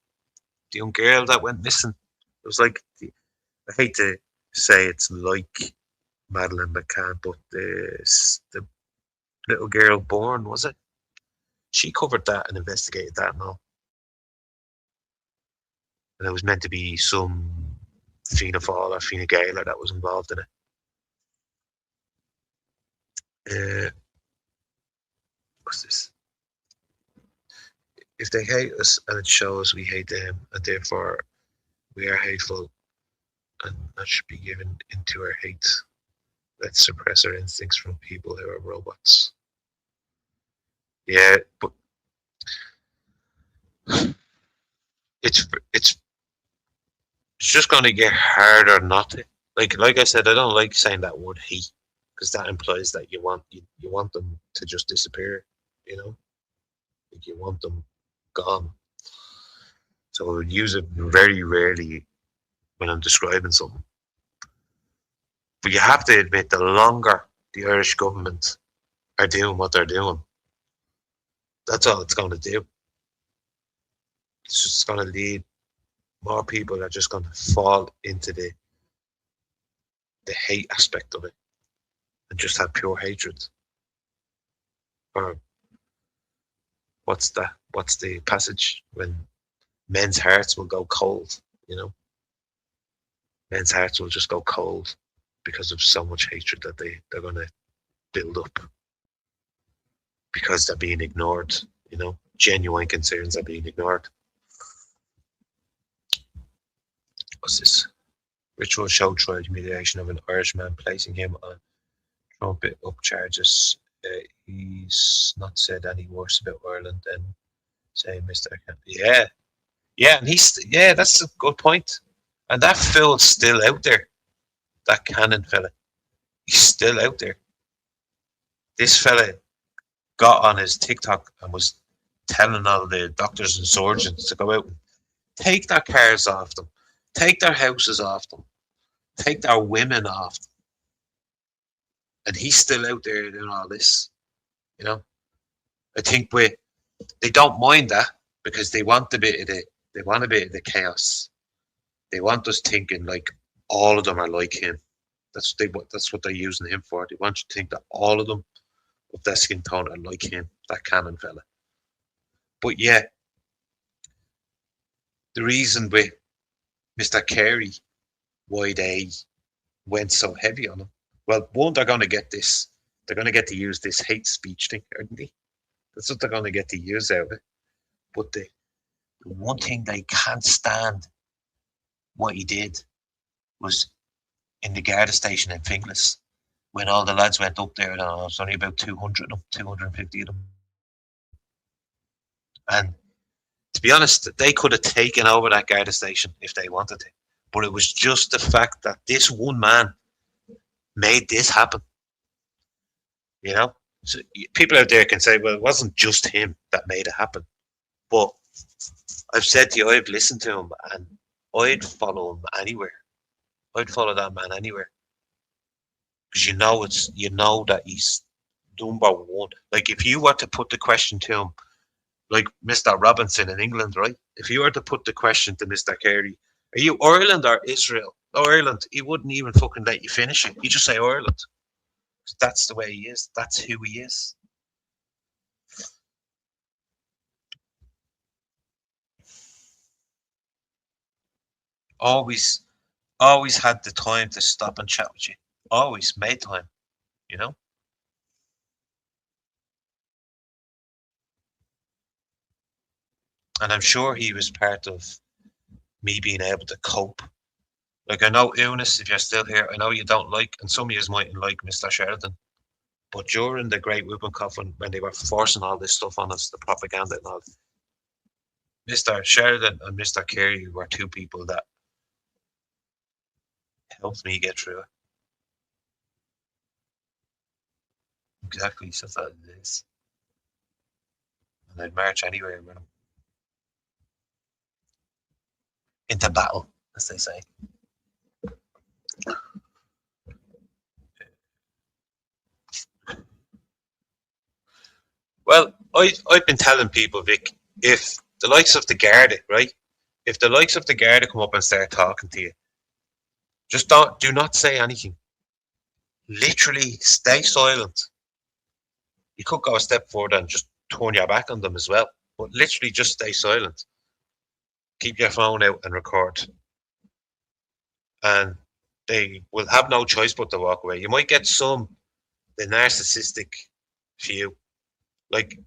young girl that went missing? It was like, I hate to say it's like Madeleine McCann, but the little girl born, was it? She covered that and investigated that and all. And it was meant to be some Fianna Fáil or Fine Gaeler that was involved in it. What's this? If they hate us and it shows we hate them, and therefore we are hateful, and that should be given into our hate. Let's suppress our instincts from people who are robots. Yeah, but it's just going to get harder not to. Like I said, I don't like saying that word hate, because that implies that you want them to just disappear. Like, you want them gone. So I would use it very rarely when I'm describing something. But you have to admit, the longer the Irish government are doing what they're doing, that's all it's going to do. It's just going to lead more people are just going to fall into the hate aspect of it and just have pure hatred. Or what's the passage when men's hearts will go cold? Men's hearts will just go cold because of so much hatred that they're going to build up because they're being ignored. Genuine concerns are being ignored. What's this? Ritual show trial humiliation of an Irishman, placing him on trumpet up charges. He's not said any worse about Ireland than, say, Mr. Yeah, and that's a good point. And that fool's still out there. That Cannon fella, he's still out there. This fella got on his TikTok and was telling all the doctors and surgeons to go out and take their cars off them, take their houses off them, take their women off them. And he's still out there doing all this. I think they don't mind that, because they want a bit of the chaos. They want us thinking like all of them are like him. That's what they're using him for. They want you to think that all of them of their skin tone are like him, that Cannon fella. But yeah, the reason with Mr. Carey, why they went so heavy on him, Well, one, they're going to get this. They're going to get to use this hate speech thing, aren't they? That's what they're going to get to use out of it. But the one thing they can't stand what he did was in the Garda station in Finglas when all the lads went up there. I don't know, it was only about 200 of them, 250 of them. And to be honest, they could have taken over that Garda station if they wanted to. But it was just the fact that this one man made this happen. You know? So people out there can say, well, it wasn't just him that made it happen. But I've said to you, I've listened to him and I'd follow him anywhere. I'd follow that man anywhere. Because you know that he's number one. Like if you were to put the question to him, like Mr. Robinson in England, right? If you were to put the question to Mr. Carey, are you Ireland or Israel? Ireland, he wouldn't even fucking let you finish it. He'd just say Ireland. That's the way he is. That's who he is. Always had the time to stop and chat with you. Always made time, you know? And I'm sure he was part of me being able to cope. Like I know, Eunice, if you're still here, I know you don't like, and some of you mightn't like Mr. Sheridan. But during the Great Whooping Cough, when they were forcing all this stuff on us, the propaganda and all, Mr. Sheridan and Mr. Carey were two people that helped me get through it. Exactly, so that it is. And I'd march anywhere with him. Into battle, as they say. Well, I've been telling people, Vic, if the likes of the Garda, right? If the likes of the Garda come up and start talking to you, just do not say anything. Literally stay silent. You could go a step further and just turn your back on them as well. But literally just stay silent. Keep your phone out and record. And they will have no choice but to walk away. You might get the narcissistic few. Like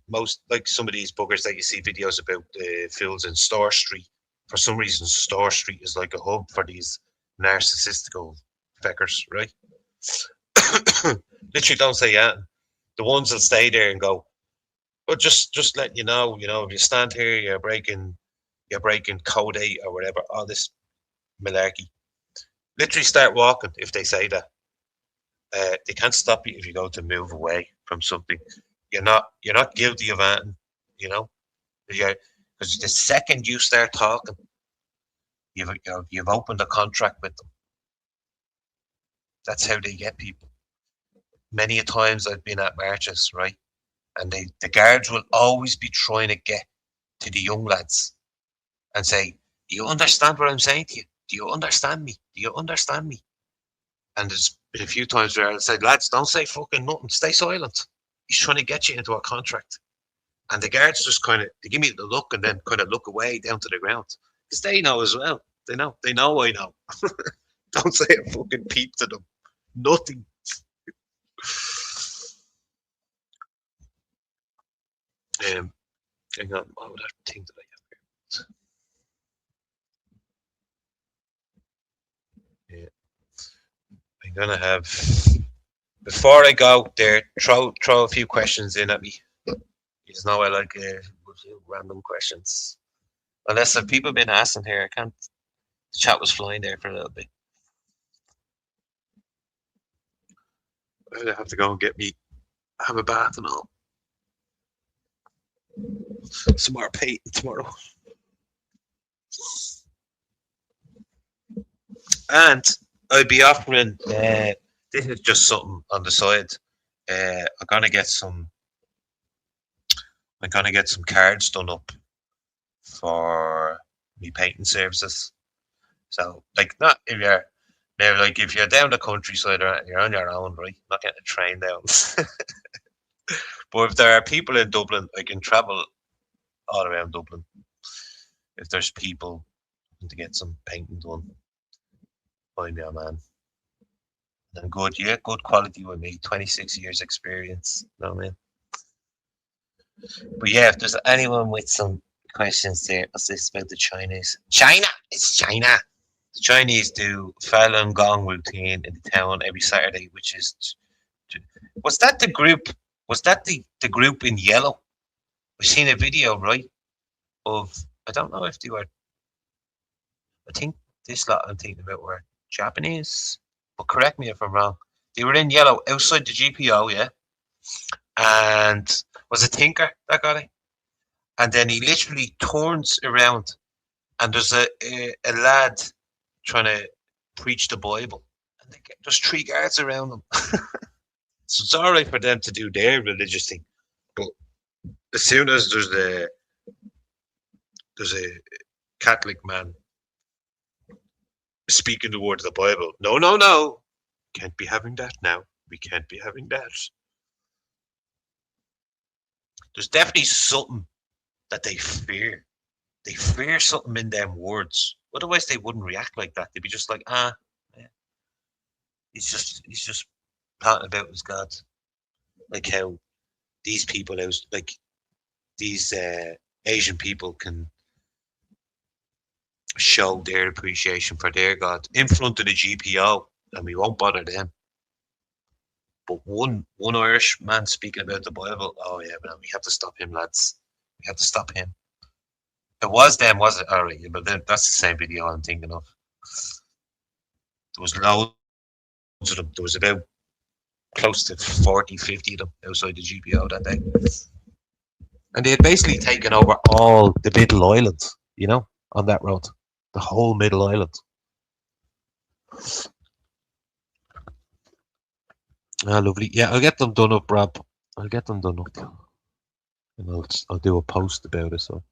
some of these buggers that you see videos about the fools in Store Street. For some reason, Store Street is like a hub for these narcissistical feckers, right? Literally don't say yeah. The ones that stay there and go, but just let you know, if you stand here, you're breaking code 8 or whatever, all this malarkey. Literally start walking if they say that. They can't stop you if you go to move away from something. You're not guilty of anything, because the second you start talking, you've opened a contract with them. That's how they get people. Many a times I've been at marches, right, and the guards will always be trying to get to the young lads and say, "Do you understand what I'm saying to you? Do you understand me? Do you understand me?" And there's been a few times where I said, "Lads, don't say fucking nothing. Stay silent. He's trying to get you into a contract." And the guards just they give me the look and then kind of look away down to the ground. Because they know as well. They know I know. Don't say a fucking peep to them. Nothing. Hang on, what would that thing that I have here? Yeah. I'm gonna have, before I go there, throw a few questions in at me. You just know I like random questions. Unless have people been asking here, I can't. The chat was flying there for a little bit. I have to go and have a bath and all. Some more painting tomorrow. And I'd be offering, this is just something on the side. I'm gonna get some cards done up for me painting services. So not if you're now, if you're down the countryside or you're on your own, right? Not getting a train down. But if there are people in Dublin, I can travel all around Dublin. If there's people to get some painting done, find me a man. And good, yeah, good quality with me. 26 years experience. You know what I mean? But yeah, if there's anyone with some questions there, what's this about the Chinese? China! It's China! The Chinese do Falun Gong routine in the town every Saturday, which is. Was that the group? Was that the group in yellow? I've seen a video, right? Of. I don't know if they were. I think this lot I'm thinking about were Japanese. But correct me if I'm wrong. They were in yellow outside the GPO, yeah? And was a Tinker, that guy? And then he literally turns around and there's a lad trying to preach the Bible. And there's 3 guards around him. So it's all right for them to do their religious thing. But as soon as there's a Catholic man speaking the word of the Bible, no, no, no. Can't be having that now. We can't be having that. There's definitely something that they fear. They fear something in them words. Otherwise, they wouldn't react like that. They'd be just like, yeah. He's just planting about his God. Like how these people, like these Asian people, can show their appreciation for their God in front of the GPO, and we won't bother them. But one Irish man speaking about the Bible, oh yeah, man, we have to stop him, lads. We have to stop him. It was them, was it? All right, but that's the same video I'm thinking of. There was loads of them. There was about close to 40, 50 of them outside the GPO that day. And they had basically taken over all the middle island, you know, on that road. The whole middle island. Ah, lovely. Yeah, I'll get them done up, Rob. I'll get them done up. And I'll do a post about it. So,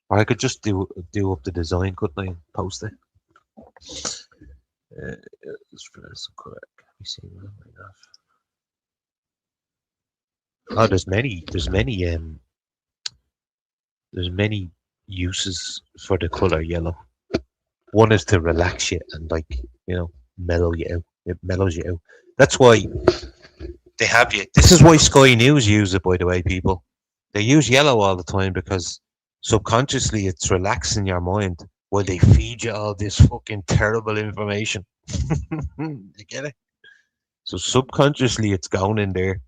or I could just do up the design, couldn't I, and post it? That's correct. Let me see what I have. Oh, there's many uses for the color yellow. One is to relax you and, like, you know, mellow you out. It mellows you out. That's why they have you. This is why Sky News use it, by the way, people. They use yellow all the time because subconsciously it's relaxing your mind while they feed you all this fucking terrible information. You get it? So subconsciously it's going in there,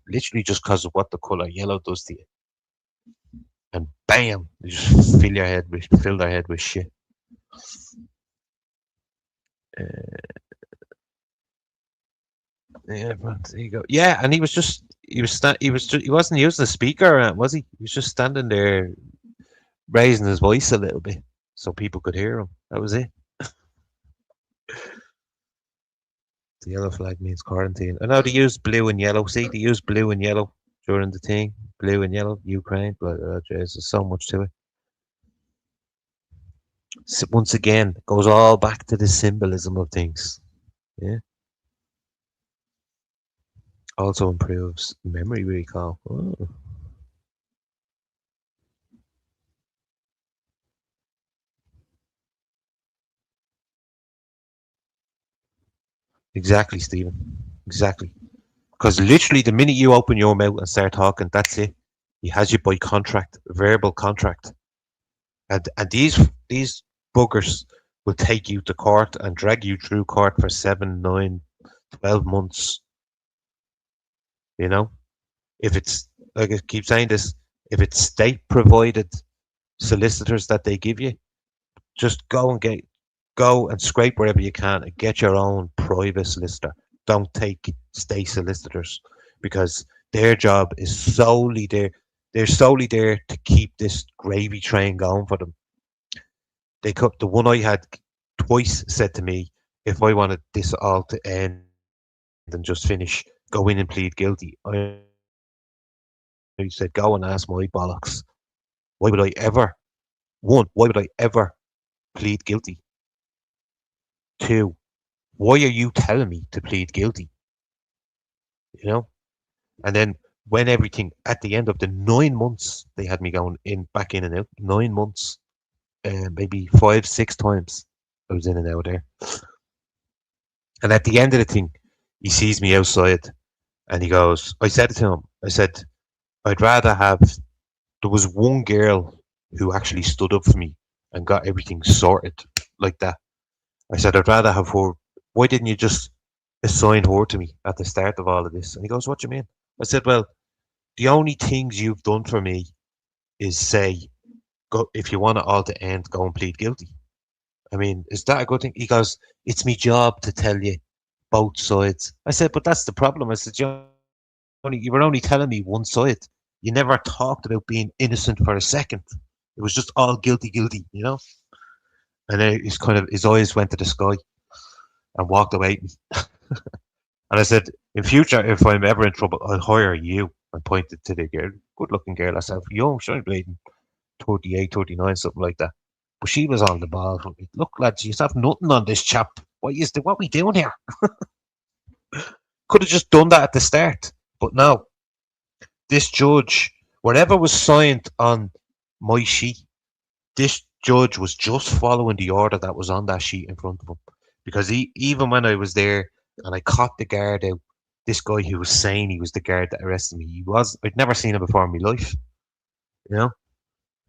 literally just because of what the color yellow does to you. And bam, you just fill their head with shit. Yeah, but there you go. Yeah, and he wasn't using the speaker, was he? He was just standing there, raising his voice a little bit so people could hear him. That was it. The yellow flag means quarantine. I know they use blue and yellow. See, they use blue and yellow during the thing. Blue and yellow, Ukraine. But there's so much to it. So once again, it goes all back to the symbolism of things. Yeah. Also improves memory recall. Oh. Exactly, Stephen. Exactly. Because literally, the minute you open your mouth and start talking, that's it. He has you by contract, verbal contract, and these buggers will take you to court and drag you through court for 7, 9, 12 months. You know, if it's, like I keep saying this, if it's state provided solicitors that they give you, just go and scrape wherever you can and get your own private solicitor. Don't take state solicitors because their job is solely there. They're solely there to keep this gravy train going for them. The one I had twice said to me, if I wanted this all to end and just finish, go in and plead guilty. I said, go and ask my bollocks. Why would I ever? One, why would I ever plead guilty? Two, why are you telling me to plead guilty? You know? And then when everything, at the end of the 9 months, they had me going back in and out. 9 months, maybe 5, 6 times I was in and out there. And at the end of the thing, he sees me outside and he goes, I said to him, I said, I'd rather have, there was one girl who actually stood up for me and got everything sorted like that. I said, I'd rather have her. Why didn't you just assign her to me at the start of all of this? And he goes, what do you mean? I said, well, the only things you've done for me is say, go, if you want it all to end, go and plead guilty. I mean, is that a good thing? He goes, it's my job to tell you both sides. I said, but that's the problem. I said, you were only telling me one side. You never talked about being innocent for a second. It was just all guilty, guilty, you know? And then he's kind of, his eyes went to the sky and walked away. And I said, in future, if I'm ever in trouble, I'll hire you. I pointed to the girl, good looking girl. I said, young, she's bleeding 38, 39, something like that. But she was on the ball. Look, lads, you have nothing on this chap. What are we doing here? Could have just done that at the start. But no, this judge, whatever was signed on my sheet, this judge was just following the order that was on that sheet in front of him. Because even when I was there and I caught the guard out, this guy who was saying he was the guard that arrested me, I'd never seen him before in my life, you know?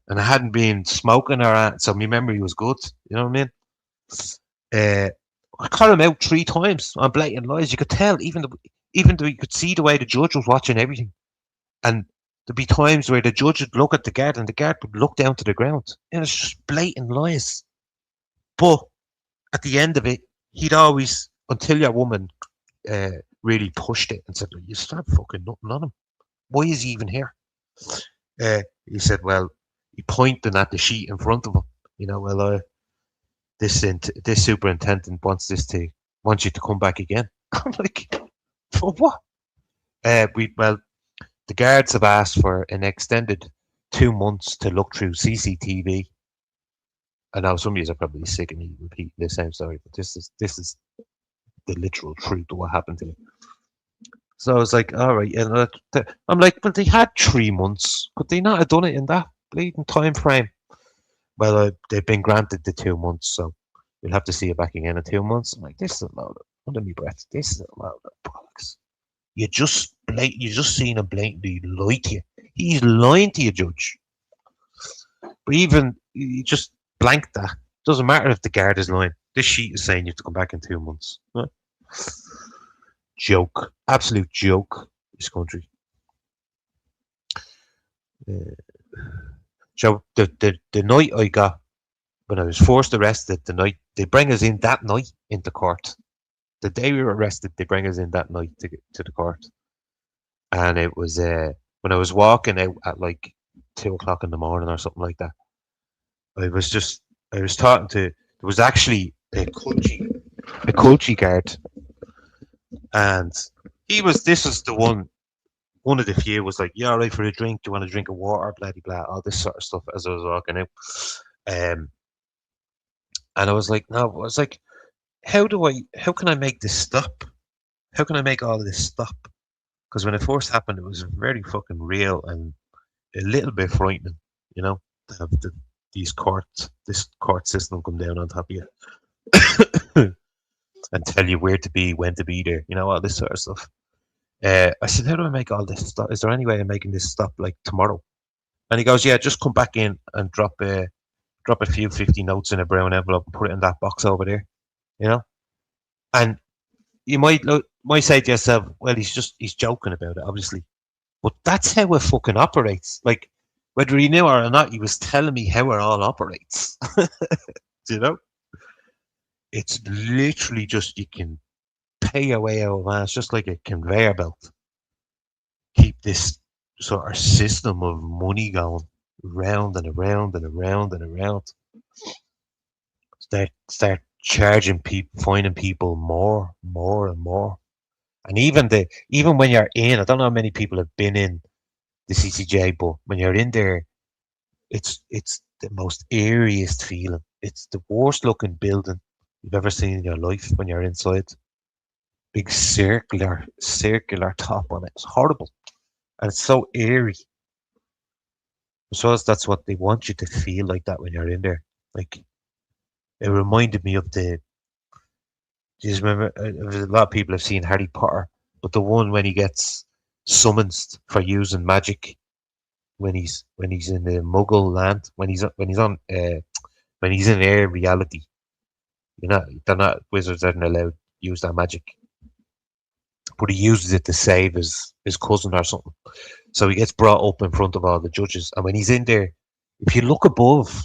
And I hadn't been smoking so my memory was good, you know what I mean? I caught him out 3 times on blatant lies. You could tell, even though you could see the way the judge was watching everything. And there'd be times where the judge would look at the guard and the guard would look down to the ground. And it's just blatant lies. But at the end of it, he'd always, until your woman really pushed it and said, you start fucking nothing on him. Why is he even here? He said, well, he pointed at the sheet in front of him. You know, well, this superintendent wants you to come back again. I'm like, for what? The guards have asked for an extended 2 months to look through CCTV. I know some of you are probably sick of me repeating the same story, but this is the literal truth of what happened to me. So I was like, all right, and I'm like, well, they had 3 months. Could they not have done it in that bleeding time frame? Well, they've been granted the 2 months, so we'll have to see it back again in 2 months. I'm like, this is a load of, under my breath, this is a load of bollocks. You just seen him blatantly lie to you. He's lying to you, Judge. But even you just blank that. Doesn't matter if the guard is lying. This sheet is saying you have to come back in 2 months. Huh? Joke, absolute joke. This country. So the night I got when I was first arrested, the night they bring us in that night into court. The day we were arrested, they bring us in that night to the court. And it was when I was walking out at like 2 o'clock in the morning or something like that. I was talking to, there was actually a culture guard, and this was the one of the few was like, yeah, all right for a drink, do you want a drink of water, blah blah blah, all this sort of stuff as I was walking out. And I was like, no, I was like, how can I make this stop? How can I make all of this stop? Because when it first happened, it was very fucking real and a little bit frightening, you know, to have this court system come down on top of you and tell you where to be, when to be there, you know, all this sort of stuff. I said, how do I make all this stop? Is there any way of making this stop like tomorrow? And he goes, yeah, just come back in and drop a few 50 notes in a brown envelope and put it in that box over there, you know? And you might say to yourself, well, he's joking about it, obviously. But that's how it fucking operates. Like, whether he knew or not, he was telling me how it all operates. You know? It's literally just, you can pay your way out of man. It's just like a conveyor belt. Keep this sort of system of money going round and around and around and around. Start charging people, finding people more and more. And even when you're in, I don't know how many people have been in the CCJ, but when you're in there, it's the most eeriest feeling. It's the worst looking building you've ever seen in your life when you're inside. Big circular top on it. It's horrible. And it's so eerie. I suppose that's what they want you to feel like that when you're in there. Like, it reminded me of the Do you just remember? A lot of people have seen Harry Potter, but the one when he gets summoned for using magic when he's in the Muggle land, when he's in their reality, they're not wizards aren't allowed to use that magic, but he uses it to save his cousin or something. So he gets brought up in front of all the judges, and when he's in there, if you look above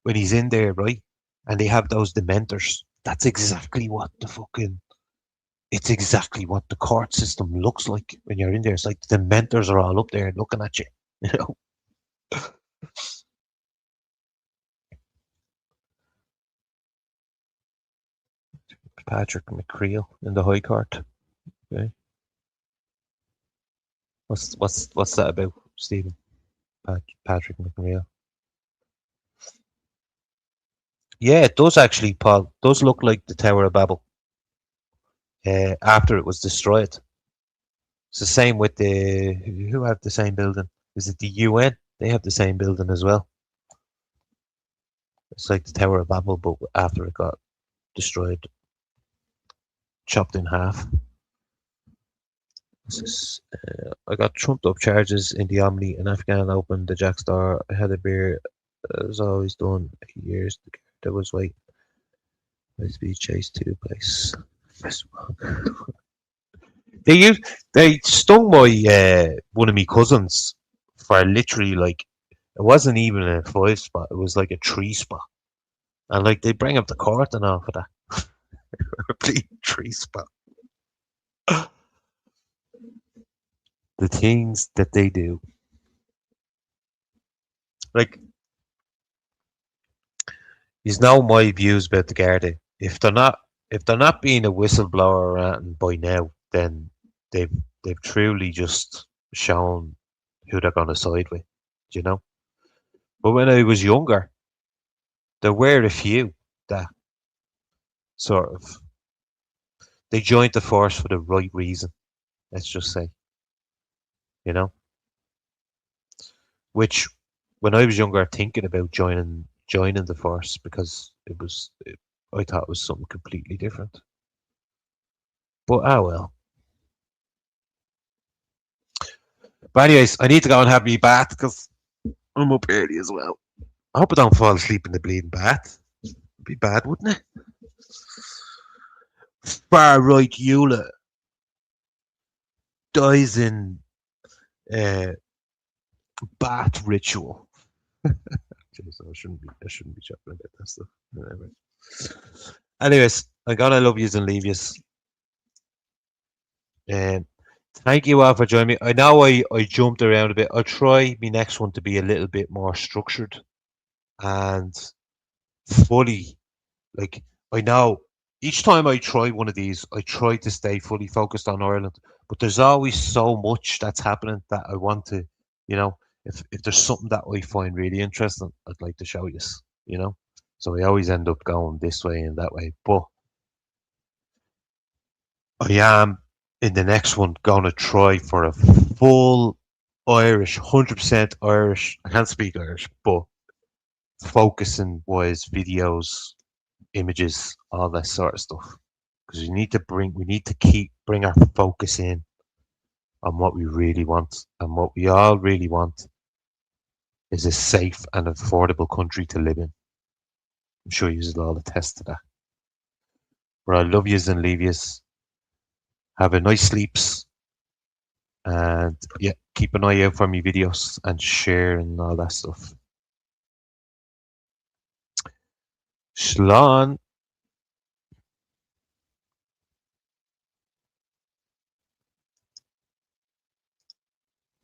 when he's in there, right, and they have those dementors, that's exactly what the fucking it's exactly what the court system looks like when you're in there. It's like the mentors are all up there looking at you. You know. Patrick McCreel in the High Court. Okay. What's that about, Stephen? Patrick McCreel. Yeah, it does actually, Paul. It does look like the Tower of Babel after it was destroyed. It's the same with the who have the same building. Is it the UN? They have the same building as well. It's like the Tower of Babel, but after it got destroyed, chopped in half. I got trumped up charges in the Omni in Afghan Open, the Jack Star. I had a beer, as always done. Years there was white. Let's be chased to the place. They stung my one of my cousins for literally like it wasn't even a 5 spot, it was like a 3 spot. And like they bring up the court and all for that. A complete 3 spot. The things that they do. Like you know my views about the Garda. If they're not being a whistleblower or anything by now, then they've they've truly just shown who they're gonna side with, you know? But when I was younger, there were a few that sort of they joined the force for the right reason, let's just say. You know? Which when I was younger thinking about joining the force because I thought it was something completely different. But well. But anyways, I need to go and have me bath because I'm up early as well. I hope I don't fall asleep in the bleeding bath. It'd be bad, wouldn't it? Far right Eula dies in bath ritual. Jeez, I shouldn't be chatting about that stuff. Whatever. Anyways, I'm gonna love yous and leave yous. Thank you all for joining me. I know I jumped around a bit. I'll try my next one to be a little bit more structured and fully like I know each time I try one of these, I try to stay fully focused on Ireland. But there's always so much that's happening that I want to, if there's something that I find really interesting, I'd like to show you, So I always end up going this way and that way. But I am in the next one going to try for a full Irish, 100% Irish. I can't speak Irish, but focusing wise videos, images, all that sort of stuff. Because we need to bring our focus in on what we really want. And what we all really want is a safe and affordable country to live in. I'm sure you will all attest to that. But I love yous and leave yous. Have a nice sleeps. And yeah, keep an eye out for me videos and share and all that stuff. Shlán.